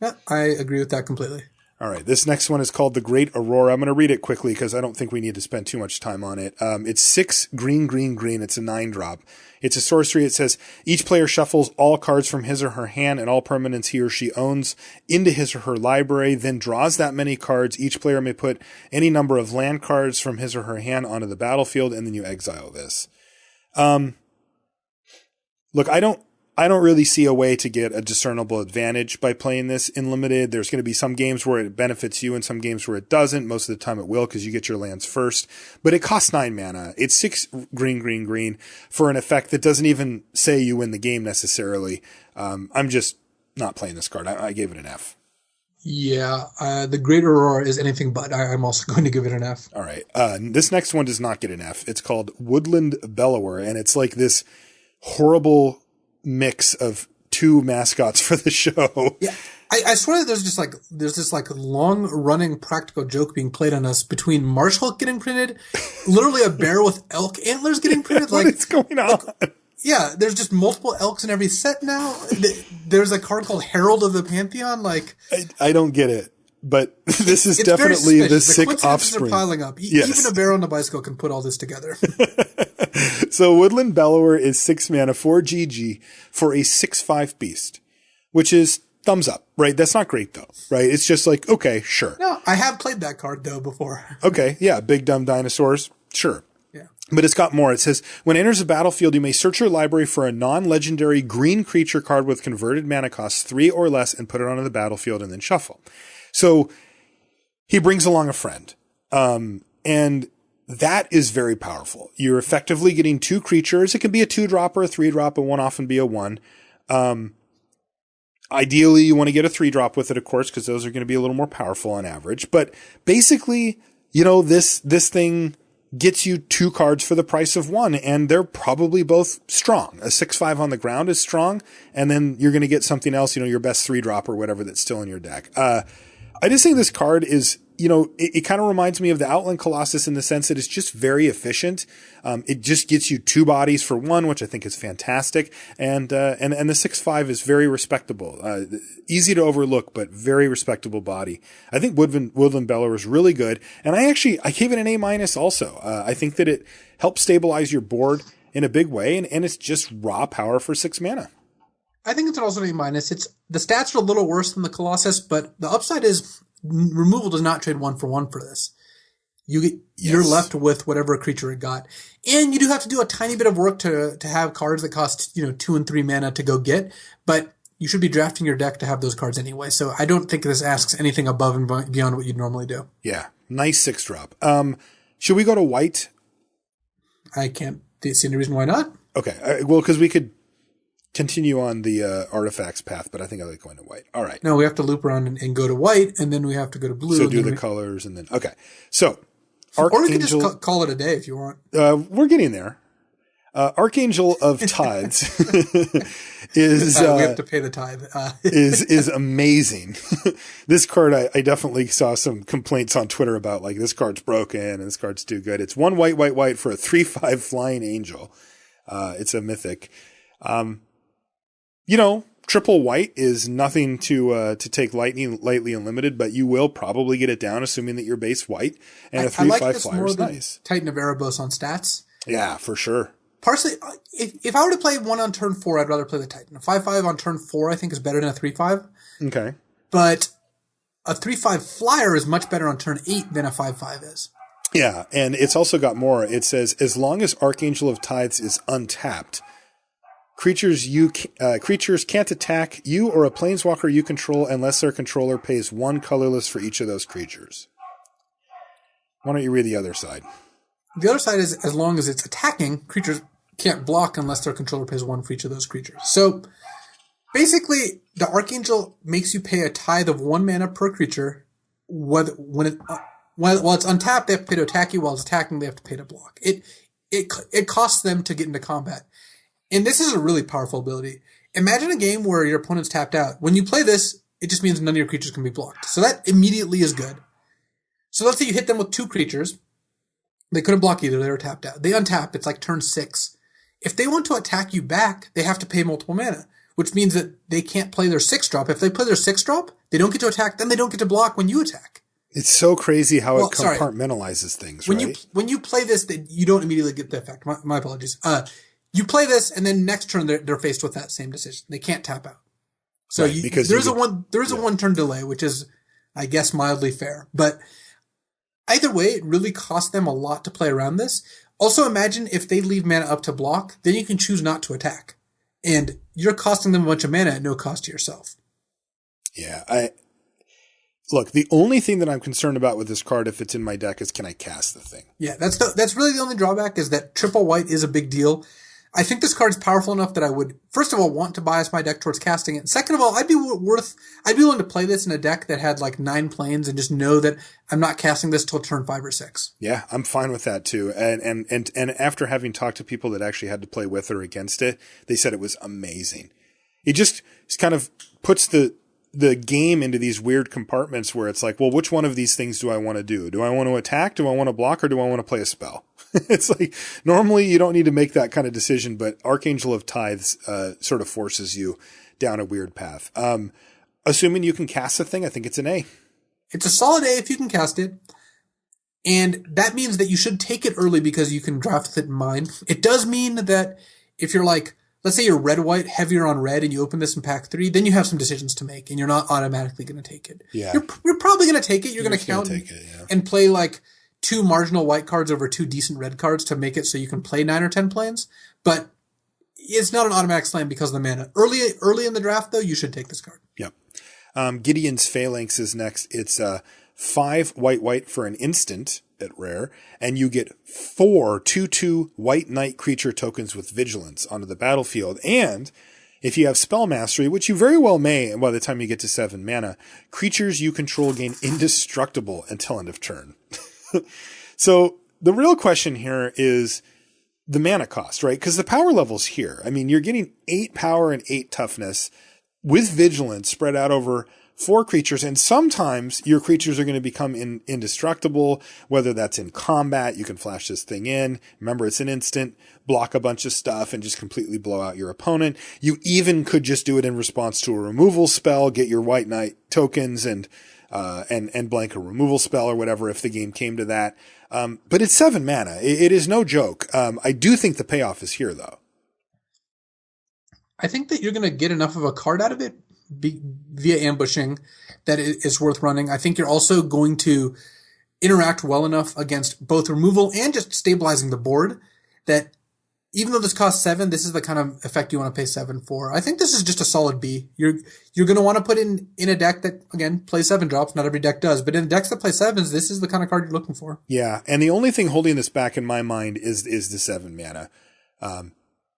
Yeah, I agree with that completely. All right, this next one is called The Great Aurora. I'm going to read it quickly because I don't think we need to spend too much time on it. It's 6 green. It's a 9-drop. It's a sorcery. It says, each player shuffles all cards from his or her hand and all permanents he or she owns into his or her library, then draws that many cards. Each player may put any number of land cards from his or her hand onto the battlefield, and then you exile this. Look, I don't really see a way to get a discernible advantage by playing this in limited. There's going to be some games where it benefits you and some games where it doesn't. Most of the time it will, because you get your lands first. But it costs 9 mana. It's 6 green for an effect that doesn't even say you win the game necessarily. I'm just not playing this card. I gave it an F. Yeah, the Great Aurora is anything but. I'm also going to give it an F. All right. This next one does not get an F. It's called Woodland Bellower, and it's like this horrible mix of 2 mascots for the show. Yeah, I swear there's this long running practical joke being played on us between Marsh Hulk getting printed, literally a bear with elk antlers getting printed. What is going on? Yeah, there's just multiple elks in every set now. There's a card called Herald of the Pantheon. I don't get it. But this is definitely the sick offspring. Are piling up. Yes. Even a bear on a bicycle can put all this together. So Woodland Bellower is 6 mana, 4 GG for a 6/5 beast, which is thumbs up, right? That's not great though, right? It's just like, okay, sure. No, I have played that card though before. Okay, yeah, big dumb dinosaurs, sure. Yeah. But it's got more. It says, when it enters the battlefield, you may search your library for a non-legendary green creature card with converted mana cost 3 or less and put it onto the battlefield and then shuffle. So he brings along a friend. And that is very powerful. You're effectively getting 2 creatures. It can be a 2-drop or a 3-drop. It won't often be a 1. Ideally, you want to get a 3-drop with it, of course, because those are going to be a little more powerful on average. But basically, this thing gets you 2 cards for the price of 1, and they're probably both strong. A 6/5 on the ground is strong, and then you're going to get something else, your best 3-drop or whatever that's still in your deck. I just think this card is, it kind of reminds me of the Outland Colossus in the sense that it's just very efficient. It just gets you 2 bodies for 1, which I think is fantastic. And the 6/5 is very respectable. Easy to overlook, but very respectable body. I think Woodland Beller is really good. And I gave it an A- also. I think that it helps stabilize your board in a big way. And it's just raw power for 6 mana. I think it's also an A-. The stats are a little worse than the Colossus, but the upside is removal does not trade 1 for 1 for this. You're left with whatever creature it got. And you do have to do a tiny bit of work to have cards that cost, 2 and 3 mana to go get, but you should be drafting your deck to have those cards anyway. So I don't think this asks anything above and beyond what you'd normally do. Yeah. Nice 6-drop. Should we go to white? I can't see any reason why not. Okay. Well, because we could continue on the artifacts path, but I think I like going to white. All right. No, we have to loop around and go to white, and then we have to go to blue. So do the colors, and then okay. So Archangel, or we can just call it a day if you want. We're getting there. Archangel of Tides is we have to pay the tithe. is amazing. This card, I definitely saw some complaints on Twitter about like this card's broken and this card's too good. It's 1 white for a 3/5 flying angel. It's a mythic. Triple white is nothing to take lightly and limited, but you will probably get it down, assuming that you're base white. And a 3/5 flyer is nice. Titan of Erebos on stats. Yeah, for sure. Partially, if I were to play 1 on turn 4, I'd rather play the Titan. A 5/5 on turn 4, I think, is better than a 3/5. Okay. But a 3/5 flyer is much better on turn 8 than a 5/5 is. Yeah, and it's also got more. It says, as long as Archangel of Tides is untapped, creatures can't attack you or a planeswalker you control unless their controller pays 1 colorless for each of those creatures. Why don't you read the other side? The other side is, as long as it's attacking, creatures can't block unless their controller pays 1 for each of those creatures. So basically, the Archangel makes you pay a tithe of 1 mana per creature. While it's untapped, they have to pay to attack you. While it's attacking, they have to pay to block. It costs them to get into combat. And this is a really powerful ability. Imagine a game where your opponent's tapped out. When you play this, it just means none of your creatures can be blocked. So that immediately is good. So let's say you hit them with 2 creatures. They couldn't block either. They were tapped out. They untap. It's like turn 6. If they want to attack you back, they have to pay multiple mana, which means that they can't play their 6-drop. If they play their 6-drop, they don't get to attack. Then they don't get to block when you attack. It's so crazy how it compartmentalizes things, right? When you play this, you don't immediately get the effect. My apologies. You play this, and then next turn they're faced with that same decision. They can't tap out. So there's a 1-turn delay, which is, I guess, mildly fair. But either way, it really costs them a lot to play around this. Also, imagine if they leave mana up to block, then you can choose not to attack, and you're costing them a bunch of mana at no cost to yourself. Yeah, Look, the only thing that I'm concerned about with this card, if it's in my deck, is can I cast the thing? Yeah, that's really the only drawback, is that triple white is a big deal. I think this card's powerful enough that I would, first of all, want to bias my deck towards casting it. Second of all, I'd be willing to play this in a deck that had like 9 planes and just know that I'm not casting this till turn 5 or 6. Yeah, I'm fine with that too. And after having talked to people that actually had to play with or against it, they said it was amazing. It just kind of puts the game into these weird compartments where it's like, well, which one of these things do I want to do? Do I want to attack? Do I want to block? Or do I want to play a spell? It's like, normally you don't need to make that kind of decision, but Archangel of Tithes sort of forces you down a weird path. Assuming you can cast the thing, I think it's an A. It's a solid A if you can cast it. And that means that you should take it early because you can draft with it in mind. It does mean that if you're like, let's say you're red-white, heavier on red, and you open this in pack 3, then you have some decisions to make, and you're not automatically going to take it. Yeah. You're probably going to take it. You're going to count and play like 2 marginal white cards over 2 decent red cards to make it so you can play 9 or 10 planes. But it's not an automatic slam because of the mana. Early in the draft, though, you should take this card. Yep. Gideon's Phalanx is next. It's 5 white for an instant at Rare, and you get 4 2/2 white knight creature tokens with vigilance onto the battlefield. And if you have spell mastery, which you very well may by the time you get to 7 mana, creatures you control gain indestructible until end of turn. So the real question here is the mana cost, right? Because the power level's here. I mean, you're getting 8 power and 8 toughness with vigilance spread out over 4 creatures, and sometimes your creatures are going to become indestructible, whether that's in combat. You can flash this thing in. Remember, it's an instant, block a bunch of stuff, and just completely blow out your opponent. You even could just do it in response to a removal spell, get your White Knight tokens and blank a removal spell or whatever if the game came to that. But it's 7 mana. It is no joke. I do think the payoff is here, though. I think that you're going to get enough of a card out of it via ambushing that it's worth running. I think you're also going to interact well enough against both removal and just stabilizing the board that even though this costs 7, this is the kind of effect you want to pay 7 for. I think this is just a solid B. You're going to want to put in a deck that, again, plays 7 drops. Not every deck does, but in decks that play 7s, this is the kind of card you're looking for. Yeah, and the only thing holding this back in my mind is the 7 mana.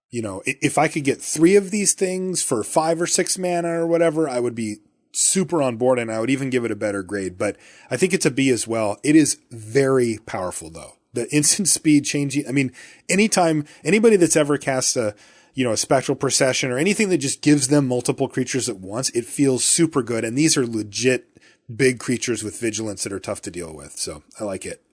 If I could get 3 of these things for 5 or 6 mana or whatever, I would be super on board, and I would even give it a better grade. But I think it's a B as well. It is very powerful, though. The instant speed changing. I mean, anytime anybody that's ever cast a spectral procession or anything that just gives them multiple creatures at once, it feels super good. And these are legit big creatures with vigilance that are tough to deal with. So I like it.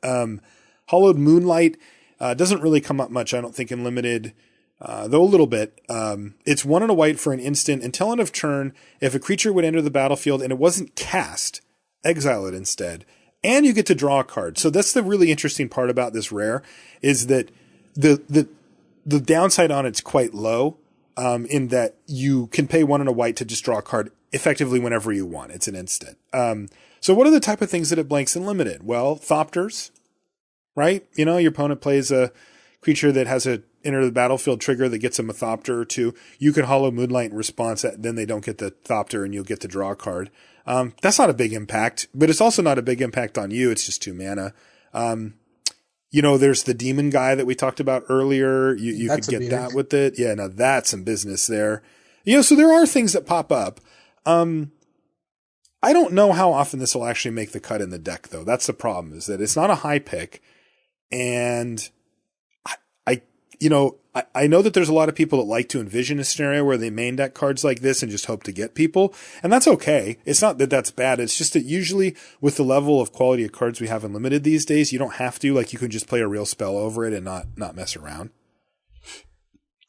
Hollowed Moonlight doesn't really come up much, I don't think, in limited. Though a little bit. It's 1 and a white for an instant. Until end of turn, if a creature would enter the battlefield and it wasn't cast, exile it instead. And you get to draw a card. So that's the really interesting part about this rare, is that the downside on it's quite low, in that you can pay 1 and a white to just draw a card effectively whenever you want. It's an instant. So what are the type of things that it blanks in limited? Well, Thopters, right? Your opponent plays a creature that has a enter the battlefield trigger that gets them a Thopter or 2. You can Hollow Moonlight in response, then they don't get the Thopter and you'll get to draw a card. That's not a big impact, but it's also not a big impact on you. It's just 2 mana. There's the demon guy that we talked about earlier. You could get that with it. Yeah, now that's some business there. So there are things that pop up. I don't know how often this will actually make the cut in the deck, though. That's the problem, is that it's not a high pick. And I know that there's a lot of people that like to envision a scenario where they main deck cards like this and just hope to get people. And that's okay. It's not that that's bad. It's just that usually with the level of quality of cards we have in limited these days, you don't have to. Like, you can just play a real spell over it and not mess around.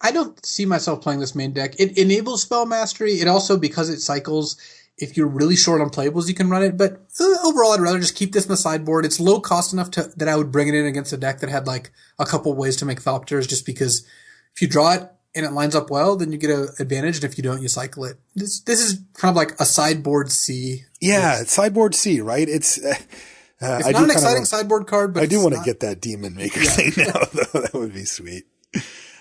I don't see myself playing this main deck. It enables spell mastery. It also, because it cycles, if you're really short on playables, you can run it. But overall, I'd rather just keep this in the sideboard. It's low cost enough that I would bring it in against a deck that had like a couple ways to make Thopters, just because if you draw it and it lines up well, then you get an advantage. And if you don't, you cycle it. This is kind of like a sideboard C. Yeah, it's sideboard C, right? It's not an exciting sideboard card, but I do want to get that Demon Maker thing now, though. That would be sweet.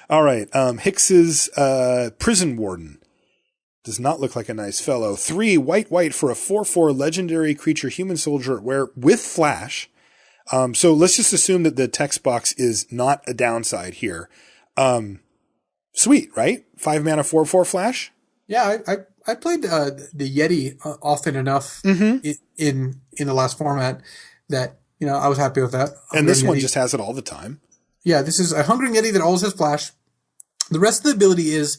All right. Hicks's Prison Warden. Does not look like a nice fellow. 3 white for a 4/4 legendary creature, human soldier with flash. So let's just assume that the text box is not a downside here. Sweet, right? 5 mana 4/4 flash. Yeah, I played the Yeti often enough in the last format that I was happy with that. And this one just has it all the time. Yeah, this is a Hungering Yeti that always has flash. The rest of the ability is,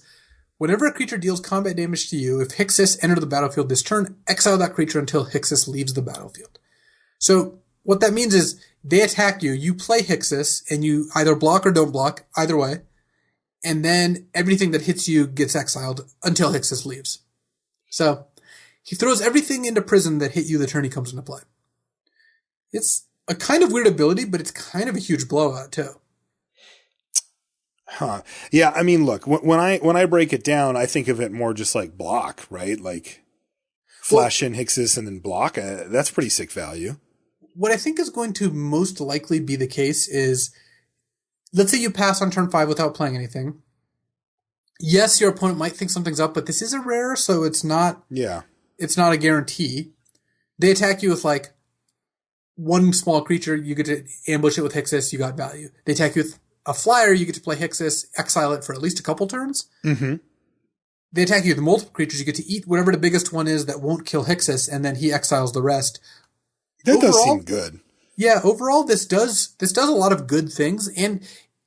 whenever a creature deals combat damage to you, if Hixis entered the battlefield this turn, exile that creature until Hixis leaves the battlefield. So what that means is they attack you, you play Hixis, and you either block or don't block, either way, and then everything that hits you gets exiled until Hixis leaves. So he throws everything into prison that hit you the turn he comes into play. It's a kind of weird ability, but it's kind of a huge blowout too. Huh. Yeah, I mean, look, when I break it down, I think of it more just like block, right? Like flash in Hixis and then block. That's pretty sick value. What I think is going to most likely be the case is, let's say you pass on turn 5 without playing anything. Yes, your opponent might think something's up, but this is a rare, so it's not a guarantee. They attack you with like one small creature, you get to ambush it with Hixis, you got value. They attack you with a flyer, you get to play Hixis, exile it for at least a couple turns. Mm-hmm. They attack you with multiple creatures, you get to eat whatever the biggest one is that won't kill Hixis, and then he exiles the rest. That does seem good. Yeah, overall, this does a lot of good things. And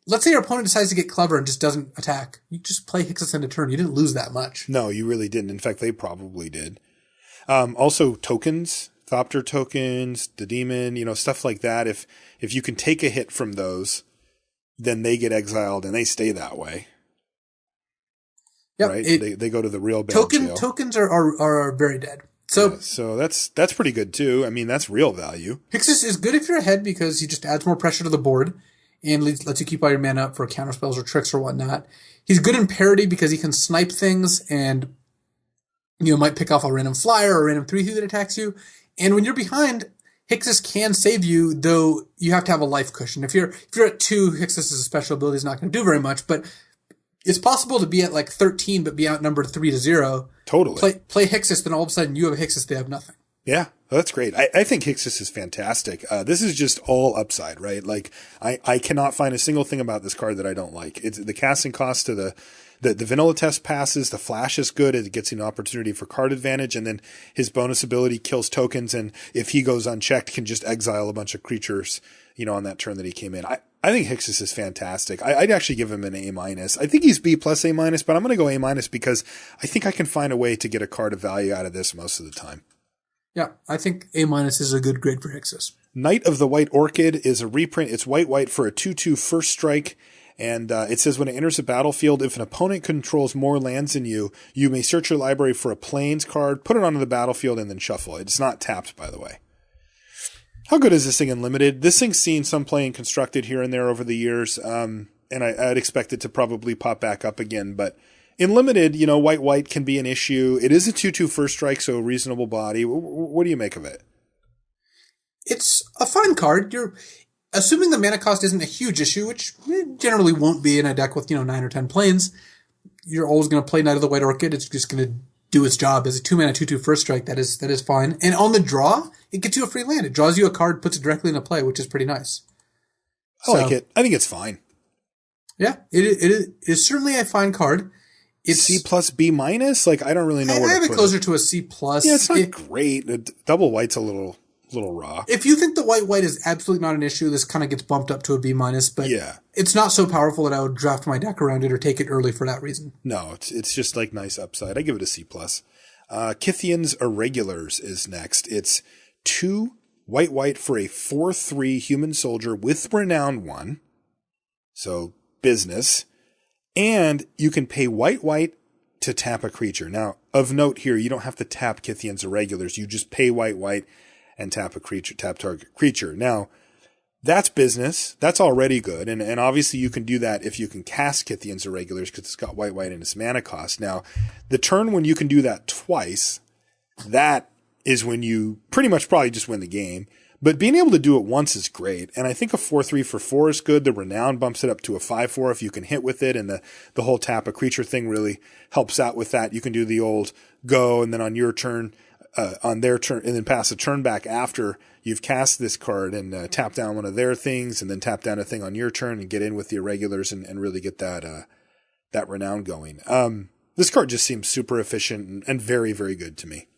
let's say your opponent decides to get clever and just doesn't attack. You just play Hixus end of turn. You didn't lose that much. No, you really didn't. In fact, they probably did. Also, tokens, Thopter tokens, the demon, stuff like that. If you can take a hit from those, then they get exiled and they stay that way. Yep, right? They go to the real bad jail. Tokens are very dead. So, yeah, so that's pretty good too. I mean, that's real value. Hixus is good if you're ahead because he just adds more pressure to the board and lets you keep all your mana up for counter spells or tricks or whatnot. He's good in parity because he can snipe things and might pick off a random flyer or a random 3/2 that attacks you. And when you're behind, Hixus can save you, though you have to have a life cushion. If you're at 2, Hixus' special ability is not going to do very much, but it's possible to be at like 13 but be outnumbered 3-0. Totally. Play Hixus, then all of a sudden you have a Hixus, they have nothing. Yeah, that's great. I think Hixus is fantastic. This is just all upside, right? Like, I cannot find a single thing about this card that I don't like. It's the casting cost to the vanilla test passes, the flash is good, it gets an opportunity for card advantage, and then his bonus ability kills tokens, and if he goes unchecked, can just exile a bunch of creatures, on that turn that he came in. I think Hixus is fantastic. I'd actually give him an A-. I think he's B plus A-, but I'm going to go A- because I think I can find a way to get a card of value out of this most of the time. Yeah, I think A- is a good grade for Hixus. Knight of the White Orchid is a reprint. It's white for a 2/2 first strike. And it says when it enters the battlefield, if an opponent controls more lands than you, you may search your library for a plains card, put it onto the battlefield, and then shuffle it. It's not tapped, by the way. How good is this thing in Limited? This thing's seen some play in Constructed here and there over the years, and I'd expect it to probably pop back up again. But in Limited, white can be an issue. It is a 2/2 first strike, so a reasonable body. What do you make of it? It's a fun card. Assuming the mana cost isn't a huge issue, which generally won't be in a deck with 9 or 10 planes, you're always going to play Knight of the White Orchid. It's just going to do its job as a 2-mana 2/2 first strike. That is fine. And on the draw, it gets you a free land. It draws you a card, puts it directly into play, which is pretty nice. I like it. I think it's fine. Yeah, it is certainly a fine card. It's C plus B minus. Like, I don't really know. I have it closer to a C plus. Yeah, it's not great. Double white's a little raw. If you think the white is absolutely not an issue, this kind of gets bumped up to a B minus. But yeah, it's not so powerful that I would draft my deck around it or take it early for that reason. No, it's just like nice upside. I give it a C plus. Kithian's Irregulars is next. It's 2 white for a 4/3 human soldier with Renown 1. So business. And you can pay white to tap a creature. Now, of note here, you don't have to tap Kithian's Irregulars. You just pay white and tap a creature, tap target creature. Now, that's business. That's already good. And obviously you can do that if you can cast Kithian's Irregulars because it's got white in its mana cost. Now, the turn when you can do that twice, that is when you pretty much probably just win the game. But being able to do it once is great. And I think a 4/3 for 4 is good. The Renown bumps it up to a 5/4 if you can hit with it. And the whole tap a creature thing really helps out with that. You can do the old go and then on your turn, on their turn, and then pass a turn back after you've cast this card and tap down one of their things and then tap down a thing on your turn and get in with the Irregulars and really get that Renown going. This card just seems super efficient and very, very good to me.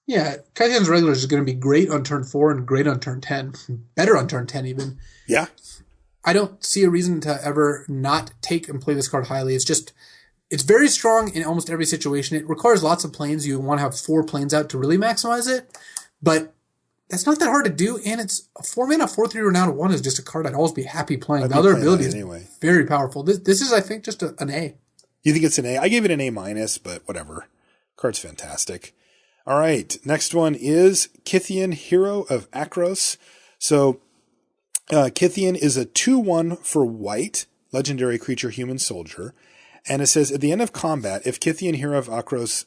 Yeah, Kithian's Irregulars is going to be great on turn 4 and great on turn 10. Better on turn 10 even. Yeah. I don't see a reason to ever not take and play this card highly. It's very strong in almost every situation. It requires lots of planes. You want to have 4 planes out to really maximize it. But that's not that hard to do. And it's a 4-mana 4/3 Renown 1 is just a card I'd always be happy playing. The other ability is very powerful. This is, I think, just an A. You think it's an A? I gave it an A-, but whatever. Card's fantastic. All right. Next one is Kithian, Hero of Akros. So Kithian is a 2/1 for white, legendary creature, human soldier. And it says, at the end of combat, if Kithian, Hero of Akros,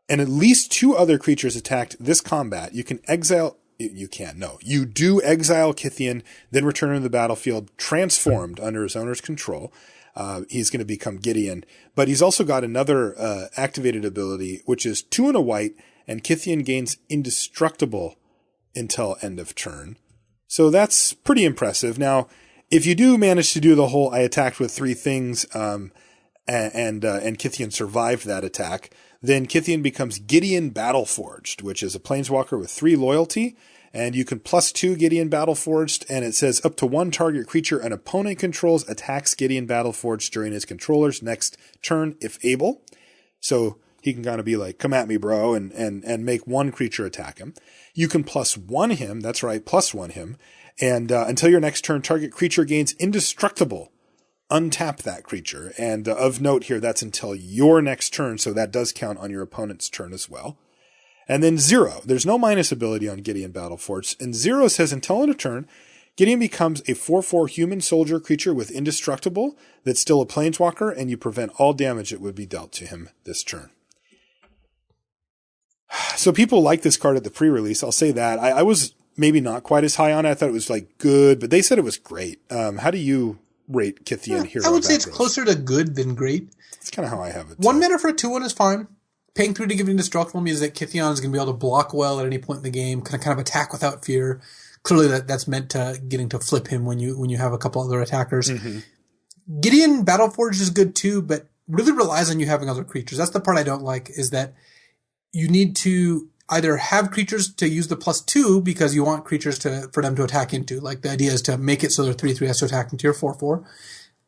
and at least 2 other creatures attacked this combat, you can exile... You do exile Kithian, then return to the battlefield transformed under his owner's control. He's going to become Gideon. But he's also got another activated ability, which is 2 and a white, and Kithian gains indestructible until end of turn. So that's pretty impressive. Now, if you do manage to do the whole I attacked with 3 things, and Kithian survived that attack, then Kithian becomes Gideon Battleforged, which is a planeswalker with 3 loyalty, And you can +2 Gideon Battleforged, and it says up to one target creature an opponent controls attacks Gideon Battleforged during his controller's next turn, if able. So he can kind of be like, come at me, bro, and make one creature attack him. You can +1 him, that's right, +1 him, and until your next turn, target creature gains indestructible. Untap that creature. And of note here, that's until your next turn, so that does count on your opponent's turn as well. And then 0. There's no minus ability on Gideon Battleforged. And 0 says until end of turn, Gideon becomes a 4/4 human soldier creature with indestructible that's still a planeswalker, and you prevent all damage that would be dealt to him this turn. So people like this card at the pre-release. I'll say that. I was maybe not quite as high on it. I thought it was like good, but they said it was great. How do you rate Kythian Hero? I would say it's closer to good than great. That's kind of how I have it. 1 mana for a 2/1 is fine. Paying 3 to give it indestructible means that Kythian is going to be able to block well at any point in the game, kind of attack without fear. Clearly that's meant to getting to flip him when you have a couple other attackers. Mm-hmm. Gideon Battleforged is good too, but really relies on you having other creatures. That's the part I don't like, is that you need to either have creatures to use the +2 because you want creatures for them to attack into. Like the idea is to make it so their 3/3 has to attack into your 4/4.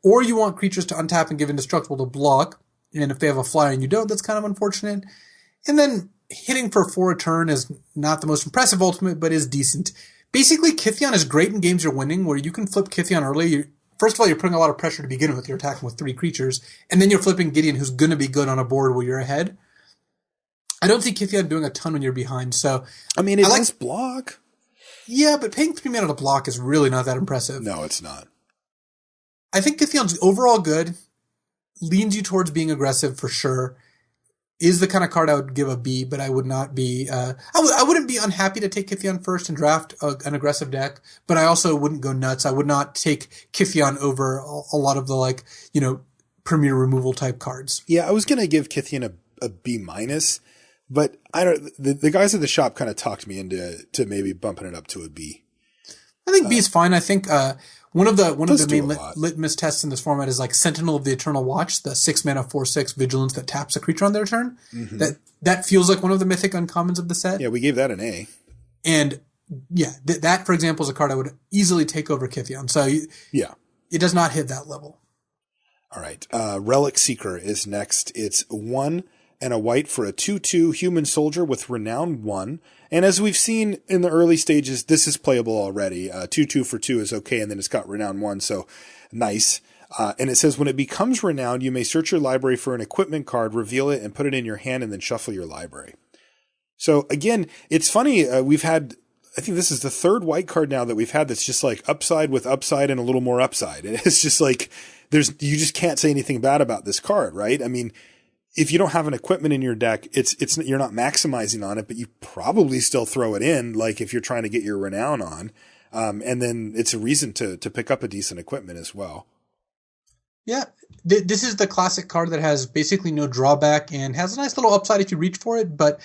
Or you want creatures to untap and give indestructible to block. And if they have a flyer and you don't, that's kind of unfortunate. And then hitting for 4 a turn is not the most impressive ultimate, but is decent. Basically, Kythian is great in games you're winning, where you can flip Kythian early. First of all, you're putting a lot of pressure to begin with. You're attacking with 3 creatures. And then you're flipping Gideon, who's going to be good on a board where you're ahead. I don't see Kythian doing a ton when you're behind. So, I mean, it does block. Yeah, but paying 3 mana to block is really not that impressive. No, it's not. I think Kythian's overall good. Leans you towards being aggressive for sure. Is the kind of card I would give a B, but I would not be. I wouldn't be unhappy to take Kythian first and draft an aggressive deck, but I also wouldn't go nuts. I would not take Kythian over a lot of the premier removal type cards. Yeah, I was gonna give Kythian a B minus, but I don't. The guys at the shop kind of talked me into maybe bumping it up to a B. I think B is fine. I think one of the main litmus tests in this format is like Sentinel of the Eternal Watch, the 6 mana 4/6 vigilance that taps a creature on their turn. Mm-hmm. That feels like one of the mythic uncommons of the set. Yeah, we gave that an A. And yeah, that for example is a card I would easily take over Kythian. So it does not hit that level. All right, Relic Seeker is next. It's 1 and a white for a 2/2 human soldier with Renown 1. And as we've seen in the early stages, this is playable already. 2/2 for 2 is okay, and then it's got Renown 1, so nice. And it says, when it becomes Renowned, you may search your library for an equipment card, reveal it, and put it in your hand, and then shuffle your library. So again, it's funny, we've had, I think this is the 3rd white card now that we've had that's just like upside with upside and a little more upside. It's just like, you just can't say anything bad about this card, right? I mean, if you don't have an equipment in your deck, you're not maximizing on it, but you probably still throw it in, like if you're trying to get your Renown on. And then it's a reason to pick up a decent equipment as well. Yeah, this is the classic card that has basically no drawback and has a nice little upside if you reach for it, but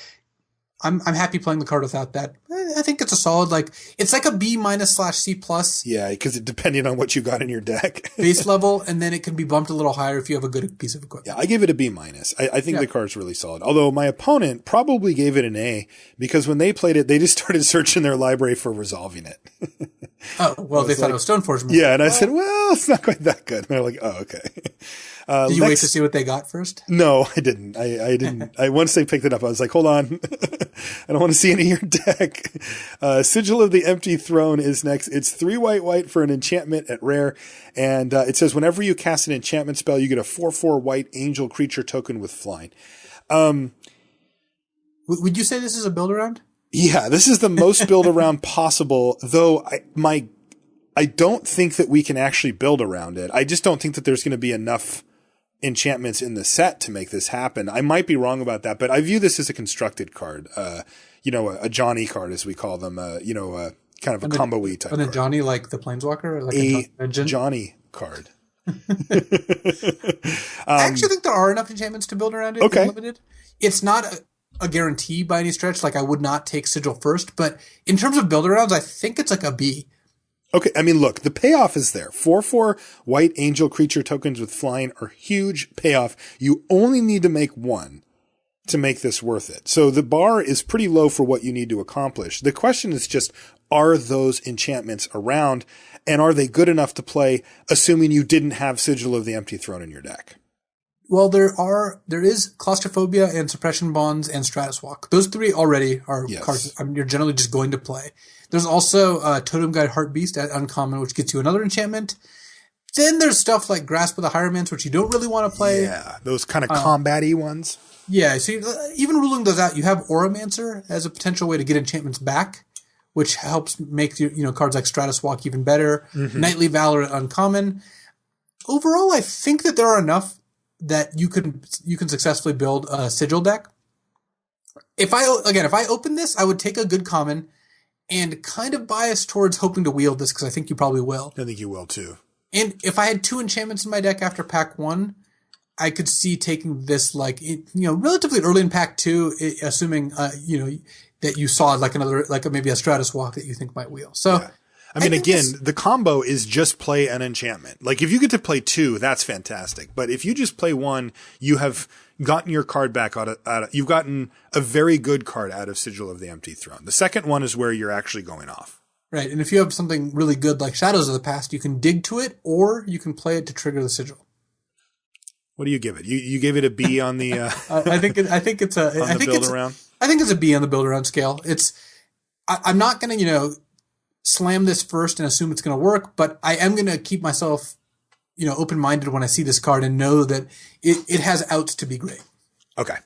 I'm happy playing the card without that. I think it's a solid, it's like a B- /C+. Yeah, because depending on what you got in your deck. Base level, and then it can be bumped a little higher if you have a good piece of equipment. Yeah, I give it a B-. I think the card's really solid. Although my opponent probably gave it an A, because when they played it, they just started searching their library for resolving it. Oh, well, they thought it was Stoneforge. Yeah, and I said, well, it's not quite that good. And they're like, oh, okay. Did you wait to see what they got first? No, I didn't. I didn't. Once they picked it up, I was like, hold on. I don't want to see any of your deck. Sigil of the Empty Throne is next. It's 3 white for an enchantment at rare. And it says, whenever you cast an enchantment spell, you get a 4/4 white angel creature token with flying. Would you say this is a build around? Yeah, this is the most build around possible, though I don't think that we can actually build around it. I just don't think that there's going to be enough enchantments in the set to make this happen. I might be wrong about that, but I view this as a constructed card. A Johnny card, as we call them, kind of a combo-y type And a card. Johnny like the Planeswalker? Like a Johnny card. I actually think there are enough enchantments to build around it. Okay. Limited. It's not a guarantee by any stretch. Like, I would not take Sigil first, but in terms of build arounds, I think it's like a B. Okay, I mean, look, the payoff is there. 4/4 white angel creature tokens with flying are huge payoff. You only need to make one to make this worth it. So the bar is pretty low for what you need to accomplish. The question is just, are those enchantments around, and are they good enough to play, assuming you didn't have Sigil of the Empty Throne in your deck? Well, there is Claustrophobia and Suppression Bonds and Stratus Walk. Those three already are cards you're generally just going to play. There's also Totem Guide Heartbeast at uncommon, which gets you another enchantment. Then there's stuff like Grasp of the Hieromancer, which you don't really want to play. Yeah, those kind of combat-y ones. Yeah, so even ruling those out, you have Auramancer as a potential way to get enchantments back, which helps make your cards like Stratus Walk even better. Mm-hmm. Knightly Valor at uncommon. Overall, I think that there are enough that you can successfully build a Sigil deck. If I open this, I would take a good common and kind of bias towards hoping to wield this because I think you probably will. I think you will too. And if I had 2 enchantments in my deck after pack 1, I could see taking this relatively early in pack 2, assuming that you saw maybe a Stratus Walk that you think might wheel. So. Yeah. I mean, again, the combo is just play an enchantment. Like, if you get to play 2, that's fantastic. But if you just play 1, you have gotten your card back you've gotten a very good card out of Sigil of the Empty Throne. The second one is where you're actually going off. Right. And if you have something really good like Shadows of the Past, you can dig to it, or you can play it to trigger the Sigil. What do you give it? You gave it a B on the I think it's a build around. I think it's a B on the build around scale. I'm not going to, slam this first and assume it's going to work, but I am going to keep myself, open-minded when I see this card and know that it has outs to be great. Okay.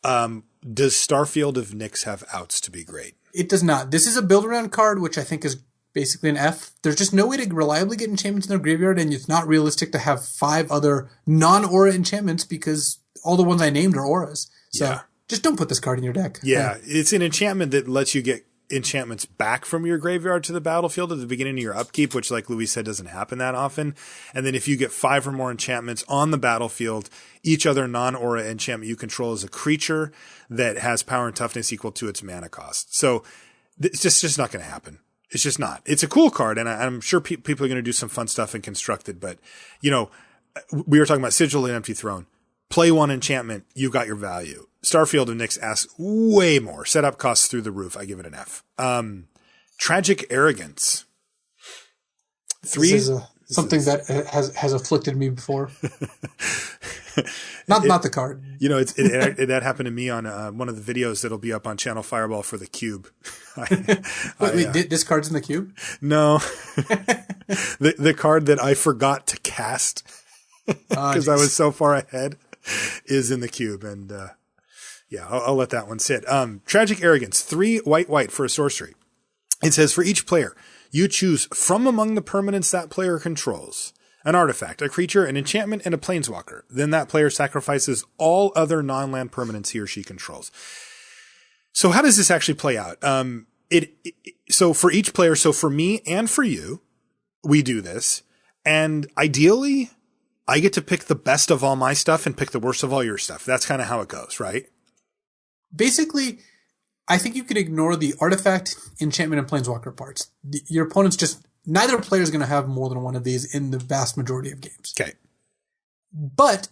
Does Starfield of Nyx have outs to be great? It does not. This is a build-around card, which I think is basically an F. There's just no way to reliably get enchantments in their graveyard, and it's not realistic to have 5 other non-aura enchantments because all the ones I named are auras. So just don't put this card in your deck. Yeah, it's an enchantment that lets you get enchantments back from your graveyard to the battlefield at the beginning of your upkeep, which, like Louis said, doesn't happen that often. And then if you get 5 or more enchantments on the battlefield, each other non-aura enchantment you control is a creature that has power and toughness equal to its mana cost. So it's just not going to happen. It's just not. It's a cool card, and I'm sure people are going to do some fun stuff and construct it. But, we were talking about Sigil and Empty Throne. Play 1 enchantment, you've got your value. Starfield of Nyx asks way more. Setup costs through the roof. I give it an F. Tragic Arrogance. 3. This is something that has afflicted me before. Not the card. That happened to me on one of the videos that'll be up on Channel Fireball for the Cube. Wait, this card's in the Cube? No. the card that I forgot to cast because I was so far ahead is in the Cube, and I'll let that one sit. Tragic Arrogance, 3 white for a sorcery. It says, for each player, you choose from among the permanents that player controls an artifact, a creature, an enchantment, and a planeswalker. Then that player sacrifices all other non-land permanents he or she controls. So how does this actually play out? So for each player, so for me and for you, we do this, and ideally, I get to pick the best of all my stuff and pick the worst of all your stuff. That's kind of how it goes, right? Basically, I think you can ignore the artifact, enchantment, and planeswalker parts. Your opponent's neither player is going to have more than one of these in the vast majority of games. Okay. But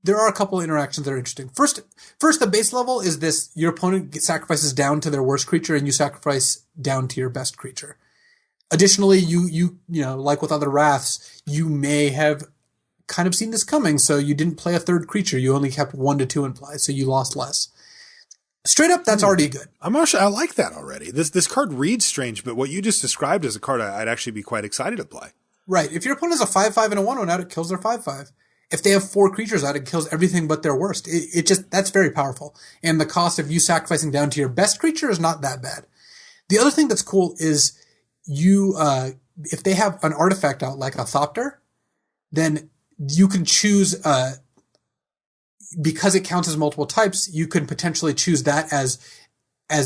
there are a couple of interactions that are interesting. First, the base level is this: your opponent sacrifices down to their worst creature, and you sacrifice down to your best creature. Additionally, you like with other Wraths, you may have kind of seen this coming, so you didn't play a third creature. You only kept 1 to 2 in play, so you lost less. Straight up, that's already good. I like that already. This card reads strange, but what you just described as a card I'd actually be quite excited to play. Right. If your opponent has a 5/5 and a 1/1 out, it kills their 5/5. If they have 4 creatures out, it kills everything but their worst. That's very powerful. And the cost of you sacrificing down to your best creature is not that bad. The other thing that's cool is if they have an artifact out like a Thopter, then you can choose, because it counts as multiple types, you can potentially choose that as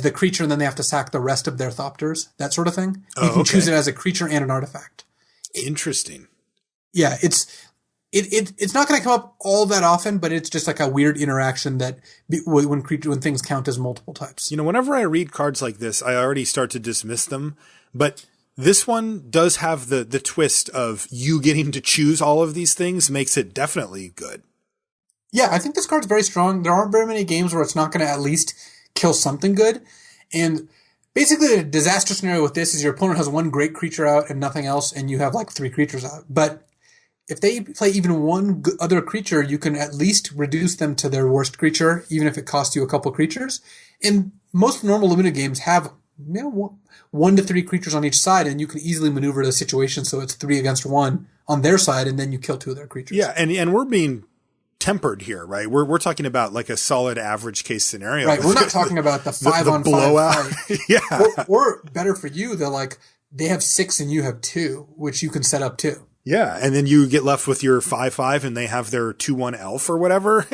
the creature, and then they have to sack the rest of their Thopters, that sort of thing. You can choose it as a creature and an artifact. Interesting. Yeah, it's not going to come up all that often, but it's just like a weird interaction that when things count as multiple types. Whenever I read cards like this, I already start to dismiss them, but this one does have the twist of you getting to choose all of these things, makes it definitely good. Yeah, I think this card's very strong. There aren't very many games where it's not going to at least kill something good. And basically, the disaster scenario with this is your opponent has one great creature out and nothing else, and you have like 3 creatures out. But if they play even one other creature, you can at least reduce them to their worst creature, even if it costs you a couple creatures. And most normal limited games have 1 to 3 creatures on each side, and you can easily maneuver the situation so it's 3 against 1 on their side, and then you kill 2 of their creatures. Yeah, and we're being tempered here, right? We're talking about like a solid average case scenario. Right, we're not talking about the 5-on-5 blowout. fight. Yeah. Or better for you, they have 6 and you have 2, which you can set up too. Yeah, and then you get left with your 5/5 and they have their 2/1 elf or whatever.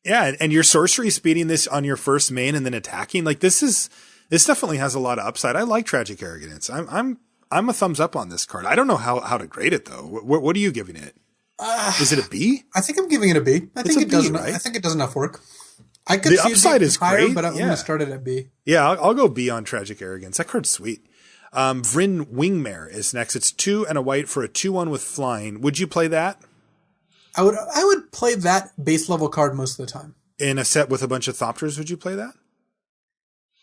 Yeah, and your sorcery speeding this on your first main and then attacking, like this definitely has a lot of upside. I like Tragic Arrogance. I'm a thumbs up on this card. I don't know how to grade it though. What are you giving it? Is it a B? I think I'm giving it a B. I think it does enough work. I could the upside is higher, great, but I'm going to start it at B. Yeah, I'll go B on Tragic Arrogance. That card's sweet. Vryn Wingmare is next. It's 2 and a white for a 2/1 with flying. Would you play that? I would play that base level card most of the time. In a set with a bunch of Thopters, would you play that?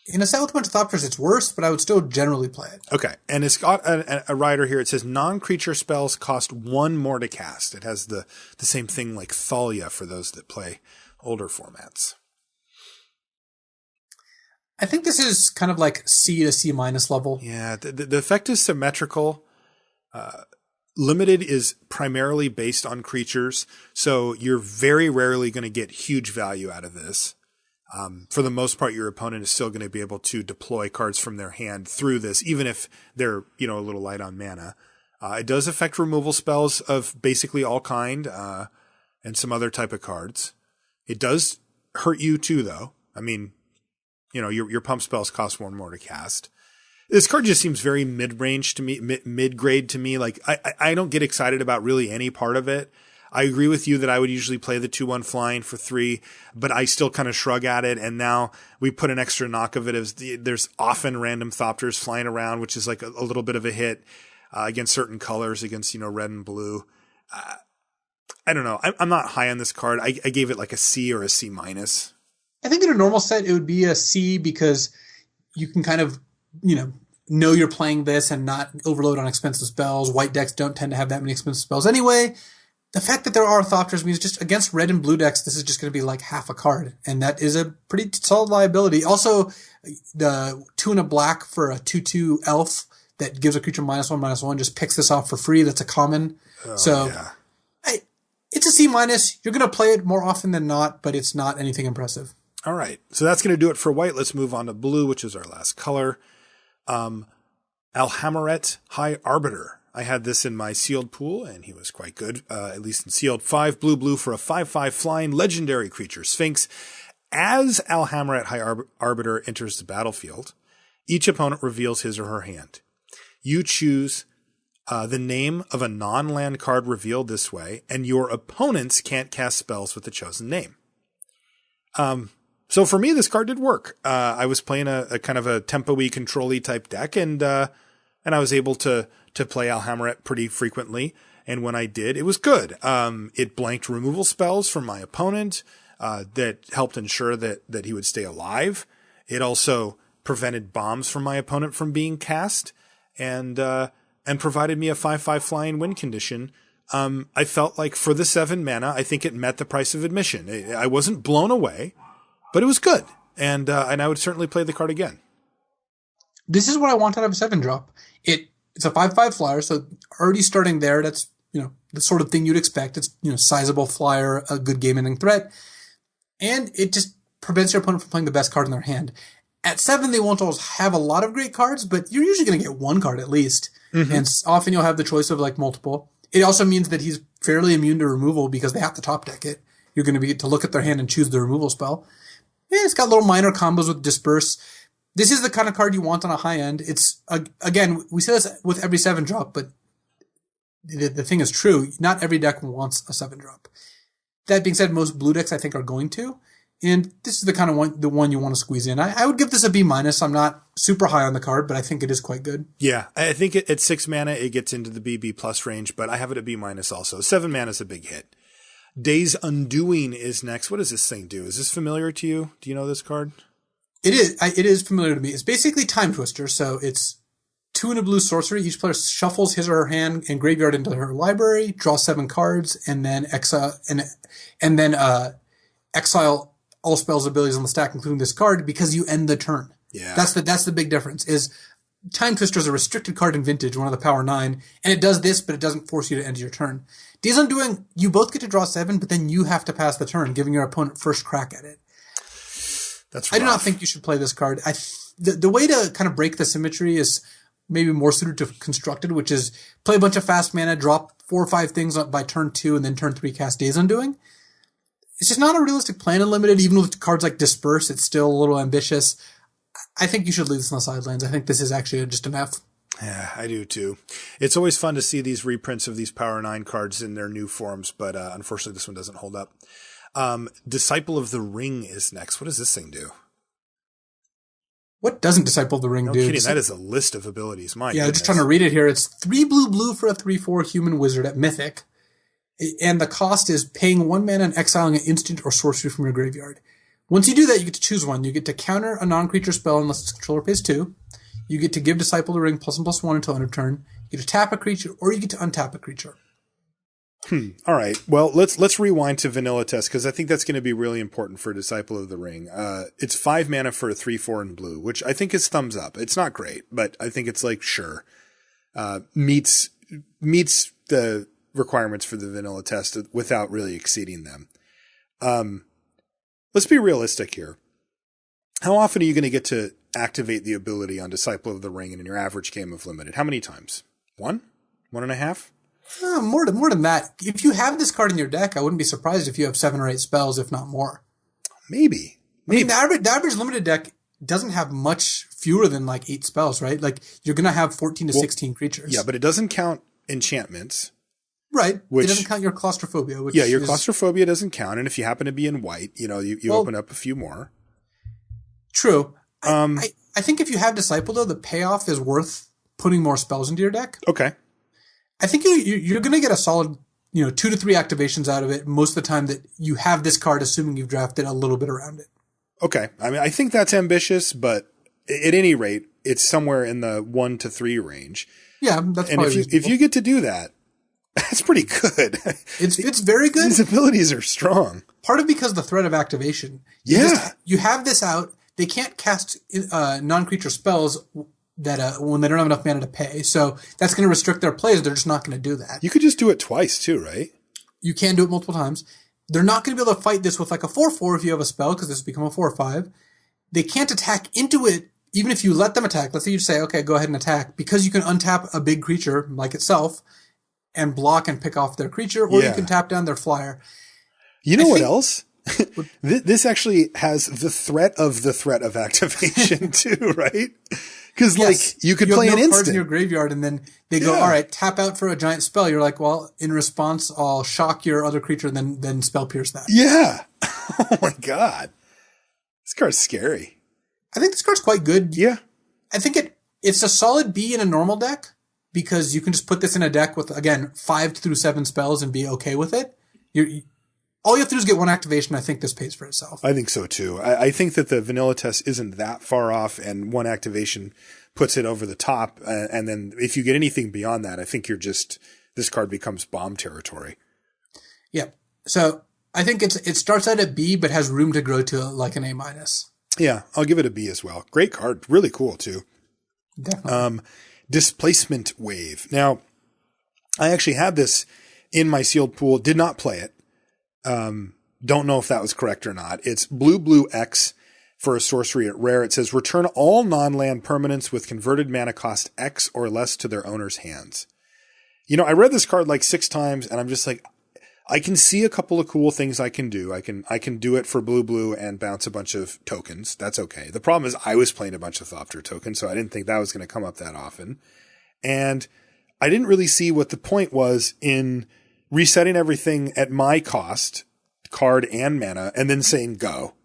In a set with a bunch of Thopters, it's worse, but I would still generally play it. Okay. And it's got a rider here. It says non-creature spells cost 1 more to cast. It has the same thing like Thalia for those that play older formats. I think this is kind of like C to C minus level. Yeah. The effect is symmetrical. Limited is primarily based on creatures, so you're very rarely going to get huge value out of this. For the most part, your opponent is still going to be able to deploy cards from their hand through this, even if they're, a little light on mana. It does affect removal spells of basically all kind, and some other type of cards. It does hurt you too, though. I mean, your pump spells cost 1 more to cast. This card just seems very mid-range to me, mid-grade to me. Like, I don't get excited about really any part of it. I agree with you that I would usually play the 2/1 flying for 3, but I still kind of shrug at it. And now we put an extra knock of it. There's often random Thopters flying around, which is like a little bit of a hit against certain colors, against, red and blue. I don't know. I'm not high on this card. I gave it like a C or a C minus. I think in a normal set, it would be a C because you can kind of, know you're playing this and not overload on expensive spells. White decks don't tend to have that many expensive spells anyway. The fact that there are Thopters means just against red and blue decks, this is just going to be like half a card. And that is a pretty solid liability. Also, the 2 and a black for a 2/2 elf that gives a creature -1/-1 just picks this off for free. That's a common. Yeah. It's a C minus. You're going to play it more often than not, but it's not anything impressive. All right. So that's going to do it for white. Let's move on to blue, which is our last color. Alhammarret High Arbiter. I had this in my sealed pool, and he was quite good, at least in sealed. 5 blue for a 5/5 flying legendary creature, Sphinx. As Alhammarret High Arbiter enters the battlefield, each opponent reveals his or her hand. You choose the name of a non-land card revealed this way, and your opponents can't cast spells with the chosen name. So for me, this card did work. I was playing a kind of a tempo-y, control-y type deck, and I was able to play Alhammarret pretty frequently. And when I did, it was good. It blanked removal spells from my opponent, that helped ensure that he would stay alive. It also prevented bombs from my opponent from being cast, and provided me a 5/5 flying win condition. I felt like for the 7 mana, I think it met the price of admission. I wasn't blown away, but it was good. And I would certainly play the card again. This is what I want out of a 7-drop. It's a 5/5 flyer, so already starting there, that's, the sort of thing you'd expect. It's, sizable flyer, a good game-ending threat. And it just prevents your opponent from playing the best card in their hand. At 7, they won't always have a lot of great cards, but you're usually going to get 1 card at least. Mm-hmm. And often you'll have the choice of like multiple. It also means that he's fairly immune to removal because they have to top deck it. You're going to get to look at their hand and choose the removal spell. Yeah, it's got little minor combos with Disperse. This is the kind of card you want on a high end. It's, again, we say this with every 7-drop, but the thing is true. Not every deck wants a 7-drop. That being said, most blue decks I think are going to. And this is the kind of one you want to squeeze in. I would give this a B minus. I'm not super high on the card, but I think it is quite good. Yeah, I think at 6 mana, it gets into the BB plus range, but I have it at B minus also. 7 mana is a big hit. Days Undoing is next. What does this thing do? Is this familiar to you? Do you know this card? It is. It is familiar to me. It's basically Time Twister. So it's 2 and a blue sorcery. Each player shuffles his or her hand and graveyard into her library, draw 7 cards, and then exile exile all spells abilities on the stack, including this card, because you end the turn. Yeah. That's the big difference. Is Time Twister is a restricted card in Vintage, one of the Power 9, and it does this, but it doesn't force you to end your turn. Days Undoing, you both get to draw 7, but then you have to pass the turn, giving your opponent first crack at it. That's rough. I do not think you should play this card. The way to kind of break the symmetry is maybe more suited to Constructed, which is play a bunch of fast mana, drop 4 or 5 things by turn 2, and then turn 3 cast Days Undoing. It's just not a realistic plan in Limited. Even with cards like Disperse, it's still a little ambitious. I think you should leave this on the sidelines. I think this is actually just an F. Yeah, I do too. It's always fun to see these reprints of these Power 9 cards in their new forms, but unfortunately this one doesn't hold up. Disciple of the Ring is next. What does this thing do? What doesn't Disciple of the Ring do? No kidding, that is a list of abilities. My goodness. I'm just trying to read it here. It's 3 blue for a 3/4 human wizard at Mythic. And the cost is paying 1 mana and exiling an instant or sorcery from your graveyard. Once you do that, you get to choose one. You get to counter a non-creature spell unless its controller pays 2. You get to give Disciple of the Ring +1/+1 until end of turn. You get to tap a creature, or you get to untap a creature. All right. Well, let's rewind to Vanilla Test, because I think that's going to be really important for Disciple of the Ring. It's 5 mana for a 3/4 in blue, which I think is thumbs up. It's not great, but I think it's like, sure. Meets the requirements for the Vanilla Test without really exceeding them. Let's be realistic here. How often are you going to get to activate the ability on Disciple of the Ring in your average game of Limited? How many times? 1? 1.5? More than that. If you have this card in your deck, I wouldn't be surprised if you have 7 or 8 spells, if not more. Maybe. I mean, the average Limited deck doesn't have much fewer than like 8 spells, right? Like you're going to have 14 to 16 creatures. Yeah, but it doesn't count enchantments. Right. It doesn't count your claustrophobia. Your claustrophobia doesn't count. And if you happen to be in white, you open up a few more. True. I think if you have Disciple, though, the payoff is worth putting more spells into your deck. Okay. I think you're going to get a solid, 2 to 3 activations out of it most of the time that you have this card, assuming you've drafted a little bit around it. Okay. I mean, I think that's ambitious, but at any rate, it's somewhere in the 1 to 3 range. Yeah, that's and probably if you get to do that, that's pretty good. It's very good. These abilities are strong. Part of because the threat of activation. You have this out. They can't cast non-creature spells that when they don't have enough mana to pay. So that's going to restrict their plays. They're just not going to do that. You could just do it twice too, right? You can do it multiple times. They're not going to be able to fight this with like a 4/4 if you have a spell, because this will become a 4/5. They can't attack into it, even if you let them attack. Let's say you say, okay, go ahead and attack, because you can untap a big creature like itself and block and pick off their creature, or you can tap down their flyer. You know what else? This actually has the threat of activation too, right? Because you could play an instant. Cards in your graveyard, and then they go, all right, tap out for a giant spell. You're like, well, in response, I'll shock your other creature, and then spell pierce that. Yeah. Oh my god, this card's scary. I think this card's quite good. Yeah. I think it's a solid B in a normal deck, because you can just put this in a deck with, again, 5 through 7 spells and be okay with it. All you have to do is get 1 activation. I think this pays for itself. I think so too. I think that the Vanilla Test isn't that far off, and 1 activation puts it over the top. And then if you get anything beyond that, I think this card becomes bomb territory. Yeah. So I think it starts out at B, but has room to grow to like an A-. Yeah, I'll give it a B as well. Great card. Really cool too. Definitely. Displacement Wave. Now, I actually had this in my sealed pool, did not play it. Don't know if that was correct or not. It's blue X for a sorcery at Rare. It says return all non-land permanents with converted mana cost X or less to their owner's hands. I read this card like 6 times, and I'm just like, I can see a couple of cool things I can do. I can do it for blue and bounce a bunch of tokens. That's okay. The problem is I was playing a bunch of Thopter tokens, so I didn't think that was going to come up that often. And I didn't really see what the point was in resetting everything at my cost, card and mana, and then saying go.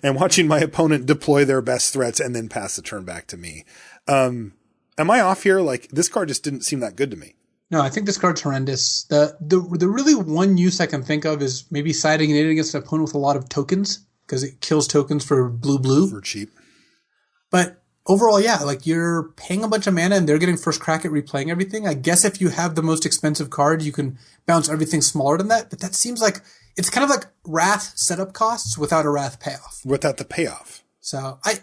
And watching my opponent deploy their best threats and then pass the turn back to me. Am I off here? Like, this card just didn't seem that good to me. No, I think this card's horrendous. The really one use I can think of is maybe siding it against an opponent with a lot of tokens, because it kills tokens for blue. For cheap. But overall, yeah, like you're paying a bunch of mana and they're getting first crack at replaying everything. I guess if you have the most expensive card, you can bounce everything smaller than that. But that seems like it's kind of like Wrath setup costs without a Wrath payoff. Without the payoff. So I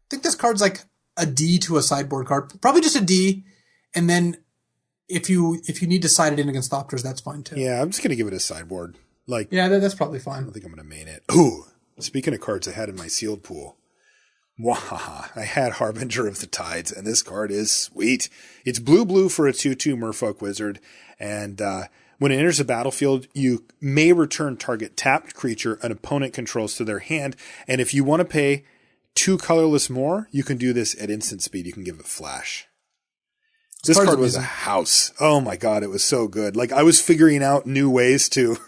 think this card's like a D to a sideboard card. Probably just a D. And then if you need to side it in against Thopters, that's fine too. Yeah, I'm just going to give it a sideboard. Like, yeah, that's probably I fine. don't think I'm going to main it. Ooh, speaking of cards I had in my sealed pool. Wahaha, I had Harbinger of the Tides, and this card is sweet. It's blue for a 2/2 Merfolk Wizard, and when it enters the battlefield, you may return target tapped creature an opponent controls to their hand, and if you want to pay 2 colorless more, you can do this at instant speed. You can give it flash. This card was a house. Oh my God, it was so good. Like, I was figuring out new ways to,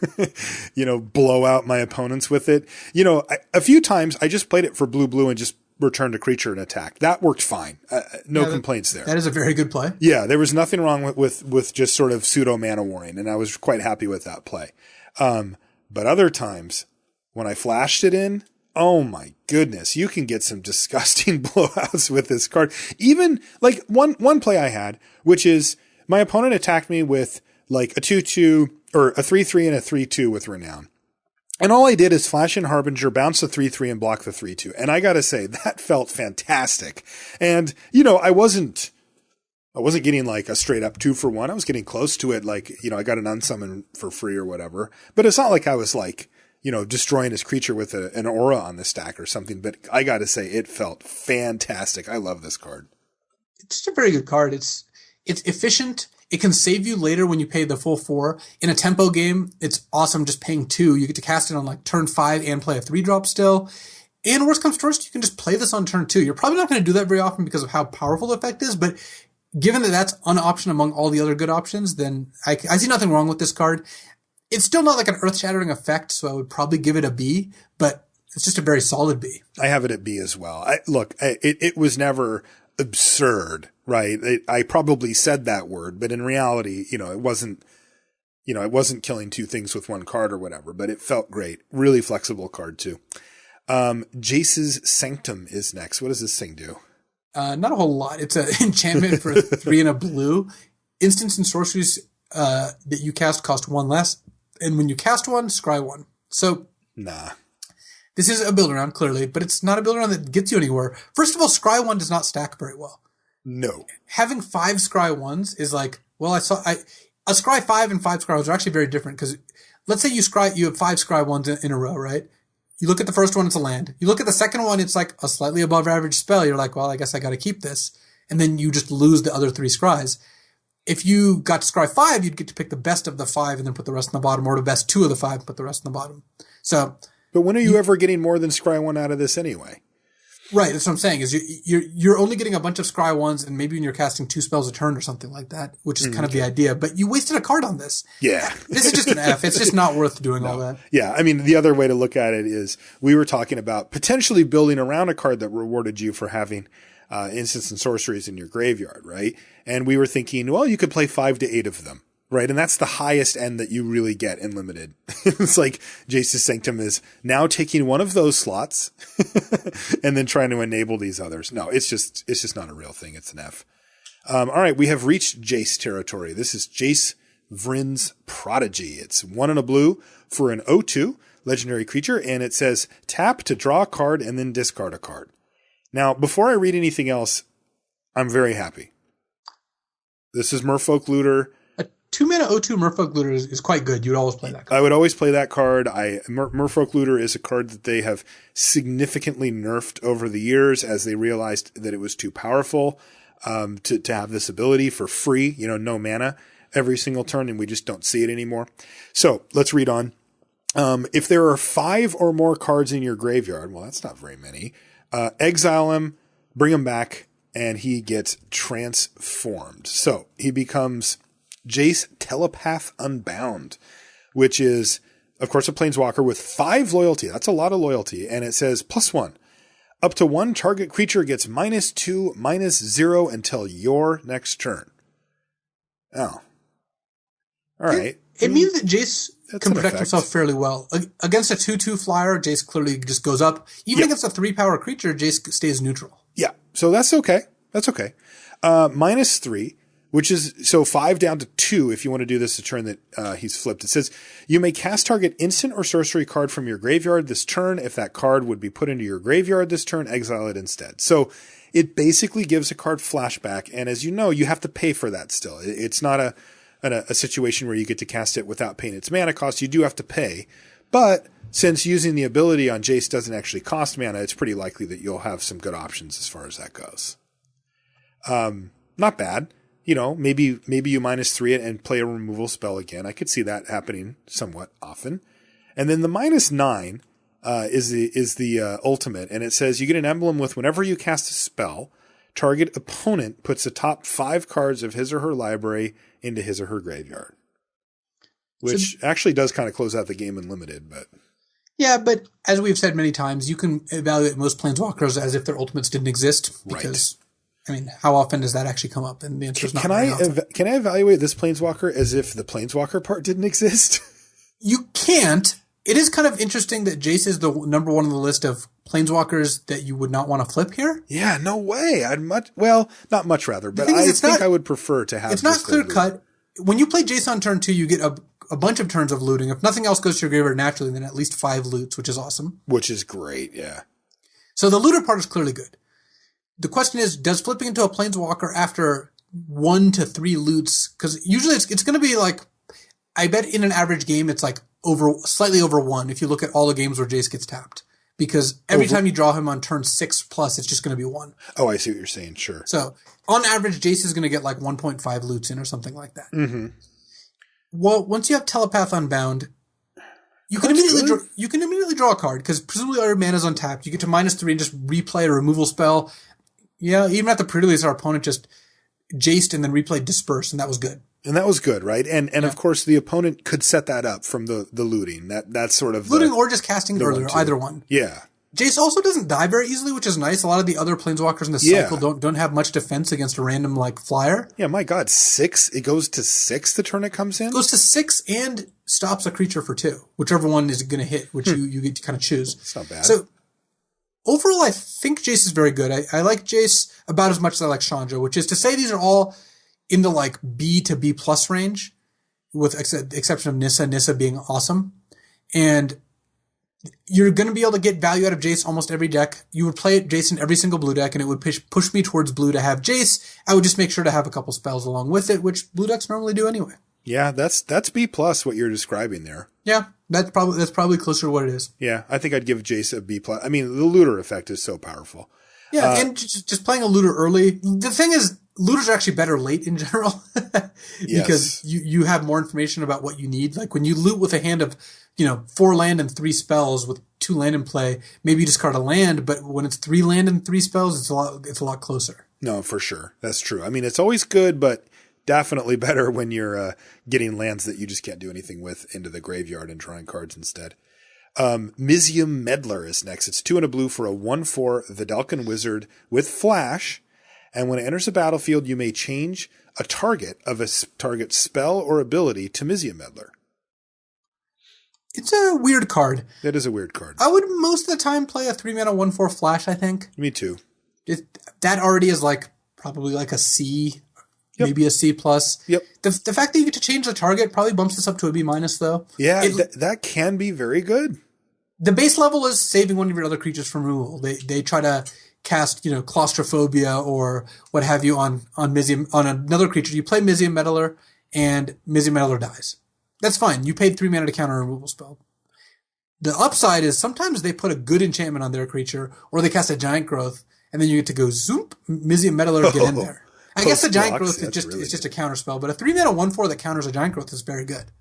blow out my opponents with it. A few times I just played it for blue and just returned a creature and attacked. That worked fine. No complaints there. That is a very good play. Yeah, there was nothing wrong with just sort of pseudo mana warring, and I was quite happy with that play. But other times when I flashed it in, oh my goodness, you can get some disgusting blowouts with this card. Even like one play I had, which is my opponent attacked me with like a 2/2 or a 3/3 and a 3/2 with Renown. And all I did is flash in Harbinger, bounce the 3/3 and block the 3/2. And I gotta say, that felt fantastic. And, I wasn't getting like a straight up 2-for-1. I was getting close to it. Like, I got an unsummon for free or whatever, but it's not like I was like, destroying his creature with an aura on the stack or something. But I got to say, it felt fantastic. I love this card. It's just a very good card. It's efficient. It can save you later when you pay the full 4. In a tempo game, it's awesome just paying 2. You get to cast it on like turn 5 and play a 3-drop still. And worst comes to worst, you can just play this on turn 2. You're probably not going to do that very often because of how powerful the effect is, but given that that's an option among all the other good options, then I see nothing wrong with this card. It's still not like an earth-shattering effect, so I would probably give it a B, but it's just a very solid B. I have it at B as well. It was never absurd, right? I probably said that word, but in reality, it wasn't killing 2 things with 1 card or whatever, but it felt great. Really flexible card too. Jace's Sanctum is next. What does this thing do? Not a whole lot. It's an enchantment for 3 and a blue. Instants and sorceries that you cast cost 1 less. And when you cast 1, scry 1. So, nah. This is a build around, clearly, but it's not a build around that gets you anywhere. First of all, scry 1 does not stack very well. No. Having 5 scry 1s is like, well, a scry 5 and 5 scry 1s are actually very different, because let's say you have 5 scry 1s in a row, right? You look at the first one, it's a land. You look at the second one, it's like a slightly above average spell. You're like, well, I guess I got to keep this. And then you just lose the other 3 scries. If you got to scry 5, you'd get to pick the best of the 5 and then put the rest in the bottom, or the best 2 of the 5 and put the rest in the bottom. So, but when are you ever getting more than scry 1 out of this anyway? Right, that's what I'm saying, is you're only getting a bunch of scry 1s, and maybe when you're casting 2 spells a turn or something like that, which is kind of the idea. But you wasted a card on this. Yeah. This is just an F. It's just not worth doing all that. Yeah, I mean, the other way to look at it is we were talking about potentially building around a card that rewarded you for having instants and sorceries in your graveyard, right? And we were thinking, well, you could play 5 to 8 of them, right? And that's the highest end that you really get in limited. It's like Jace's Sanctum is now taking one of those slots and then trying to enable these others. No, it's just not a real thing. It's an F. All right, we have reached Jace territory. This is Jace Vryn's Prodigy. It's 1 and a blue for an 0/2 legendary creature, and it says tap to draw a card and then discard a card. Now, before I read anything else, I'm very happy. This is Merfolk Looter. A 2-mana 0/2 Merfolk Looter is quite good. You'd always play that card. I would always play that card. Merfolk Looter is a card that they have significantly nerfed over the years as they realized that it was too powerful to have this ability for free, no mana every single turn, and we just don't see it anymore. So let's read on. If there are 5 or more cards in your graveyard, well, that's not very many. Exile him, bring him back, and he gets transformed. So he becomes Jace Telepath Unbound, which is, of course, a planeswalker with 5 loyalty. That's a lot of loyalty. And it says +1. Up to 1 target creature gets -2, -0 until your next turn. Oh, All right. It means that Jace That's can an protect effect. himself fairly well. Against a 2/2 flyer, Jace clearly just goes up. Even against a 3-power creature, Jace stays neutral. Yeah. So that's okay. That's okay. -3, which is, so 5 down to 2 if you want to do this a turn that he's flipped. It says, you may cast target instant or sorcery card from your graveyard this turn. If that card would be put into your graveyard this turn, exile it instead. So it basically gives a card flashback. And as you know, you have to pay for that still. It's not a situation where you get to cast it without paying its mana cost. You do have to pay. But since using the ability on Jace doesn't actually cost mana, it's pretty likely that you'll have some good options as far as that goes. Not bad. You know, maybe you -3 it and play a removal spell again. I could see that happening somewhat often. And then the -9 is the ultimate, and it says you get an emblem with whenever you cast a spell, target opponent puts the top 5 cards of his or her library into his or her graveyard, which actually does kind of close out the game in limited. But yeah, but as we've said many times, you can evaluate most planeswalkers as if their ultimates didn't exist because. Right. I mean, how often does that actually come up? And the answer is not very often. Can I evaluate this planeswalker as if the planeswalker part didn't exist? You can't. It is kind of interesting that Jace is the number one on the list of planeswalkers that you would not want to flip here. Yeah, no way. Not much rather, but I think I would prefer to have. It's not clear cut. When you play Jace on turn 2, you get a bunch of turns of looting. If nothing else goes to your graveyard naturally, then at least 5 loots, which is awesome. Which is great, yeah. So the looter part is clearly good. The question is, does flipping into a planeswalker after 1 to 3 loots, because usually it's going to be like, I bet in an average game it's like slightly over 1 if you look at all the games where Jace gets tapped. Because every time you draw him on turn 6 plus, it's just going to be 1. Oh, I see what you're saying, sure. So on average, Jace is going to get like 1.5 loots in or something like that. Mm-hmm. Well, once you have Telepath Unbound, you can immediately draw a card, because presumably all your mana is untapped. You get to -3 and just replay a removal spell. Yeah, even at the pre-release, our opponent just jaced and then replayed Disperse, and that was good. And that was good, right? And of course, the opponent could set that up from the looting. That's sort of looting or just casting earlier, either one. Yeah. Jace also doesn't die very easily, which is nice. A lot of the other planeswalkers in the cycle don't have much defense against a random like flyer. Yeah, my God, 6. It goes to 6 the turn it comes in. It goes to 6 and stops a creature for 2, whichever one is going to hit, which you get to kind of choose. It's not bad. So overall, I think Jace is very good. I like Jace about as much as I like Chandra, which is to say these are all in the like B to B plus range, with the exception of Nissa. Nissa being awesome, and you're going to be able to get value out of Jace almost every deck. You would play Jace in every single blue deck, and it would push me towards blue to have Jace. I would just make sure to have a couple spells along with it, which blue decks normally do anyway. Yeah, that's B plus what you're describing there. Yeah, that's probably closer to what it is. Yeah, I think I'd give Jace a B plus. I mean, the looter effect is so powerful. Yeah, and just playing a looter early. The thing is, looters are actually better late in general because you have more information about what you need. Like when you loot with a hand of 4 land and 3 spells with 2 land in play, maybe you discard a land, but when it's 3 land and 3 spells, it's a lot closer. No, for sure, that's true. I mean, it's always good, but definitely better when you're getting lands that you just can't do anything with into the graveyard and drawing cards instead. Mizium Meddler is next. It's 2 and a blue for a 1/4 Vidalcan Wizard with Flash. And when it enters the battlefield, you may change a target of a target spell or ability to Mizium Meddler. It's a weird card. That is a weird card. I would most of the time play a 3-mana 1/4 Flash, I think. Me too. That already is like probably like a C, maybe a C plus. Yep. The fact that you get to change the target probably bumps this up to a B minus though. Yeah, that can be very good. The base level is saving one of your other creatures from removal. They try to cast, claustrophobia or what have you on another creature. You play Mizium Meddler and Mizium Meddler dies. That's fine. You paid 3 mana to counter a removal spell. The upside is sometimes they put a good enchantment on their creature or they cast a giant growth and then you get to go zoop, Mizium Meddler get in there. I guess the giant growth is just a counter spell, but a 3-mana 1/4 that counters a giant growth is very good.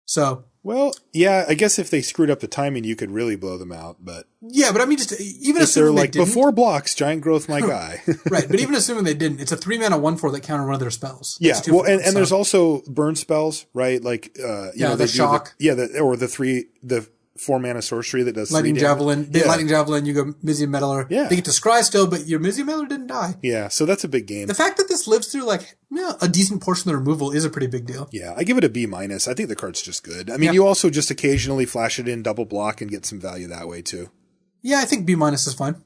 So, well, yeah, I guess if they screwed up the timing, you could really blow them out. But yeah, but I mean, just even if they're like before blocks, giant growth, my guy. Right, but even assuming they didn't, it's a 3-mana 1/4 that counter one of their spells. Yeah, well, and there's also burn spells, right? Like the shock. or the 4-mana sorcery that does Lightning 3 Javelin. damage. Lightning Javelin, you go Mizium Meddler. Yeah. They get to scry still, but your Mizium Meddler didn't die. Yeah, so that's a big game. The fact that this lives through a decent portion of the removal is a pretty big deal. Yeah, I give it a B-. I think the card's just good. I mean, you also just occasionally flash it in, double block, and get some value that way too. Yeah, I think B- is fine.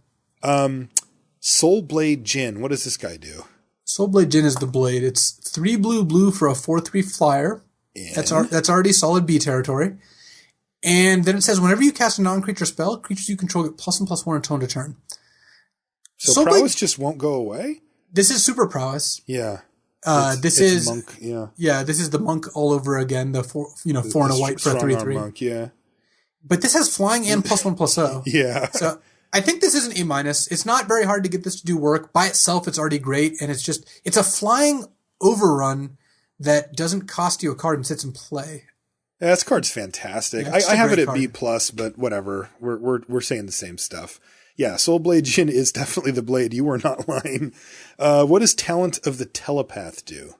Soulblade Djinn, what does this guy do? Soulblade Djinn is the blade. It's 3 blue for a 4/3 flyer. That's already solid B territory. And then it says, whenever you cast a non-creature spell, creatures you control get +1/+1 until end of turn. So prowess just won't go away? This is super prowess. Yeah. This is monk, yeah. Yeah, this is the monk all over again, the 4 and a white for a 3/3. Monk, yeah. But this has flying and +1/+0. Yeah. So I think this is an A-. It's not very hard to get this to do work. By itself, it's already great, and it's a flying overrun that doesn't cost you a card and sits in play. Yeah, this card's fantastic. Yeah, I have it at card. B+, but whatever. We're saying the same stuff. Yeah, Soulblade Djinn is definitely the blade. You were not lying. What does Talent of the Telepath do?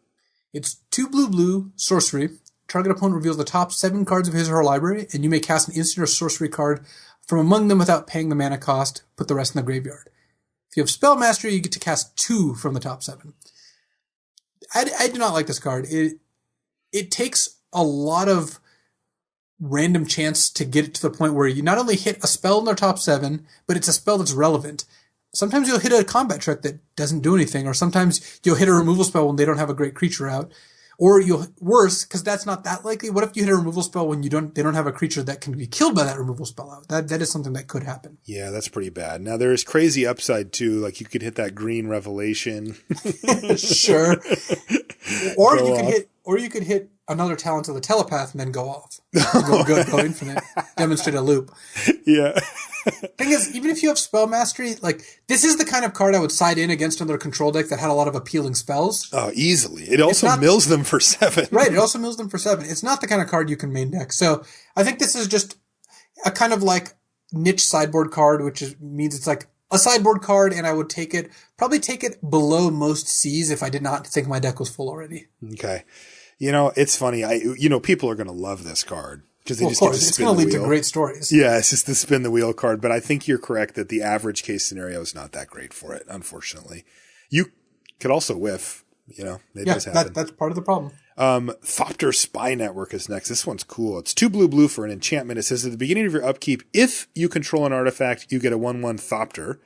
It's 2 blue sorcery. Target opponent reveals the top 7 cards of his or her library, and you may cast an instant or sorcery card from among them without paying the mana cost. Put the rest in the graveyard. If you have Spell Mastery, you get to cast 2 from the top 7. I do not like this card. It takes a lot of random chance to get it to the point where you not only hit a spell in their top 7, but it's a spell that's relevant. Sometimes you'll hit a combat trick that doesn't do anything, or sometimes you'll hit a removal spell when they don't have a great creature out. Or worse, because that's not that likely. What if you hit a removal spell when they don't have a creature that can be killed by that removal spell out? That is something that could happen. Yeah, that's pretty bad. Now there is crazy upside too. Like you could hit that green revelation. Sure. Or you could hit another Talent of the Telepath and then go off. Go infinite. Demonstrate a loop. Yeah. Thing is, even if you have Spell Mastery, this is the kind of card I would side in against another control deck that had a lot of appealing spells. Oh, easily. It also mills them for 7. Right, it also mills them for 7. It's not the kind of card you can main deck. So I think this is just a kind of niche sideboard card, which means it's a sideboard card, and I would probably take it below most Cs if I did not think my deck was full already. Okay. It's funny. People are going to love this card. Because of course, it's going to lead to great stories. Yeah, it's just the spin the wheel card. But I think you're correct that the average case scenario is not that great for it, unfortunately. You could also whiff, it does happen. That's part of the problem. Thopter Spy Network is next. This one's cool. It's 2 blue for an enchantment. It says at the beginning of your upkeep, if you control an artifact, you get a 1/1 Thopter.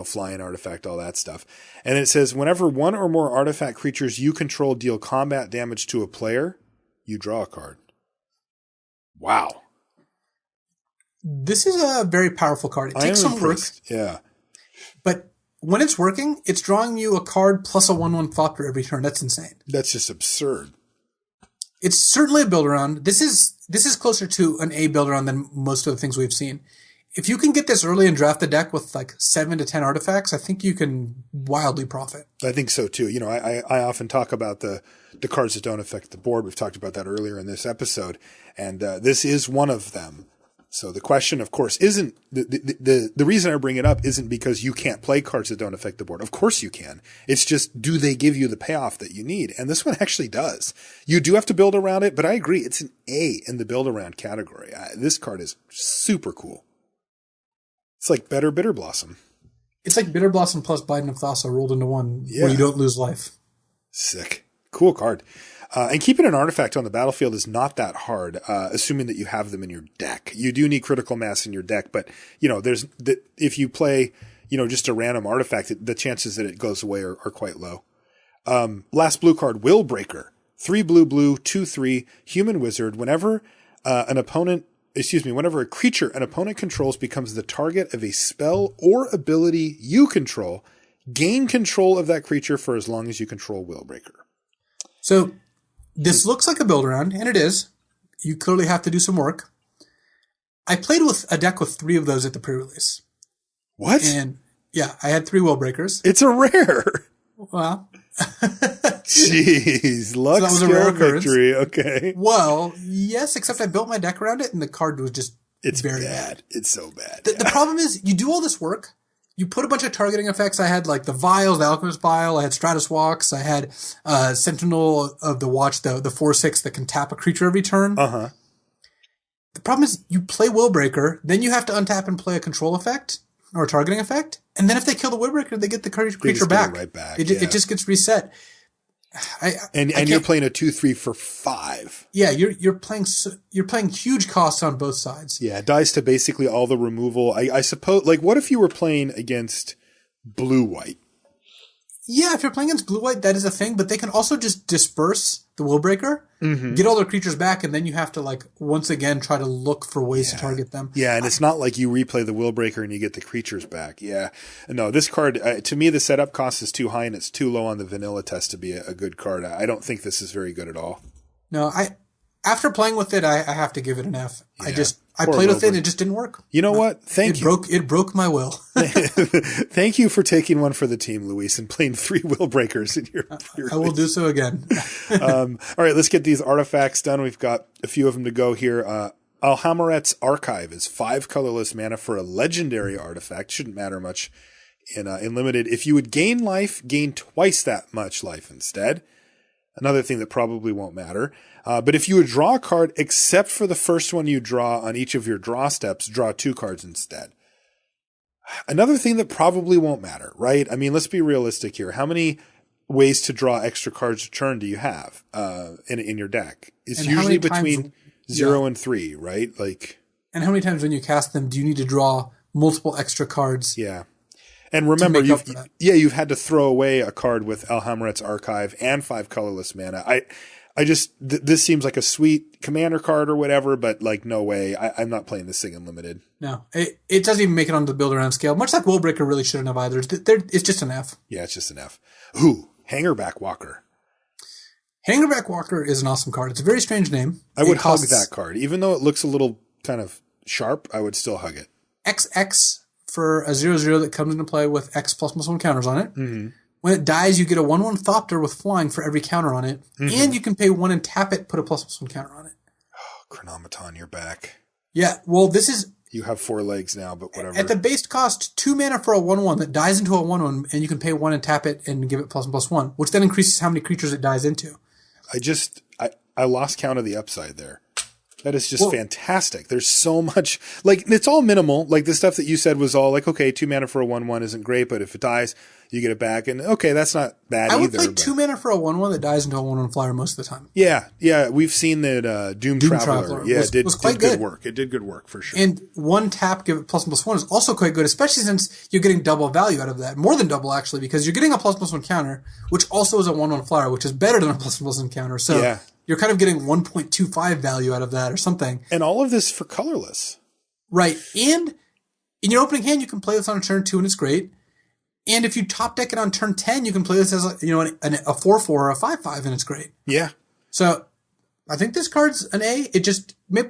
Flying artifact, all that stuff. And it says whenever one or more artifact creatures you control deal combat damage to a player, you draw a card. Wow. This is a very powerful card. It takes some work. Yeah. But when it's working, it's drawing you a card plus a 1/1 Thopter every turn. That's insane. That's just absurd. It's certainly a build around. This is closer to an A build around than most of the things we've seen. If you can get this early and draft the deck with 7 to 10 artifacts, I think you can wildly profit. I think so too. I often talk about the cards that don't affect the board. We've talked about that earlier in this episode, and this is one of them. So the question, of course, isn't the reason I bring it up isn't because you can't play cards that don't affect the board. Of course you can. It's just, do they give you the payoff that you need? And this one actually does. You do have to build around it, but I agree. It's an A in the build around category. This card is super cool. It's like Better Bitter Blossom. It's like Bitter Blossom plus Biden of Thassa rolled into one where you don't lose life. Sick. Cool card. And keeping an artifact on the battlefield is not that hard, assuming that you have them in your deck. You do need critical mass in your deck, but if you play, just a random artifact, the chances that it goes away are quite low. Last blue card, Will Breaker. 3 blue, 2/3, human wizard. Whenever whenever a creature an opponent controls becomes the target of a spell or ability you control, gain control of that creature for as long as you control Willbreaker. So this looks like a build around, and it is. You clearly have to do some work. I played with a deck with 3 of those at the pre-release. What? And yeah, I had 3 Willbreakers. It's a rare. Well, jeez, luck so that was a rare victory. Okay. Well, yes, except I built my deck around it, and the card was just very bad. It's so bad. The problem is, you do all this work, you put a bunch of targeting effects. I had the Vials, the Alchemist Vial, I had Stratus Walks, I had Sentinel of the Watch, the 4/6 that can tap a creature every turn. Uh-huh. The problem is you play Willbreaker, then you have to untap and play a control effect or a targeting effect, and then if they kill the Willbreaker, they get the creature back. Right back. It just gets reset. And you're playing a 2/3 for 5. Yeah, you're playing huge costs on both sides. Yeah, it dies to basically all the removal. I suppose, like, what if you were playing against blue-white? Yeah, if you're playing against blue-white, that is a thing, but they can also just disperse the Willbreaker, get all their creatures back, and then you have to, like, once again try to look for ways to target them. Yeah, and it's not like you replay the Willbreaker and you get the creatures back. Yeah. No, this card, to me, the setup cost is too high and it's too low on the vanilla test to be a good card. I don't think this is very good at all. No, after playing with it, I have to give it an F. Yeah. I played with it and it just didn't work. You know what? Thank you. It broke my will. Thank you for taking one for the team, Luis, and playing 3 Willbreakers in your I will do so again. All right, let's get these artifacts done. We've got a few of them to go here. Alhammaret's Archive is 5 colorless mana for a legendary artifact. Shouldn't matter much in limited. If you would gain life, gain twice that much life instead. Another thing that probably won't matter. But if you would draw a card, except for the first one you draw on each of your draw steps, draw 2 cards instead. Another thing that probably won't matter, right? I mean, let's be realistic here. How many ways to draw extra cards a turn do you have in your deck? It's usually between 0 and 3, right? Like, and how many times when you cast them do you need to draw multiple extra cards? Yeah. And remember, you've had to throw away a card with Alhammaret's Archive and 5 colorless mana. This seems like a sweet commander card or whatever, but like, no way. I'm not playing this thing in limited. No, it doesn't even make it onto the build around scale. Much like Willbreaker really shouldn't have either. It's just an F. Yeah, it's just an F. Ooh, Hangerback Walker. Hangerback Walker is an awesome card. It's a very strange name. I would hug that card. Even though it looks a little kind of sharp, I would still hug it. XX for a 0/0 that comes into play with X ++1 counters on it. Mm-hmm. When it dies, you get a 1/1 Thopter with flying for every counter on it. Mm-hmm. And you can pay 1 and tap it, put a ++1 counter on it. Oh, Chronomaton, you're back. Yeah, well, this is... You have 4 legs now, but whatever. At the base cost, 2 mana for a 1/1 that dies into a 1/1, and you can pay 1 and tap it and give it ++1, which then increases how many creatures it dies into. I lost count of the upside there. That is just fantastic. There's so much, like, it's all minimal. Like, the stuff that you said was all like, okay, 2 mana for a 1/1 isn't great, but if it dies, you get it back. And okay, that's not bad either. I would play 2 mana for a 1/1 that dies into a 1/1 flyer most of the time. Yeah. We've seen that Doom Traveler. Yeah, it did good work. It did good work for sure. And 1 tap, give it ++1 is also quite good, especially since you're getting double value out of that. More than double, actually, because you're getting a ++1 counter, which also is a 1/1 flyer, which is better than a ++1 counter. So yeah. You're kind of getting 1.25 value out of that or something. And all of this for colorless. Right. And in your opening hand, you can play this on turn 2 and it's great. And if you top deck it on turn 10, you can play this as a 4/4 or a 5/5 and it's great. Yeah. So I think this card's an A.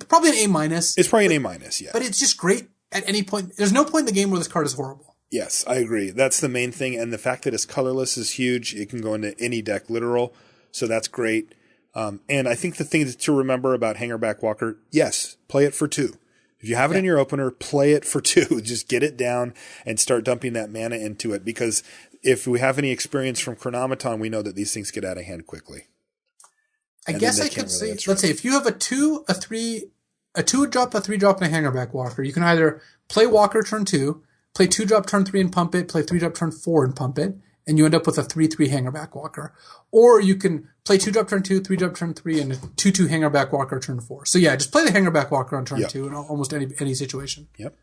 Probably an A-. It's probably an A-, yeah. But it's just great at any point. There's no point in the game where this card is horrible. Yes, I agree. That's the main thing. And the fact that it's colorless is huge. It can go into any deck literal. So that's great. And I think the thing to remember about Hangerback Walker, yes, play it for 2. If you have it in your opener, play it for 2. Just get it down and start dumping that mana into it. Because if we have any experience from Chronomaton, we know that these things get out of hand quickly. I guess I could say, let's say, if you have a 2-drop, a 3-drop, and a Hangerback Walker, you can either play Walker turn 2, play 2-drop turn 3 and pump it, play 3-drop turn 4 and pump it, and you end up with a 3/3 Hangerback Walker. Or you can play 2-drop turn 2, 3-drop turn 3, and a 2/2 Hangerback Walker turn 4. So yeah, just play the Hangerback Walker on turn 2 in almost any situation. Yep.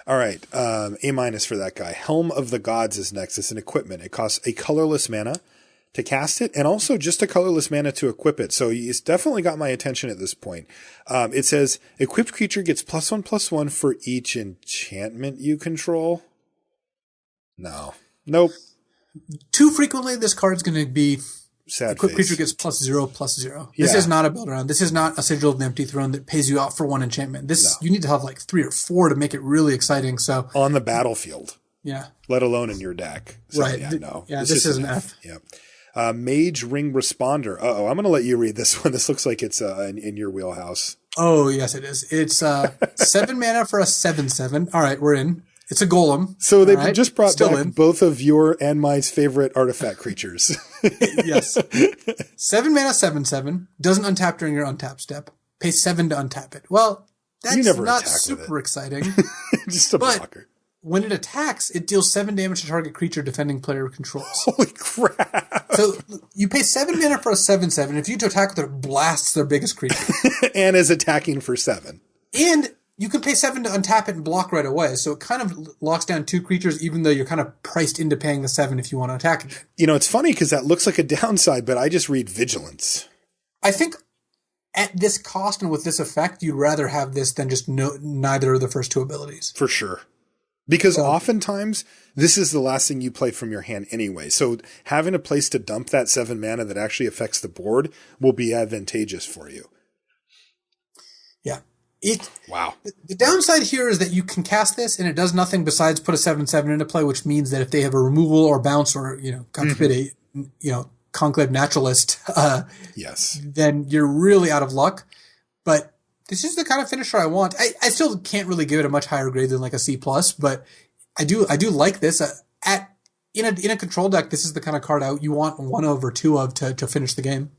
All right. A- for that guy. Helm of the Gods is next. It's an equipment. It costs a colorless mana to cast it, and also just a colorless mana to equip it. So it's definitely got my attention at this point. It says, equipped creature gets +1/+1 for each enchantment you control. No. Nope. Too frequently, this card's going to be sad. Equipped creature gets +0/+0. This is not a build around. This is not a Sigil of the Empty Throne that pays you out for 1 enchantment. You need to have like 3 or 4 to make it really exciting. So on the battlefield, yeah, let alone in your deck. So, right? This is an F. Yeah. Mage Ring Responder. I'm going to let you read this one. This looks like it's in your wheelhouse. Oh yes, it is. It's 7 mana for a 7/7. All right, we're in. It's a golem. So they've just brought back both of your and my favorite artifact creatures. Yes. 7 mana, 7/7. Doesn't untap during your untap step. Pay 7 to untap it. Well, That's never not attack with super exciting. Just a But blocker. when it attacks, it deals 7 damage to target creature defending player controls. Holy crap. So you pay 7 mana for a 7/7. If you to attack with it, it blasts their biggest creature. And is attacking for 7. And you can pay 7 to untap it and block right away. So it kind of locks down 2 creatures, even though you're kind of priced into paying the 7 if you want to attack again. You know, it's funny because that looks like a downside, but I just read Vigilance. I think at this cost and with this effect, you'd rather have this than just neither of the first 2 abilities. For sure. Because oftentimes, this is the last thing you play from your hand anyway. So having a place to dump that 7 mana that actually affects the board will be advantageous for you. Yeah. Wow. The downside here is that you can cast this and it does nothing besides put a 7/7 into play, which means that if they have a removal or bounce or, God forbid, Conclave Naturalist, yes, then you're really out of luck. But this is the kind of finisher I want. I still can't really give it a much higher grade than like a C+, but I do like this. In a control deck, this is the kind of card you want 1 of or 2 of to finish the game.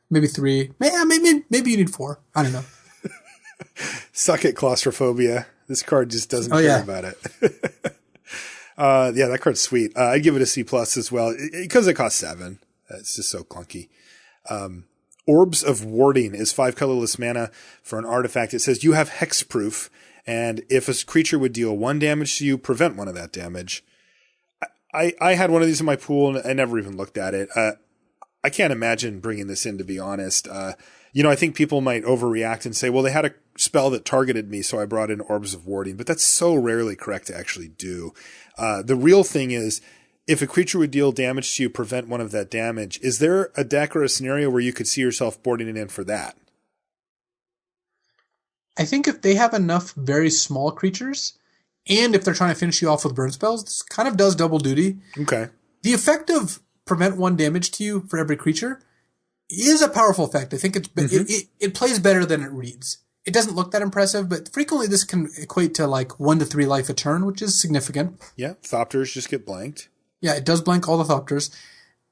Maybe 3. Maybe you need 4. I don't know. Suck it, Claustrophobia. This card just doesn't care about it. That card's sweet. I'd give it a C+ as well because it costs 7. It's just so clunky. Orbs of Warding is 5 colorless mana for an artifact. It says you have hexproof, and if a creature would deal 1 damage to you, prevent 1 of that damage. I had one of these in my pool, and I never even looked at it. I can't imagine bringing this in, to be honest. I think people might overreact and say, well, they had a spell that targeted me, so I brought in Orbs of Warding. But that's so rarely correct to actually do. The real thing is, if a creature would deal damage to you, prevent 1 of that damage. Is there a deck or a scenario where you could see yourself boarding it in for that? I think if they have enough very small creatures, and if they're trying to finish you off with burn spells, this kind of does double duty. Okay. The effect of prevent 1 damage to you for every creature is a powerful effect. I think it plays better than it reads. It doesn't look that impressive, but frequently this can equate to like 1 to 3 life a turn, which is significant. Yeah, Thopters just get blanked. Yeah, it does blank all the Thopters.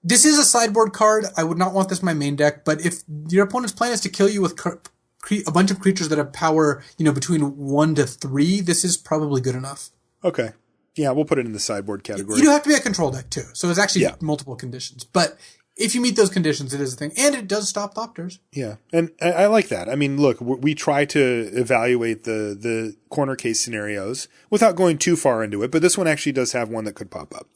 This is a sideboard card. I would not want this in my main deck, but if your opponent's plan is to kill you with a bunch of creatures that have power, between 1 to 3, this is probably good enough. Okay. Yeah, we'll put it in the sideboard category. You do have to be a control deck too, so it's actually multiple conditions. But if you meet those conditions, it is a thing. And it does stop Thopters. Yeah, and I like that. I mean, look, we try to evaluate the corner case scenarios without going too far into it, but this one actually does have one that could pop up.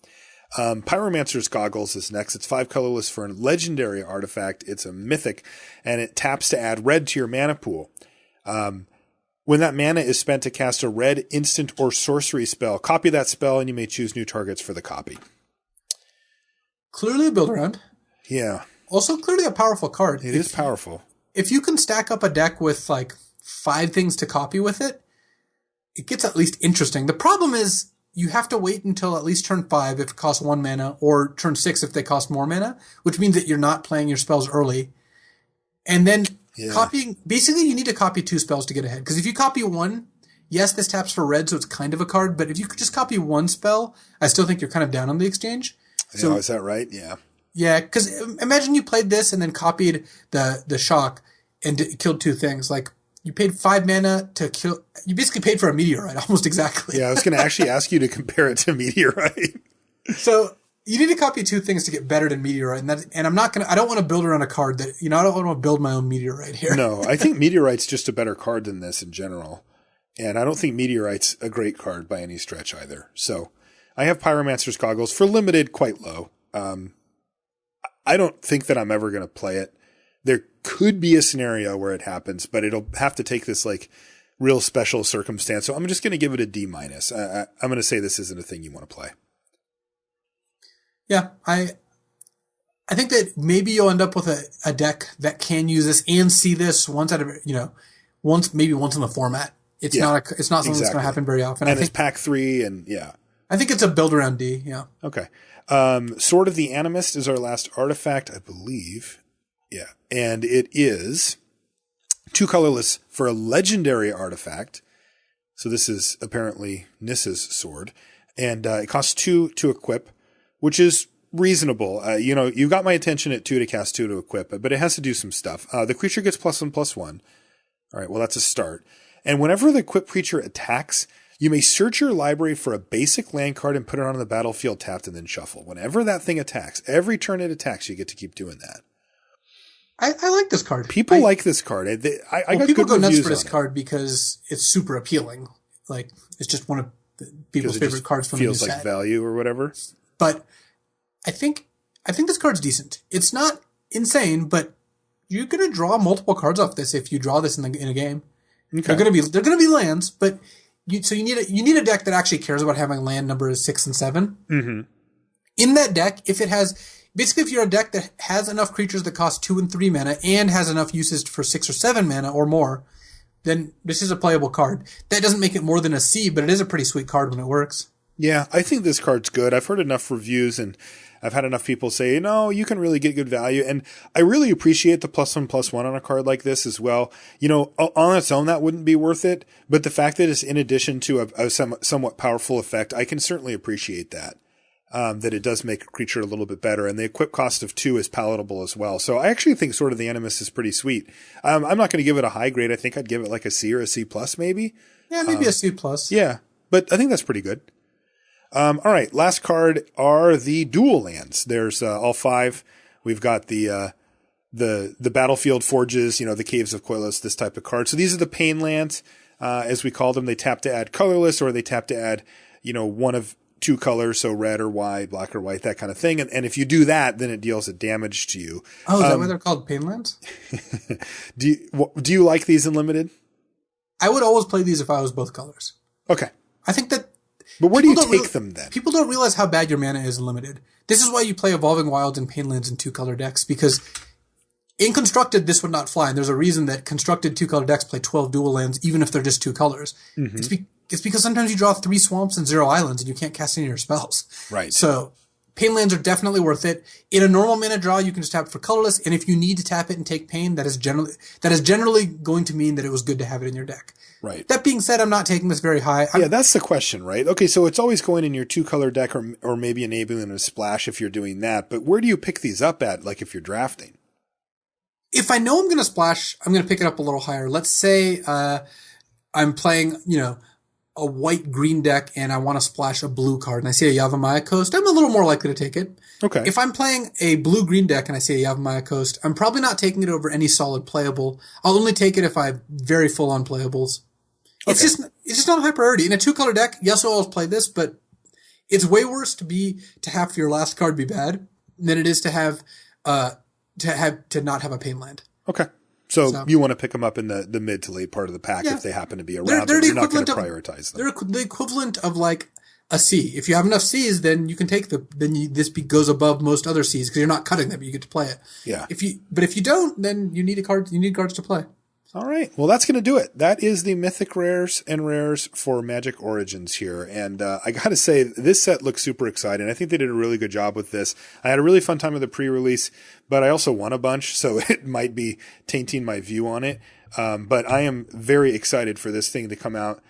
Pyromancer's Goggles is next. It's 5 colorless for a legendary artifact. It's a mythic, and it taps to add red to your mana pool. When that mana is spent to cast a red instant or sorcery spell, copy that spell, and you may choose new targets for the copy. Clearly a build around. Yeah. Also clearly a powerful card. It is powerful. If you can stack up a deck with like 5 things to copy with it, it gets at least interesting. The problem is you have to wait until at least turn 5 if it costs 1 mana, or turn 6 if they cost more mana, which means that you're not playing your spells early. And then basically you need to copy 2 spells to get ahead. Because if you copy 1, yes, this taps for red, so it's kind of a card, but if you could just copy 1 spell, I still think you're kind of down on the exchange. So, is that right? Yeah. Yeah, because imagine you played this and then copied the shock and killed 2 things. Like, you paid 5 mana to kill. You basically paid for a meteorite, almost exactly. Yeah, I was going to actually ask you to compare it to meteorite. So you need to copy 2 things to get better than meteorite, and I'm not gonna. I don't want to build around a card that I don't want to build my own meteorite here. No, I think meteorite's just a better card than this in general, and I don't think meteorite's a great card by any stretch either. So I have Pyromancer's Goggles for limited, quite low. I don't think that I'm ever going to play it. There could be a scenario where it happens, but it'll have to take this like real special circumstance. So I'm just going to give it a D-. I'm going to say this isn't a thing you want to play. Yeah, I think that maybe you'll end up with a deck that can use this and see this once out of once in the format. It's not something that's going to happen very often. And it's pack 3, and I think it's a build around D. Yeah. Okay. Sword of the Animist is our last artifact, I believe. Yeah. And it is 2 colorless for a legendary artifact. So this is apparently Nissa's sword. And it costs 2 to equip, which is reasonable. You got my attention at 2 to cast, 2 to equip, but it has to do some stuff. The creature gets +1/+1. All right, well, that's a start. And whenever the equipped creature attacks, you may search your library for a basic land card and put it on the battlefield tapped and then shuffle. Whenever that thing attacks, every turn it attacks, you get to keep doing that. I like this card. People like this card. I got people good go nuts reviews for this on it. card because it's super appealing. Like, it's just one of people's favorite cards from the new set. Feels like value or whatever. But I think this card's decent. It's not insane, but you're gonna draw multiple cards off this if you draw this in a game. Okay. They're gonna be lands, but you need a deck that actually cares about having land numbers 6 and 7. Mm-hmm. In that deck, if you're a deck that has enough creatures that cost 2 and 3 mana and has enough uses for 6 or 7 mana or more, then this is a playable card. That doesn't make it more than a C, but it is a pretty sweet card when it works. Yeah, I think this card's good. I've heard enough reviews and I've had enough people say, you can really get good value. And I really appreciate the +1/+1 on a card like this as well. On its own, that wouldn't be worth it. But the fact that it's in addition to a somewhat powerful effect, I can certainly appreciate that. That it does make a creature a little bit better. And the equip cost of 2 is palatable as well. So I actually think Sword of the Animus is pretty sweet. I'm not going to give it a high grade. I think I'd give it like a C or a C+ maybe. Yeah, maybe a C+. Yeah, but I think that's pretty good. All right, last card are the dual lands. There's all 5. We've got the battlefield forges, the caves of Koilos, this type of card. So these are the pain lands, as we call them. They tap to add colorless, or they tap to add, one of 2 colors, so red or white, black or white, that kind of thing. And if you do that, then it deals a damage to you. Oh, is that why they're called pain lands? Do you like these in limited? I would always play these if I was both colors. Okay. I think that. But where do you take them then? People don't realize how bad your mana is in limited. This is why you play Evolving Wilds and Painlands in 2-color decks, because in Constructed, this would not fly. And there's a reason that Constructed 2-color decks play 12 dual lands, even if they're just 2 colors. Mm-hmm. It's because sometimes you draw 3 swamps and 0 islands and you can't cast any of your spells. Right. So Painlands are definitely worth it. In a normal mana draw, you can just tap it for colorless. And if you need to tap it and take pain, that is generally going to mean that it was good to have it in your deck. Right. That being said, I'm not taking this very high. Yeah, that's the question, right? Okay, so it's always going in your 2-color deck or maybe enabling a splash if you're doing that. But where do you pick these up at, like if you're drafting? If I know I'm going to splash, I'm going to pick it up a little higher. Let's say I'm playing, a white-green deck and I want to splash a blue card and I see a Yavimaya Coast, I'm a little more likely to take it. Okay. If I'm playing a blue-green deck and I see a Yavimaya Coast, I'm probably not taking it over any solid playable. I'll only take it if I have very full-on playables. It's just not a high priority. In a 2-color deck, yes, I'll always play this, but it's way worse to have your last card be bad than it is to not have a pain land. Okay. So you want to pick them up in the mid to late part of the pack if they happen to be around. You're not going to prioritize them. They're the equivalent of like a C. If you have enough C's, then you can take this goes above most other C's because you're not cutting them. You get to play it. Yeah. If you don't, then you need cards to play. All right. Well, that's going to do it. That is the Mythic Rares and Rares for Magic Origins here. And I got to say, this set looks super exciting. I think they did a really good job with this. I had a really fun time with the pre-release, but I also won a bunch, so it might be tainting my view on it. But I am very excited for this thing to come out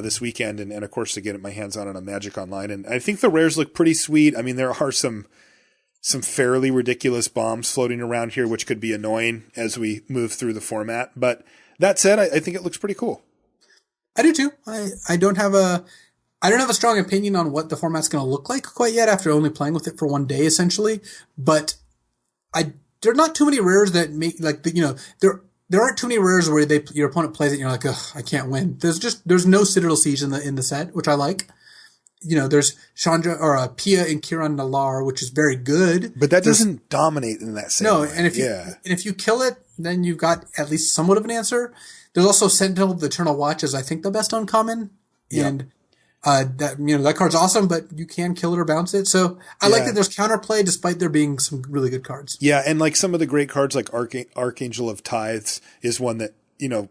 this weekend and, of course, to get my hands on it on Magic Online. And I think the rares look pretty sweet. I mean, there are some fairly ridiculous bombs floating around here, which could be annoying as we move through the format. But that said, I think it looks pretty cool. I do too. I don't have a strong opinion on what the format's going to look like quite yet after only playing with it for one day, essentially. But there are not too many rares that make there aren't too many rares where your opponent plays it and you're like, ugh, I can't win. There's no Citadel Siege in the set, which I like. There's Chandra or Pia and Kiran Nalar, which is very good. But that doesn't dominate in that same way. And if you kill it, then you've got at least somewhat of an answer. There's also Sentinel of the Eternal Watch is I think the best uncommon. Yeah. And that card's awesome, but you can kill it or bounce it. So I like that there's counterplay despite there being some really good cards. Yeah, and like some of the great cards like Archangel of Tithes is one that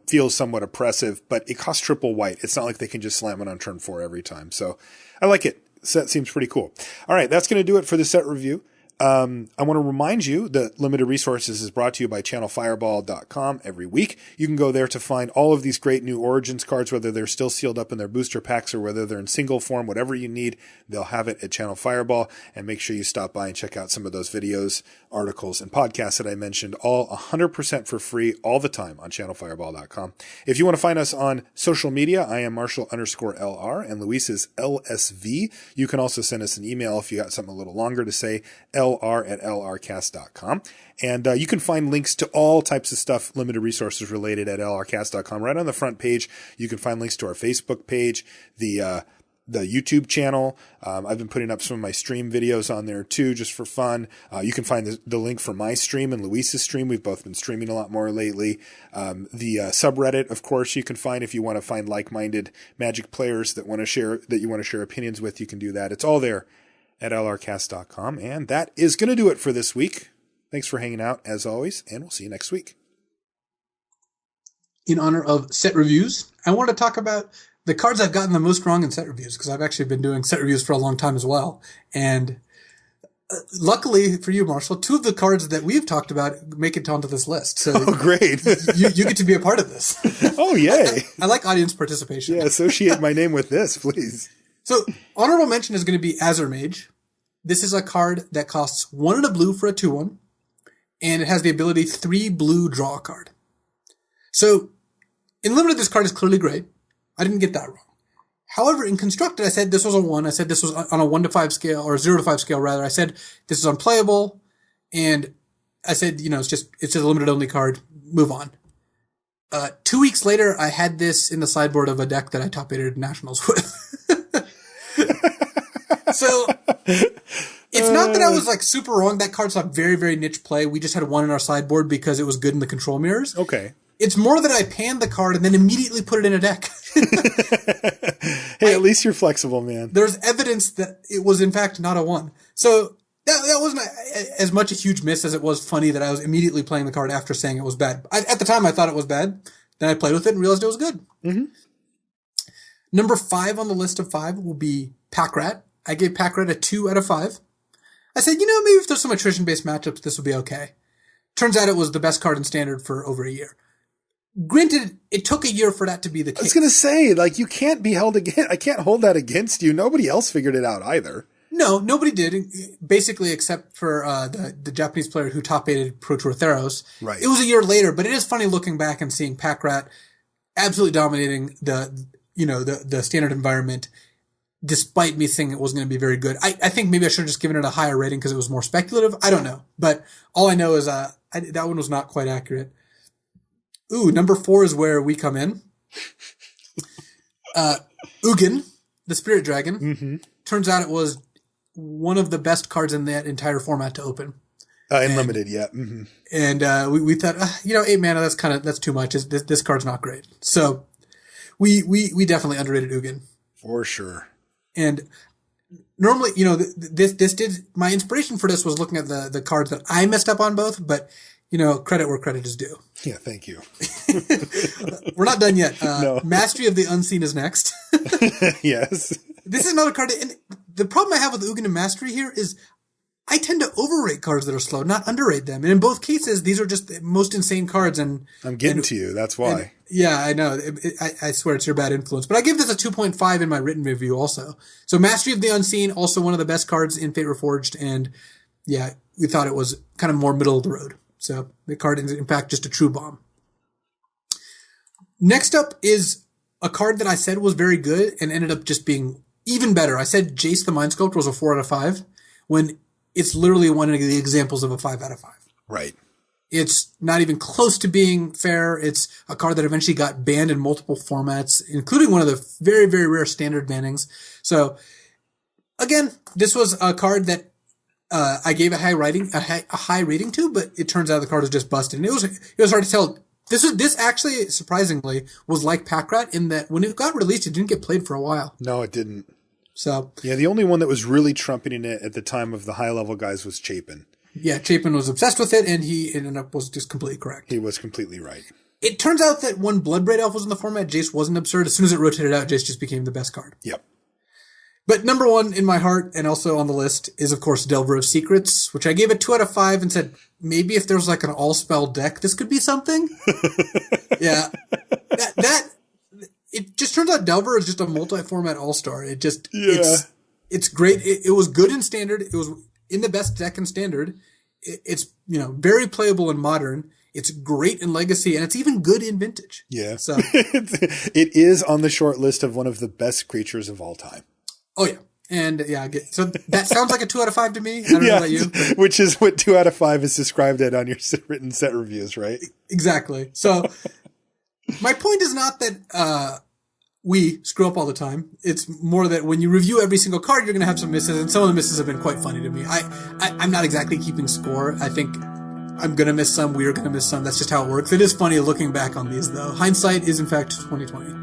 feels somewhat oppressive, but it costs triple white. It's not like they can just slam it on turn 4 every time. So I like it. Set seems pretty cool. All right, that's going to do it for the set review. I want to remind you that Limited Resources is brought to you by channelfireball.com every week. You can go there to find all of these great new Origins cards, whether they're still sealed up in their booster packs or whether they're in single form, whatever you need, they'll have it at Channel Fireball. And make sure you stop by and check out some of those videos, articles, and podcasts that I mentioned, all 100% for free all the time on channelfireball.com. If you want to find us on social media, I am Marshall_LR and Luis is LSV. You can also send us an email if you got something a little longer to say, lr@lrcast.com. And you can find links to all types of stuff, limited resources related at lrcast.com. Right on the front page, you can find links to our Facebook page, the YouTube channel. I've been putting up some of my stream videos on there too, just for fun. You can find the link for my stream and Luis's stream. We've both been streaming a lot more lately. The subreddit, of course, you can find if you want to find like-minded Magic players that you want to share opinions with. You can do that. It's all there at lrcast.com. And that is going to do it for this week. Thanks for hanging out as always, and we'll see you next week. In honor of set reviews, I want to talk about the cards I've gotten the most wrong in set reviews, because I've actually been doing set reviews for a long time as well. And luckily for you, Marshall, 2 of the cards that we've talked about make it onto this list. So great. you get to be a part of this. Oh, yay. I like audience participation. Yeah, associate my name with this, please. So honorable mention is going to be Azure Mage. This is a card that costs 1 and a blue for a 2/1, and it has the ability 3 blue draw a card. So in limited, this card is clearly great. I didn't get that wrong. However, in constructed, I said this was a 1. I said this was on a 1 to 5 scale, or 0 to 5 scale rather. I said this is unplayable, and I said, it's just a limited only card. Move on. 2 weeks later, I had this in the sideboard of a deck that I top 8'd nationals with. So it's not that I was like super wrong. That card's a very, very niche play. We just had 1 in our sideboard because it was good in the control mirrors. Okay. It's more that I panned the card and then immediately put it in a deck. Hey, at least you're flexible, man. There's evidence that it was in fact not a 1. So that wasn't as much a huge miss as it was funny that I was immediately playing the card after saying it was bad. At the time, I thought it was bad. Then I played with it and realized it was good. Mm-hmm. Number 5 on the list of 5 will be Pack Rat. I gave Pack Rat a 2 out of 5. I said, maybe if there's some attrition-based matchups, this will be okay. Turns out it was the best card in Standard for over a year. Granted, it took a year for that to be the case. I was going to say, you can't be held against. I can't hold that against you. Nobody else figured it out either. No, nobody did, basically, except for the Japanese player who top-8'd Pro Tour Theros. Right. It was a year later, but it is funny looking back and seeing Pack Rat absolutely dominating the Standard environment, despite me saying it wasn't going to be very good. I think maybe I should have just given it a higher rating because it was more speculative. I don't know. But all I know is that one was not quite accurate. Ooh, number 4 is where we come in. Ugin, the Spirit Dragon. Mm-hmm. Turns out it was one of the best cards in that entire format to open. Limited, yeah. Mm-hmm. And we thought, 8 mana, that's too much. This card's not great. So we definitely underrated Ugin. For sure. And normally, this did, my inspiration for this was looking at the cards that I messed up on both, but, credit where credit is due. Yeah, thank you. We're not done yet. No. Mastery of the Unseen is next. Yes. This is another card, and the problem I have with Ugin and Mastery here is I tend to overrate cards that are slow, not underrate them. And in both cases, these are just the most insane cards. And I'm getting to you. That's why. Yeah, I know. I swear it's your bad influence. But I give this a 2.5 in my written review also. So Mastery of the Unseen, also one of the best cards in Fate Reforged. And yeah, we thought it was kind of more middle of the road. So the card is, in fact, just a true bomb. Next up is a card that I said was very good and ended up just being even better. I said Jace the Mind Sculptor was a 4 out of 5 when it's literally one of the examples of a 5 out of 5. Right. It's not even close to being fair. It's a card that eventually got banned in multiple formats, including one of the very, very rare Standard bannings. So, again, this was a card that I gave a high rating to, but it turns out the card was just busted. And it was hard to tell. This actually, surprisingly, was like Pack Rat in that when it got released, it didn't get played for a while. No, it didn't. So yeah, the only one that was really trumpeting it at the time of the high-level guys was Chapin. Yeah, Chapin was obsessed with it, and he ended up was just completely correct. He was completely right. It turns out that when Bloodbraid Elf was in the format, Jace wasn't absurd. As soon as it rotated out, Jace just became the best card. Yep. But number one in my heart and also on the list is, of course, Delver of Secrets, which I gave it 2 out of 5 and said, maybe if there's like an all-spell deck, this could be something. Yeah. It just turns out Delver is just a multi-format all-star. It's great. It was good in Standard. It was in the best deck in Standard. It's, very playable in Modern. It's great in Legacy, and it's even good in Vintage. Yeah. So it is on the short list of one of the best creatures of all time. Oh, yeah. And so that sounds like a 2 out of 5 to me. I don't know about you. Which is what 2 out of 5 is described at on your written set reviews, right? Exactly. So my point is not that we screw up all the time. It's more that when you review every single card, you're going to have some misses, and some of the misses have been quite funny to me. I'm not exactly keeping score. I think I'm going to miss some. We are going to miss some. That's just how it works. It is funny looking back on these, though. Hindsight is, in fact, 2020.